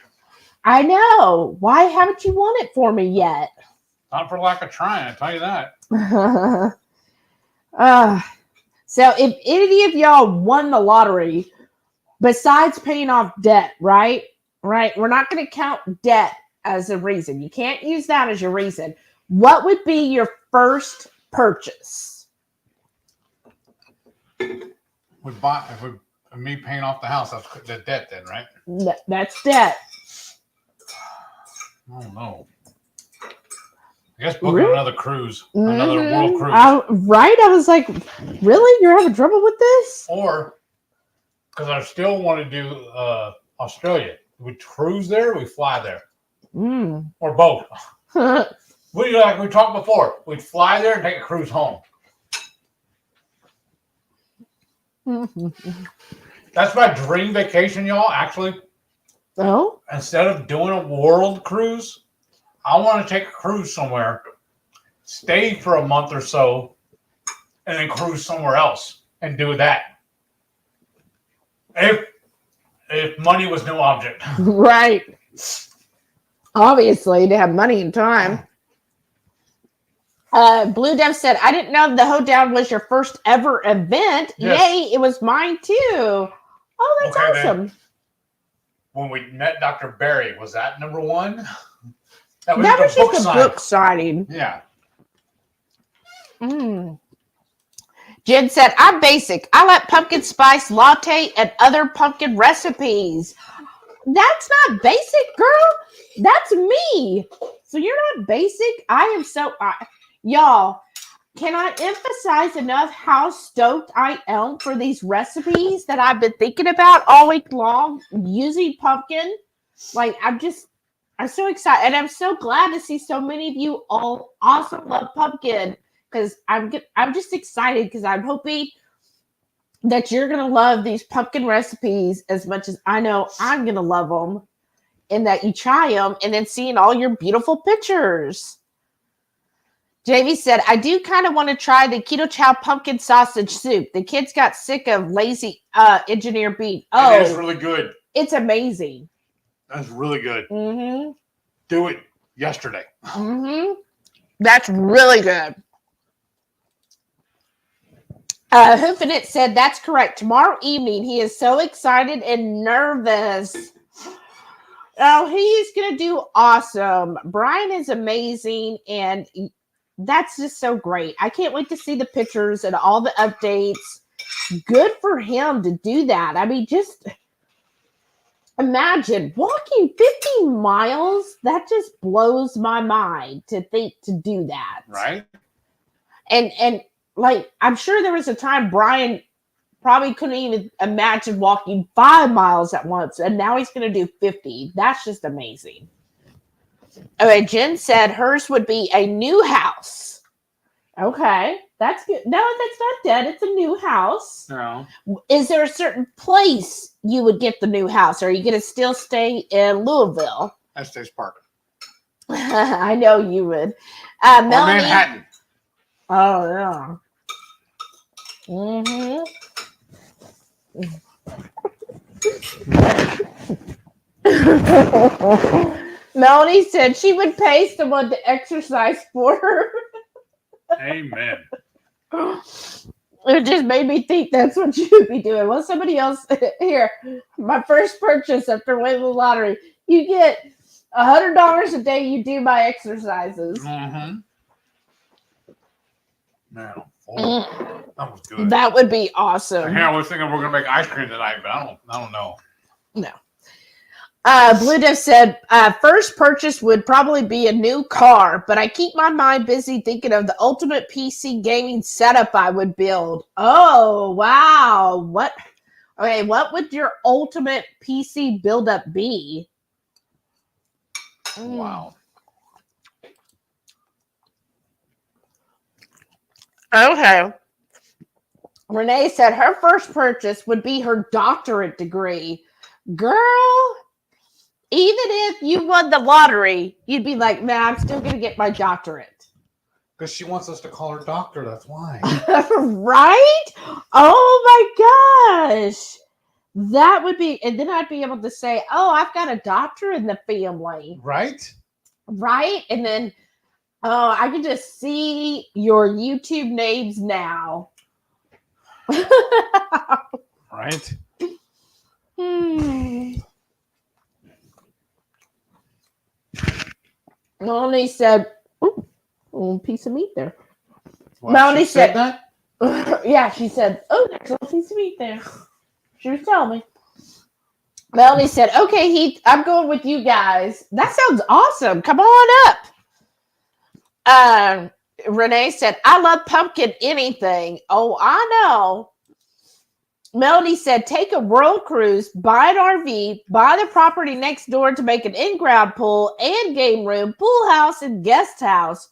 I know. Why haven't you won it for me yet? Not for lack of trying, I tell you that. So if any of y'all won the lottery, besides paying off debt, right? We're not going to count debt as a reason. You can't use that as your reason. What would be your first purchase? Me paying off the house, that's the debt then, right? That's debt. Oh, no. I guess booking another cruise, another world cruise. I was like, really? You're having trouble with this? Or, because I still want to do Australia. We cruise there, we fly there. Or both. Like we talked before, we'd fly there and take a cruise home. That's my dream vacation, y'all, actually. Oh? Instead of doing a world cruise, I want to take a cruise somewhere, stay for a month or so, and then cruise somewhere else and do that. If money was no object. Right. Obviously, to have money and time. Blue Dev said, I didn't know the Hoedown was your first ever event. Yes. Yay, it was mine too. Oh, that's awesome. Then, when we met Dr. Barry, was that number one? That was just a book signing. Yeah. Jen said, I'm basic. I like pumpkin spice latte and other pumpkin recipes. That's not basic, girl. That's me. So you're not basic. I am so... y'all, can I emphasize enough how stoked I am for these recipes that I've been thinking about all week long using pumpkin? Like, I'm so excited. And I'm so glad to see so many of you all also love pumpkin because I'm just excited because I'm hoping that you're going to love these pumpkin recipes as much as I know I'm going to love them and that you try them and then seeing all your beautiful pictures. JV said, I do kind of want to try the Ketochow pumpkin sausage soup. The kids got sick of lazy engineer beef. Oh, it is really good. It's amazing. That's really good. Mm-hmm. Do it yesterday. Mm-hmm. That's really good. Hoofinit said, that's correct. Tomorrow evening, he is so excited and nervous. Oh, he is going to do awesome. Brian is amazing, and that's just so great. I can't wait to see the pictures and all the updates. Good for him to do that. I mean, just imagine walking 50 miles. That just blows my mind to think to do that. Right. And like, I'm sure there was a time Brian probably couldn't even imagine walking 5 miles at once. And now he's going to do 50. That's just amazing. Okay, Jen said hers would be a new house. Okay. That's good. No, that's not dead. It's a new house. No. Is there a certain place you would get the new house? Or are you going to still stay in Louisville? Estes Park. I know you would. Or Melanie. Manhattan. Oh, yeah. Mm-hmm. Melanie said she would pay someone to exercise for her. Amen. It just made me think that's what you would be doing. Well, somebody else here. My first purchase after winning the lottery. You get $100 a day. You do my exercises. Mm-hmm. No. Oh, that was good. That would be awesome. Here I was thinking we're gonna make ice cream tonight, but I don't know. No. Blue Death said, first purchase would probably be a new car, but I keep my mind busy thinking of the ultimate PC gaming setup I would build. Oh, wow. What would your ultimate PC build-up be? Wow. Okay. Renee said her first purchase would be her doctorate degree. Girl, even if you won the lottery, you'd be like, man, I'm still going to get my doctorate. Because she wants us to call her doctor, that's why. Right? Oh my gosh. That would be, and then I'd be able to say, oh, I've got a doctor in the family. Right? Right? And then, oh, I can just see your YouTube names now. Right? Melanie said, ooh, a little piece of meat there. What, Melanie she said that? Yeah, she said, oh, there's a little piece of meat there. She was telling me. Melanie said, okay, Heath, I'm going with you guys. That sounds awesome. Come on up. Renee said, I love pumpkin anything. Oh, I know. Melody said, take a world cruise, buy an RV, buy the property next door to make an in-ground pool and game room, pool house, and guest house.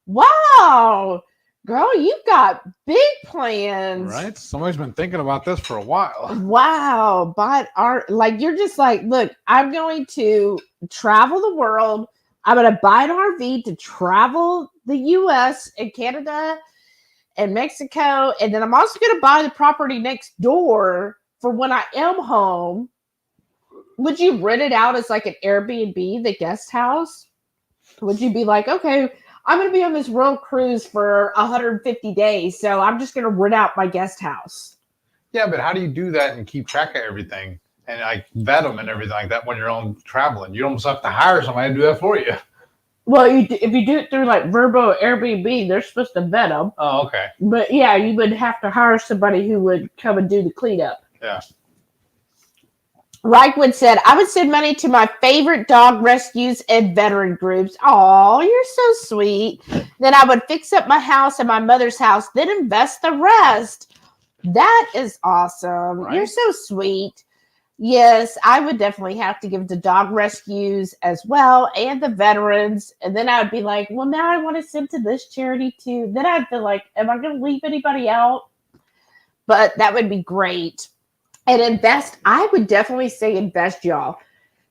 Wow. Girl, you've got big plans. Right? Somebody's been thinking about this for a while. Wow. But you're just like, look, I'm going to travel the world. I'm going to buy an RV to travel the U.S. and Canada and Mexico. And then I'm also going to buy the property next door for when I am home. Would you rent it out as like an Airbnb, the guest house? Would you be like, okay, I'm going to be on this world cruise for 150 days, so I'm just going to rent out my guest house? Yeah, but how do you do that and keep track of everything and like vet them and everything like that when you're on traveling? You almost have to hire somebody to do that for you. Well, if you do it through like Vrbo, Airbnb, they're supposed to vet them. Oh, okay. But yeah, you would have to hire somebody who would come and do the cleanup. Yeah. Reichwood said, I would send money to my favorite dog rescues and veteran groups. Oh, you're so sweet. Then I would fix up my house and my mother's house, then invest the rest. That is awesome. Right. You're so sweet. Yes, I would definitely have to give to dog rescues as well and the veterans. And then I would be like, well, now I want to send to this charity too. Then I'd feel like, am I going to leave anybody out? But that would be great. And invest, I would definitely say invest, y'all.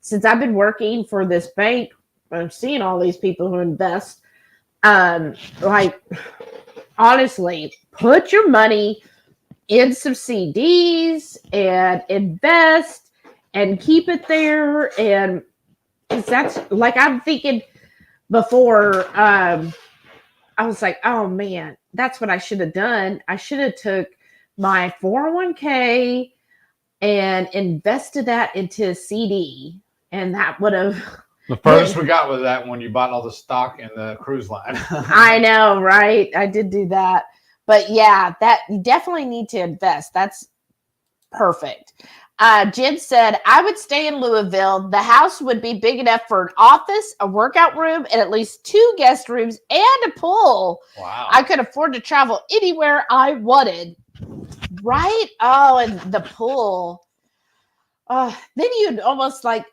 Since I've been working for this bank, I'm seeing all these people who invest. Honestly, put your money in some CDs and invest and keep it there. And that's like, I'm thinking before, I was like, oh man, that's what I should have done. I should have took my 401k and invested that into a CD. And that would have... The first we got was that when you bought all the stock in the cruise line. I know, right? I did do that. But yeah, that you definitely need to invest. That's perfect. Jen said, I would stay in Louisville. The house would be big enough for an office, a workout room, and at least 2 guest rooms and a pool. Wow. I could afford to travel anywhere I wanted. Right? Oh, and the pool. Then you'd almost like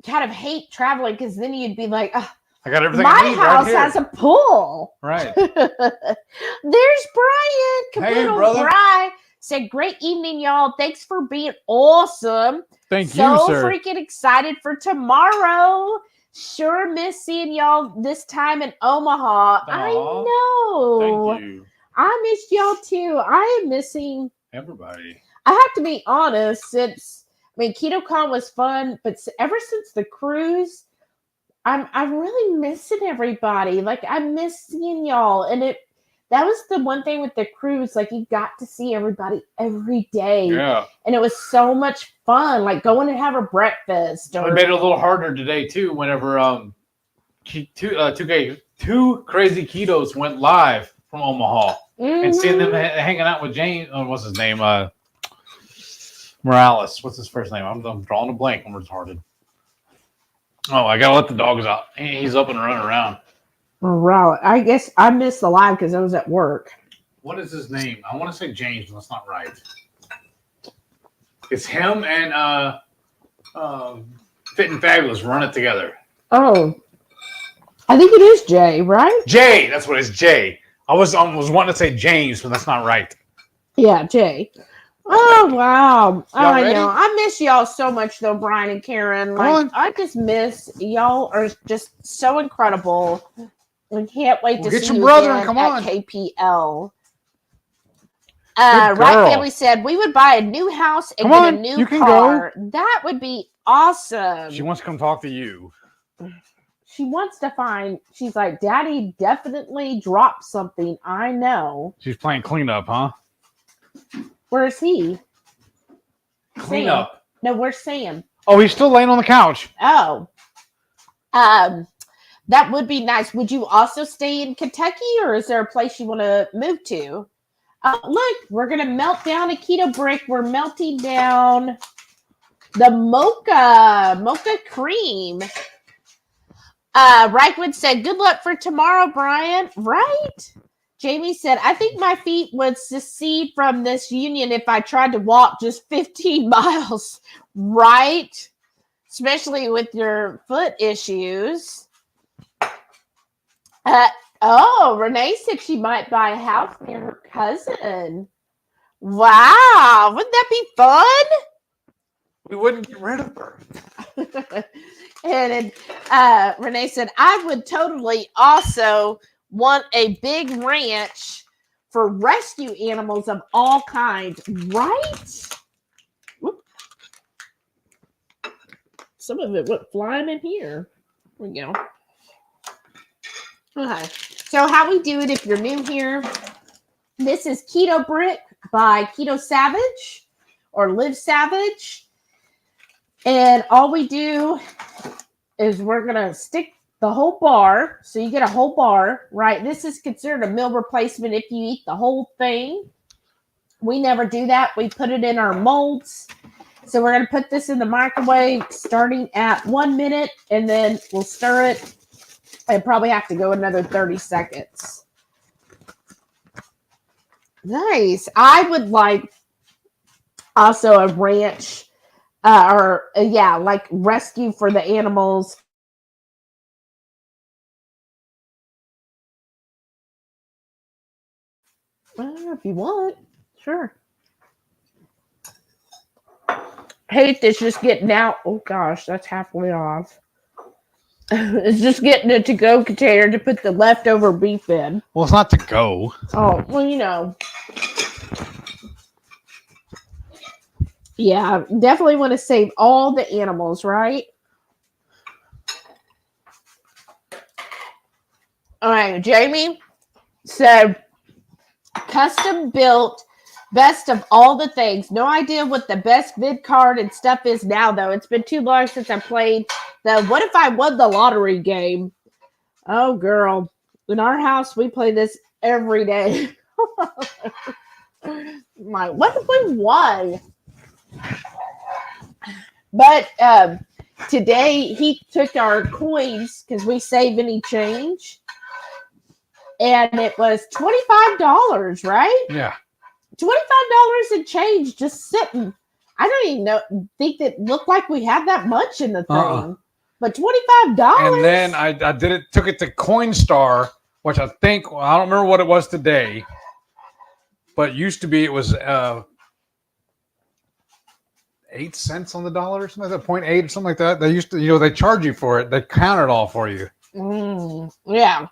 kind of hate traveling because then you'd be like, oh, I got everything My I need house right here. has a pool. Right. There's Brian. Hey, Caboodle brother. Bri said, great evening, y'all. Thanks for being awesome. Thank so you, sir. Freaking excited for tomorrow. Sure miss seeing y'all this time in Omaha. I know. Thank you. I missed y'all too. I am missing Everybody. I have to be honest, KetoCon was fun, but ever since the cruise, I'm really missing everybody. Like I miss seeing y'all, and that was the one thing with the cruise. Like you got to see everybody every day, Yeah. and it was so much fun. Like going and have a breakfast. We made it a little harder today too. Whenever two crazy ketos went live from Omaha, and seeing them hanging out with James. What's his name? Morales. What's his first name? I'm drawing a blank. I'm retarded. Oh, I gotta let the dogs out. He's up and running around. Right. I guess I missed the live because I was at work. What is his name? I want to say James, but that's not right. It's him and Fit and Fabulous run it together. Oh, I think it is Jay, right? Jay, that's what it's Jay. I was wanting to say James, but that's not right. Yeah, Jay. Oh wow! Y'all I ready? know. I miss y'all so much, though, Brian and Karen. on. I just miss y'all. Are just so incredible. I can't wait to Get see your you brother and again come at on. KPL. Good Right girl. Family said we would buy a new house and Come get on, a new you can car. That would be awesome. She wants to come talk to you. She wants to find. She's like, Daddy definitely dropped something. I know. She's playing cleanup, huh? Where's he? Clean Sam. up. No, where's Sam? Oh, he's still laying on the couch. Oh, that would be nice. Would you also stay in Kentucky, or is there a place you want to move to? Look, we're gonna melt down a keto brick. We're melting down the mocha cream. Reichwood said, "Good luck for tomorrow, Brian." Right? Jamie said, "I think my feet would secede from this union if I tried to walk just 15 miles." Right? Especially with your foot issues. Renee said she might buy a house near her cousin. Wow, wouldn't that be fun? We wouldn't get rid of her. And Renee said, I would totally also want a big ranch for rescue animals of all kinds, right? Whoop. Some of it went flying in here. There we go. Okay, so how we do it if you're new here, this is Keto Brick by Keto Savage or Live Savage. And all we do is we're going to stick the whole bar. So you get a whole bar, right? This is considered a meal replacement if you eat the whole thing. We never do that. We put it in our molds. So we're going to put this in the microwave starting at 1 minute, and then we'll stir it. I probably have to go another 30 seconds. Nice. I would like also a ranch like rescue for the animals. If you want, sure. Hate is just getting out. Oh gosh, that's halfway off. It's just getting a to-go container to put the leftover beef in. Well, it's not to go. Oh, well, you know. Yeah, definitely want to save all the animals, right? All right, Jamie said, custom built, best of all the things. No idea what the best vid card and stuff is now, though. It's been too long since I played the What If I Won the Lottery game. Oh, girl. In our house, we play this every day. What if we won? But today, he took our coins because we save any change. And it was $25, right? Yeah. $25 in change just sitting. I don't even think that looked like we had that much in the thing. But $25. And then I took it to Coinstar, which I think, well, I don't remember what it was today, but used to be, it was 8 cents on the dollar or something like that, 0.8 or something like that. They used to, they charge you for it. They count it all for you. Yeah.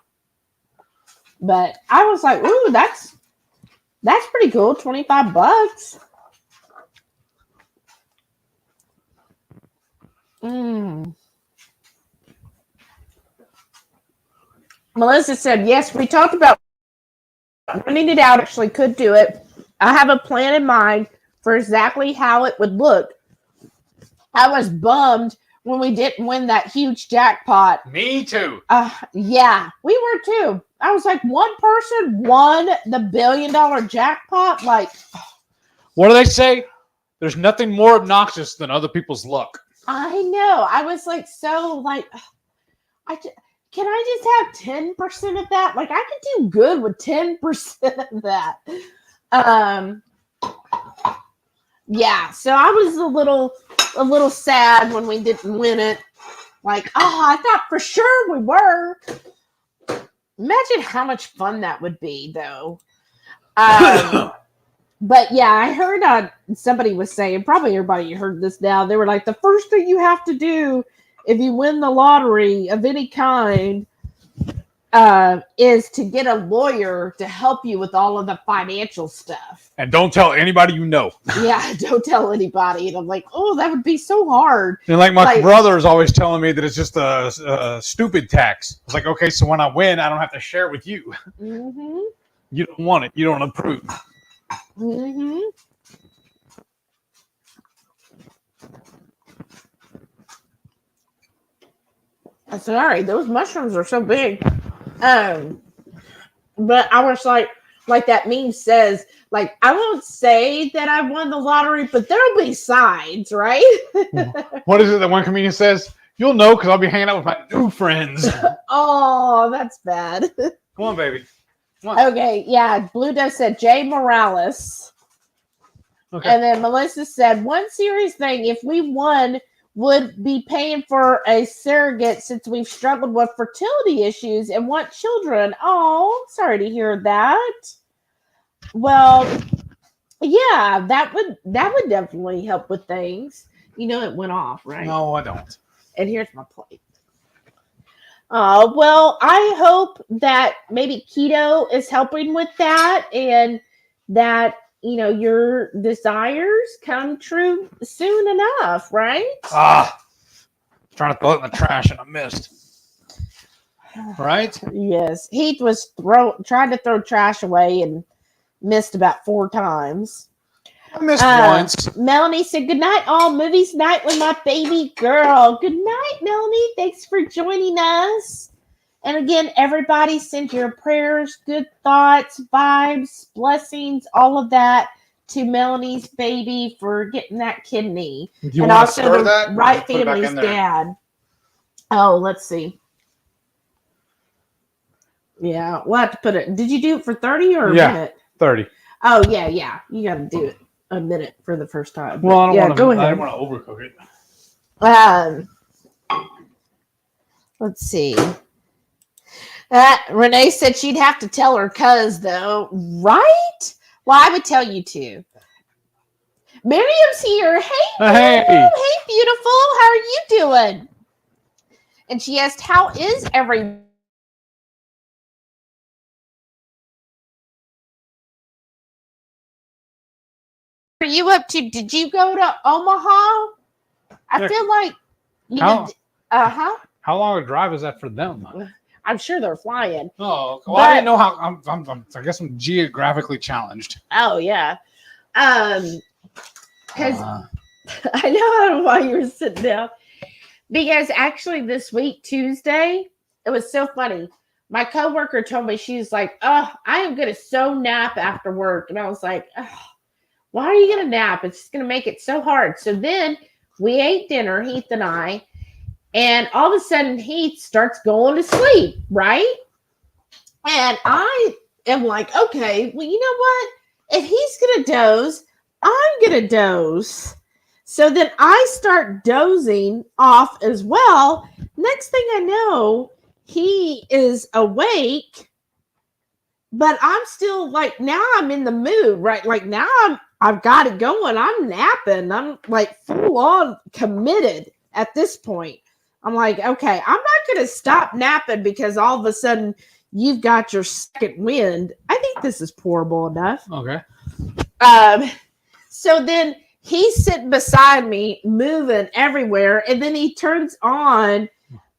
But I was like, ooh, that's pretty cool. $25. Melissa said, yes, we talked about running it out. Actually could do it. I have a plan in mind for exactly how it would look. I was bummed when we didn't win that huge jackpot. Me too. Yeah, we were too. I was like, one person won the $1 billion jackpot. Like, what do they say? There's nothing more obnoxious than other people's luck. I know. I was like, so like, can I just have 10% of that? Like, I could do good with 10% of that. Yeah. So I was a little sad when we didn't win it. Like, I thought for sure we were. Imagine how much fun that would be, though. But yeah, I heard somebody was saying, probably everybody heard this now. They were like, the first thing you have to do if you win the lottery of any kind is to get a lawyer to help you with all of the financial stuff. And don't tell anybody you know. Yeah, don't tell anybody. And I'm like, oh, that would be so hard. And like my brother is always telling me that it's just a stupid tax. It's like, okay, so when I win, I don't have to share it with you. Mm-hmm. You don't want it. You don't approve. Mm-hmm. Sorry, those mushrooms are so big. But I was like that meme says, like, I won't say that I won the lottery, but there'll be signs, right? What is it that one comedian says? You'll know because I'll be hanging out with my new friends. Oh, that's bad. Come on, baby. Come on. Okay, yeah. Blue Dove said Jay Morales. Okay. And then Melissa said, one serious thing, if we won, would be paying for a surrogate since we've struggled with fertility issues and want children. Oh, sorry to hear that. Well, yeah, that would definitely help with things. You know, it went off, right? No, I don't. And here's my plate. Well, I hope that maybe keto is helping with that and that, you know, your desires come true soon enough, right? Trying to throw it in the trash and I missed. Right? Yes. Heath was trying to throw trash away and missed about 4 times. I missed once. Melanie said, good night, all. Movies night with my baby girl. Good night, Melanie. Thanks for joining us. And again, everybody send your prayers, good thoughts, vibes, blessings, all of that to Melanie's baby for getting that kidney. Do you and want also to stir the that? right Put it back family's in there. dad. Oh, let's see. Yeah, we'll have to put it. Did you do it for 30 or a minute? 30. Oh, yeah. You got to do it a minute for the first time. Well, I don't go want to. I ahead. don't want to overcook it. Let's see. Renee said she'd have to tell her cuz, though. Right? Well, I would tell you too. Miriam's here. Hey, Hey. Hey, beautiful. How are you doing? And she asked, how is every... What are you up to? Did you go to Omaha? I feel like you did. How long a drive is that for them? I'm sure they're flying. Oh, well, I didn't know how. I guess I'm geographically challenged. Oh yeah, because I know why you were sitting down. Because actually, this week Tuesday, it was so funny. My coworker told me, she's like, "Oh, I am gonna so nap after work," and I was like, "Oh, why are you gonna nap? It's just gonna make it so hard." So then we ate dinner, Heath and I. And all of a sudden, Heath starts going to sleep, right? And I am like, okay, well, you know what? If he's going to doze, I'm going to doze. So then I start dozing off as well. Next thing I know, he is awake, but I'm still like, now I'm in the mood, right? Like now I've got it going. I'm napping. I'm like full on committed at this point. I'm like, okay, I'm not going to stop napping because all of a sudden you've got your second wind. I think this is pourable enough. Okay. So then he's sitting beside me, moving everywhere, and then he turns on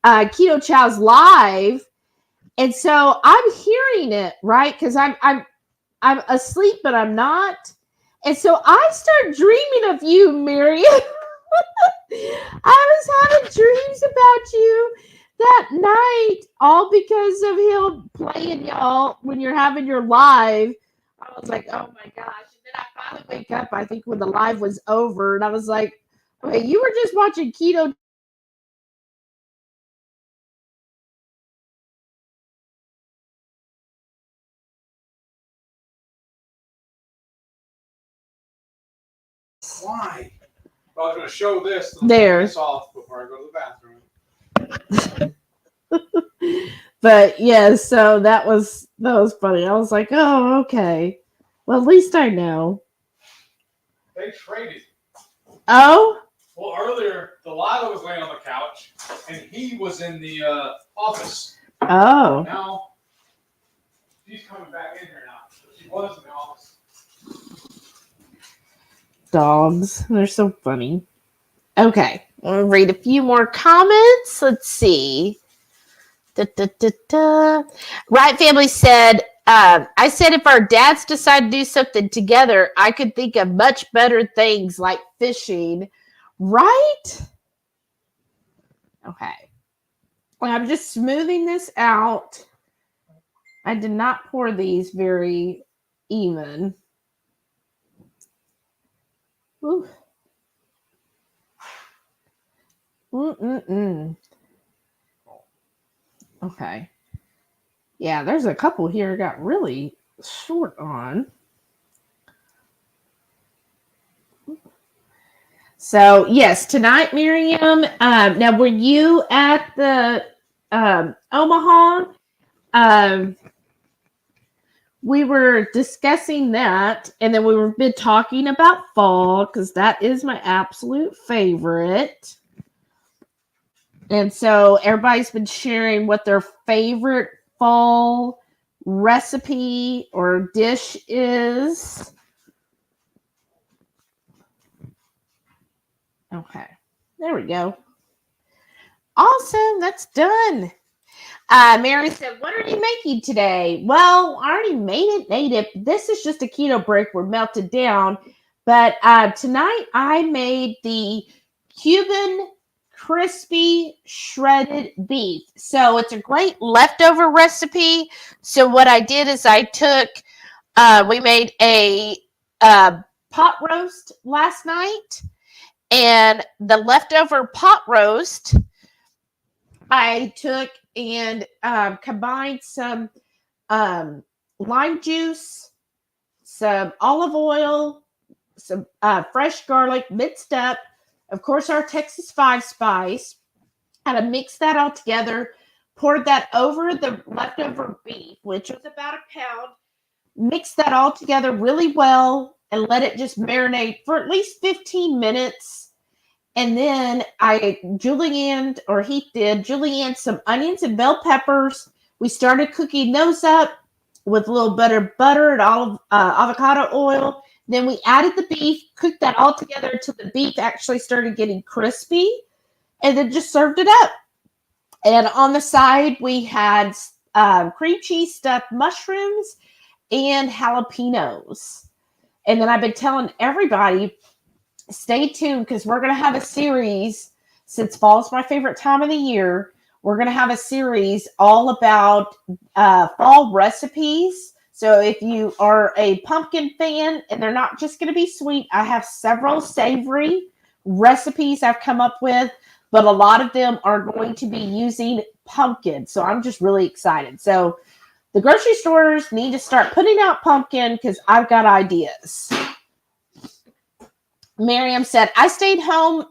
Ketochow's live, and so I'm hearing it, right? Because I'm asleep, but I'm not, and so I start dreaming of you, Miriam. I was having dreams about you that night, all because of him playing y'all when you're having your live. I was like, oh my gosh. And then I finally wake up, I think, when the live was over, and I was like, okay, you were just watching Keto. Why? I was going to show this. There. This off before I go to the bathroom. But yeah, so that was funny. I was like, oh, okay. Well, at least I know. They traded. Oh? Well, earlier, Delilah was laying on the couch, and he was in the office. Oh. Now, she's coming back in here now. She was in the office. Dogs. They're so funny. Okay. I'll read a few more comments. Let's see. Right Family said, I said if our dads decide to do something together, I could think of much better things like fishing. Right? Okay. Well, I'm just smoothing this out. I did not pour these very even. Ooh. Okay. Yeah, there's a couple here got really short on. So, yes, tonight, Miriam, now were you at the Omaha? We were discussing that, and then we've been talking about fall because that is my absolute favorite. And so everybody's been sharing what their favorite fall recipe or dish is. Okay, there we go. Awesome, that's done. Mary said, what are you making today? Well, I already made it, native. This is just a keto break. We're melted down. But tonight I made the Cuban Crispy Shredded Beef. So it's a great leftover recipe. So what I did is I took, we made a pot roast last night. And the leftover pot roast, I took and combined some lime juice, some olive oil, some fresh garlic mixed up, of course, our Texas 5 spice. Had to mix that all together, poured that over the leftover beef, which was about a pound, mixed that all together really well, and let it just marinate for at least 15 minutes. And then I julienned some onions and bell peppers. We started cooking those up with a little bit of butter and avocado oil. Then we added the beef, cooked that all together until the beef actually started getting crispy, and then just served it up. And on the side, we had cream cheese stuffed mushrooms and jalapenos. And then I've been telling everybody, stay tuned because we're going to have a series, since fall is my favorite time of the year. We're going to have a series all about fall recipes. So if you are a pumpkin fan, and they're not just going to be sweet, I have several savory recipes I've come up with, but a lot of them are going to be using pumpkin. So I'm just really excited. So the grocery stores need to start putting out pumpkin because I've got ideas. Miriam said, I stayed home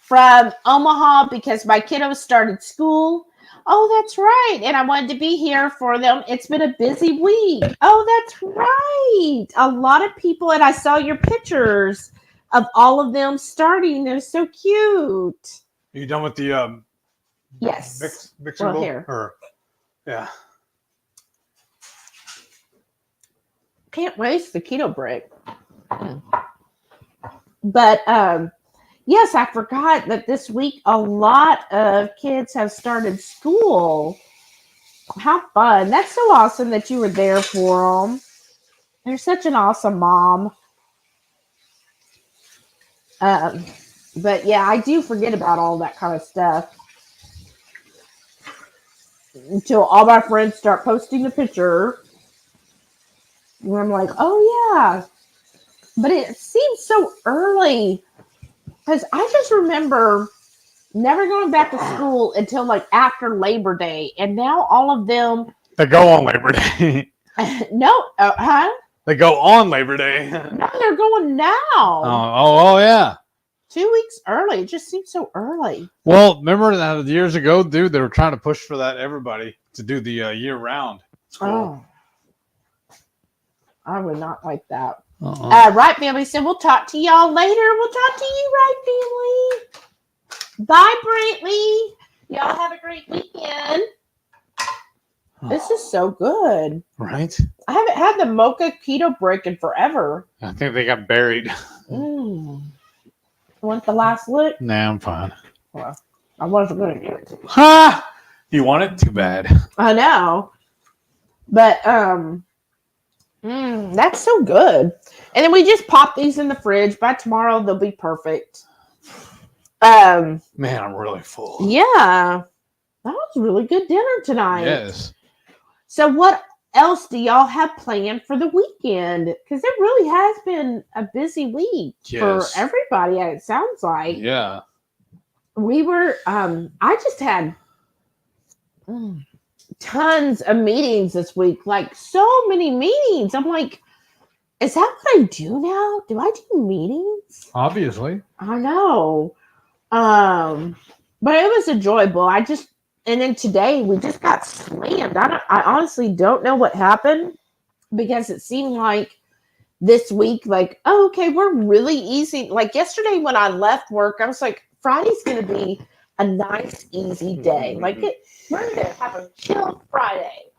from Omaha because my kiddos started school. Oh, that's right. And I wanted to be here for them. It's been a busy week. Oh, that's right. A lot of people, and I saw your pictures of all of them starting. They're so cute. Are you done with the Yes. mixer Well, bowl? here. Or, yeah. Can't waste the keto break. But yes, I forgot that this week a lot of kids have started school. How fun. That's so awesome that you were there for them. You're such an awesome mom. But yeah, I do forget about all that kind of stuff until all my friends start posting a picture. And I'm like, oh yeah. But it seems so early because I just remember never going back to school until like after Labor Day. And now all of them. They go on Labor Day. No, huh? They go on Labor Day. No, they're going now. Oh, yeah. 2 weeks early. It just seems so early. Well, remember that years ago, dude, they were trying to push for that everybody to do the year-round school. Oh. I would not like that. Uh-uh. Right, family. So we'll talk to y'all later. We'll talk to you, right, family. Bye, Brantley. Y'all have a great weekend. This is so good. Right? I haven't had the mocha keto break in forever. I think they got buried. Want the last lick? Nah, I'm fine. Well, I wasn't going to do it. Ha! You want it? Too bad. I know. But, that's so good. And then we just pop these in the fridge. By tomorrow, they'll be perfect. Man, I'm really full. Yeah. That was a really good dinner tonight. Yes. So what else do y'all have planned for the weekend? Because it really has been a busy week for everybody, it sounds like. Yeah. We were, I just had tons of meetings this week, like so many meetings. I'm like, is that what I do now? Do I do meetings? Obviously. I know. But it was enjoyable. And then today we just got slammed. I honestly don't know what happened because it seemed like this week, like, oh, okay, we're really easy. Like yesterday when I left work, I was like, Friday's going to be a nice, easy day. Like we're going to have a chill Friday.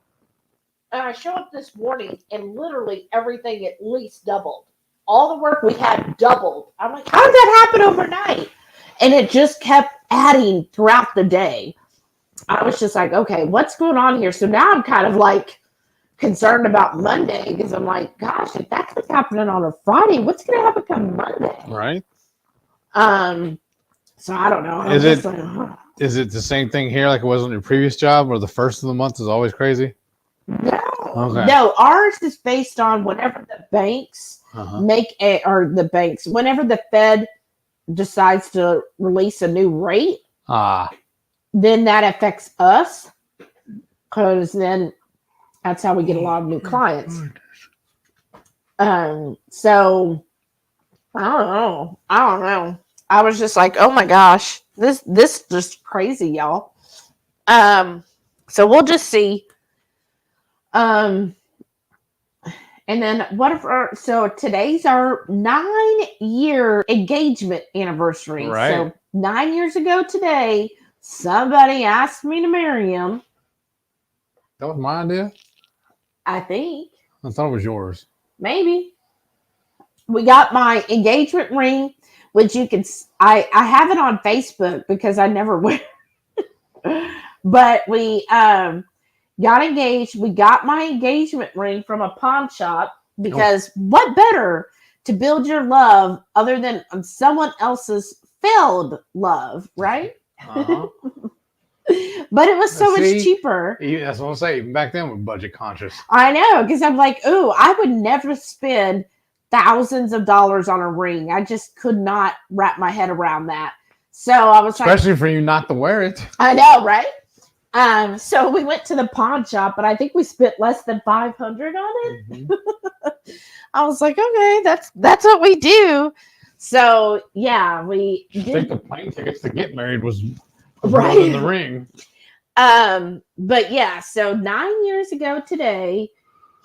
And I show up this morning and literally everything at least doubled. All the work we had doubled. I'm like, how did that happen overnight? And it just kept adding throughout the day. I was just like, okay, what's going on here? So now I'm kind of like concerned about Monday because I'm like, gosh, if that's what's happening on a Friday, what's going to happen come Monday? Right. So I don't know. Is it the same thing here like it was on your previous job where the first of the month is always crazy? No. Okay. No, ours is based on whenever the banks whenever the Fed decides to release a new rate, then that affects us because then that's how we get a lot of new clients. So I don't know. I was just like, oh my gosh, this just crazy, y'all. So we'll just see. And then so today's our 9-year engagement anniversary. Right. So 9 years ago today, somebody asked me to marry him. That was my idea? I think. I thought it was yours. Maybe. We got my engagement ring, which you can, I have it on Facebook because I never wear it. But we got engaged. We got my engagement ring from a pawn shop because what better to build your love other than someone else's failed love, right? Uh-huh. But it was so much cheaper. That's what I'm saying. Even back then, we're budget conscious. I know, because I'm like, ooh, I would never spend thousands of dollars on a ring. I just could not wrap my head around that. So I was especially for you not to wear it. I know, right? So we went to the pawn shop, but I think we spent less than $500 on it. Mhm. I was like, okay, that's what we do. So yeah, we I think did. the plane tickets to get married was Right. more than the ring. But yeah, so 9 years ago today,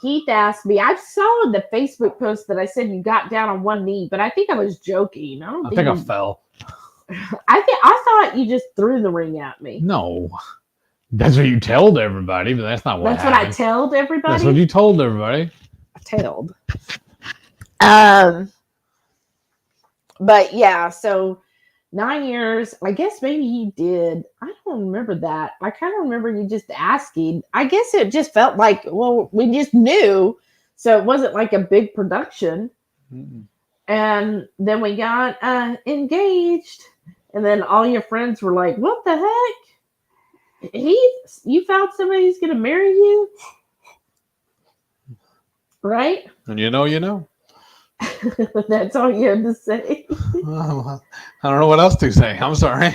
Heath asked me. I saw in the Facebook post that I said you got down on one knee, but I think I was joking. I think I fell. I thought you just threw the ring at me. No. That's what you told everybody, but that's not what That's happened. what I told everybody. That's what you told everybody. I told. But yeah, so 9 years. I guess maybe you did. I don't remember that. I kind of remember you just asking. I guess it just felt like, well, we just knew, so it wasn't like a big production. Mm-mm. And then we got engaged, and then all your friends were like, "What the heck? You found somebody who's gonna marry you, right?" And you know. That's all you had to say. Well, I don't know what else to say. I'm sorry.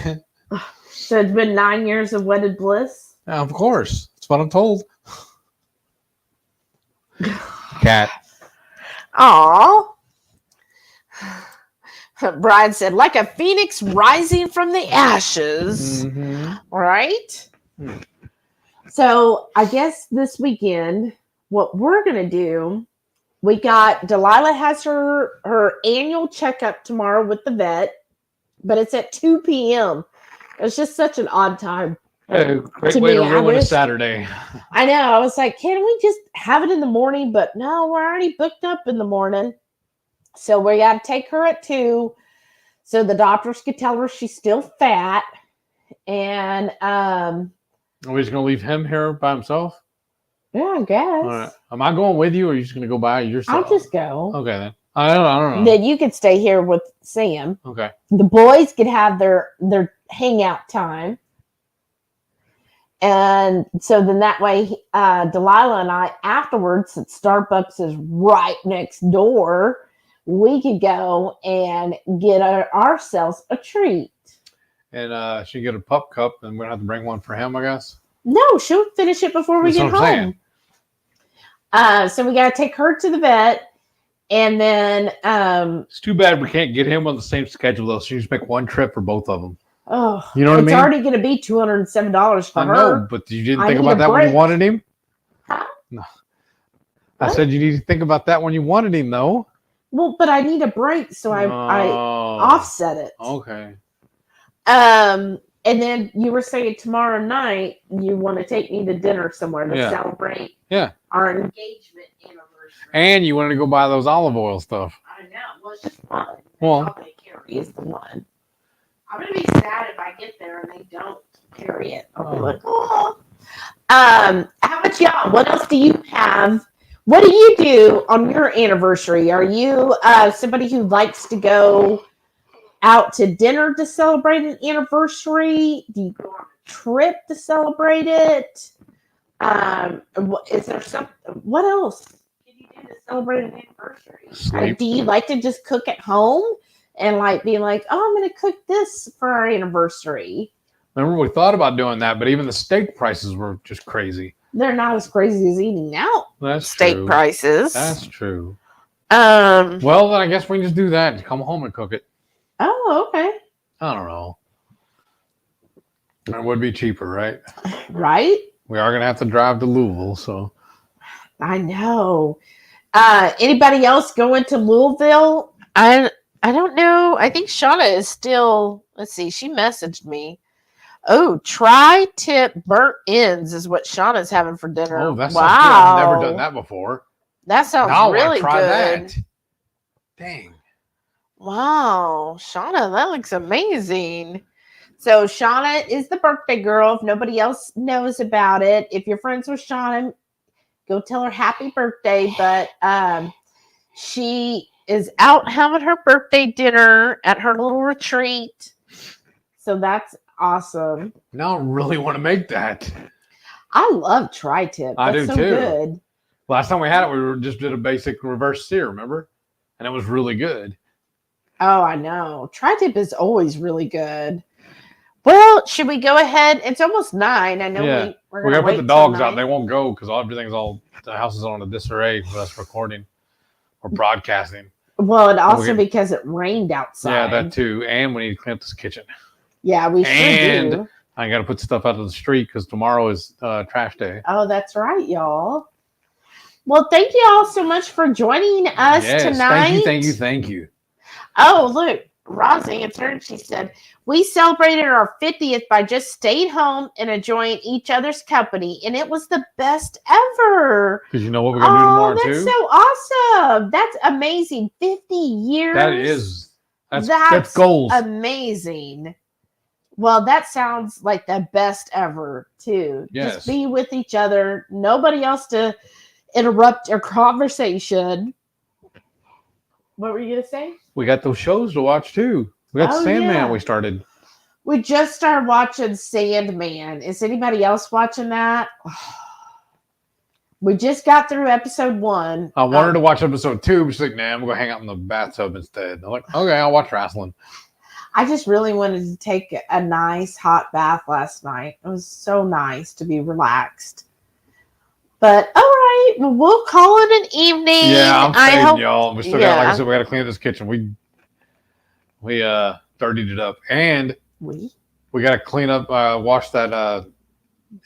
So it's been 9 years of wedded bliss. Of course. That's what I'm told. Cat. Aw. Brian said, like a phoenix rising from the ashes. Mm-hmm. Right? Hmm. So I guess this weekend, what we're going to do, we got Delilah has her annual checkup tomorrow with the vet, but it's at 2 p.m. It's just such an odd time. Hey, great To way me, to I ruin a wish- Saturday. I know. I was like, can we just have it in the morning? But no, we're already booked up in the morning. So we got to take her at 2. So the doctors could tell her she's still fat. And Are we just going to leave him here by himself? yeah, I guess. All right. Am I going with you, or are you just going to go by yourself? I'll just go. Okay, then. I don't know. Then you could stay here with Sam. Okay. The boys could have their hangout time. And so then that way, Delilah and I, afterwards, since Starbucks is right next door, we could go and get ourselves a treat. And she get a pup cup, and we're going to have to bring one for him, I guess. No, she'll finish it before we That's get what I'm home. So we got to take her to the vet. And then, It's too bad we can't get him on the same schedule, though. So you just make one trip for both of them. oh, You know what I mean? It's already going to be $207 for I her. know, but you didn't I think need about a that when you break. wanted him? Huh? No. I What? said you need to think about that when you wanted him, though. Well, but I need a break, so I Oh. offset it. Okay. And then you were saying tomorrow night you want to take me to dinner somewhere to Yeah. celebrate Yeah. our engagement anniversary. And you wanted to go buy those olive oil stuff. I know. Well, it's just fun. Well- Chocolate Carrie is the one. I'm gonna be sad if I get there and they don't carry it. I'll be Oh. like, oh. How about y'all? What else do you have? What do you do on your anniversary? Are you somebody who likes to go out to dinner to celebrate an anniversary? Do you go on a trip to celebrate it? Is there something? What else can you do to celebrate an anniversary? Sleep. Do you like to just cook at home and like be like, oh, I'm going to cook this for our anniversary? Remember, we thought about doing that, but even the steak prices were just crazy. They're not as crazy as eating out. That's Steak true. prices. That's true. Um. Well, then I guess we can just do that. Come home and cook it. Oh, okay. I don't know. It would be cheaper, right? Right. We are going to have to drive to Louisville, so. I know. Anybody else going to Louisville? I don't know. I think Shauna is still. Let's see. She messaged me. Oh, tri-tip burnt ends is what Shauna's having for dinner. Oh, that sounds wow. good. I've never done that before. That sounds Now I want really to try good. that. Dang. Wow, Shauna, that looks amazing. So Shauna is the birthday girl. If nobody else knows about it, if you're friends with Shauna, go tell her happy birthday. But she is out having her birthday dinner at her little retreat. So that's awesome. Now I really want to make that. I love tri-tip. I That's do so too. good. Last time we had it, just did a basic reverse sear, remember? And it was really good. Oh, I know. Tri-tip is always really good. Well, should we go ahead? It's almost 9. I know Yeah. we're We gonna gotta wait put the till dogs 9. out. They won't go because the house is on a disarray for us recording or broadcasting. Well, and also get- because it rained outside. Yeah, that too. And we need to clean up this kitchen. Yeah, we sure And do. I got to put stuff out of the street because tomorrow is trash day. Oh, that's right, y'all. Well, thank you all so much for joining us tonight. Thank you. Oh, look, Roz answered. She said, we celebrated our 50th by just staying home and enjoying each other's company, and it was the best ever. Because you know what we're going to do tomorrow, that's too? so awesome. That's amazing. 50 years. That's goals. Amazing. Well, that sounds like the best ever, too. Yes. Just be with each other. Nobody else to interrupt your conversation. What were you going to say? We got those shows to watch, too. We got Sandman yeah. we started. We just started watching Sandman. Is anybody else watching that? We just got through episode 1. I wanted to watch episode 2, but she's like, nah, I'm going to hang out in the bathtub instead. I'm like, okay, I'll watch wrestling. I just really wanted to take a nice hot bath last night. It was so nice to be relaxed. But all right, well, we'll call it an evening. Yeah, I'm saying, y'all. We still got, like yeah. I said, we got to clean up this kitchen. We dirtied it up, and we got to clean up, wash that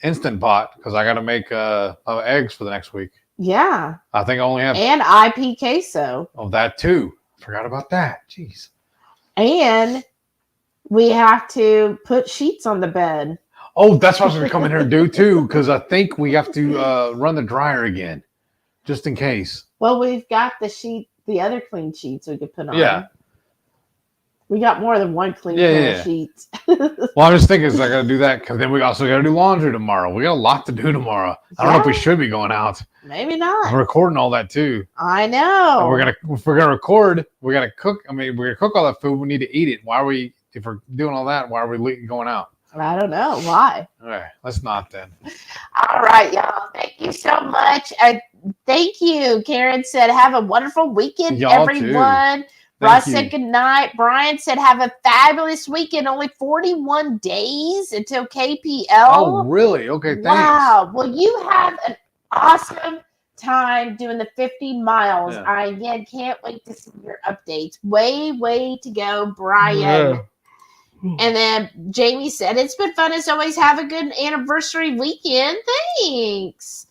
instant pot because I got to make eggs for the next week. Yeah, I think I only have and IP queso. Oh, that too. Forgot about that. Jeez. And we have to put sheets on the bed. Oh, that's what I was going to come in here and do too, because I think we have to run the dryer again, just in case. Well, we've got the other clean sheets we could put on. Yeah. We got more than one clean pair of sheets. Well, I'm just thinking I got to do that because then we also got to do laundry tomorrow. We got a lot to do tomorrow. I don't know if we should be going out. Maybe not. I'm recording all that too. I know. And if we're gonna record, we gotta cook. I mean, we're gonna cook all that food. We need to eat it. If we're doing all that, why are we going out? I don't know why. All right, let's not then. All right, y'all. Thank you so much. Thank you. Karen said, have a wonderful weekend, y'all everyone. Too. Ross said good night. Brian said, have a fabulous weekend. Only 41 days until KPL. Oh, really? Okay, thanks. Wow. Well, you have an awesome time doing the 50 miles. Yeah. I, again, can't wait to see your updates. Way to go, Brian. Yeah. And then Jamie said, it's been fun as always. Have a good anniversary weekend. Thanks.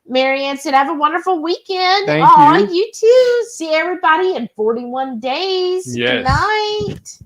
Marianne said, have a wonderful weekend. Thank you. You too. See everybody in 41 days. Yes. Good night.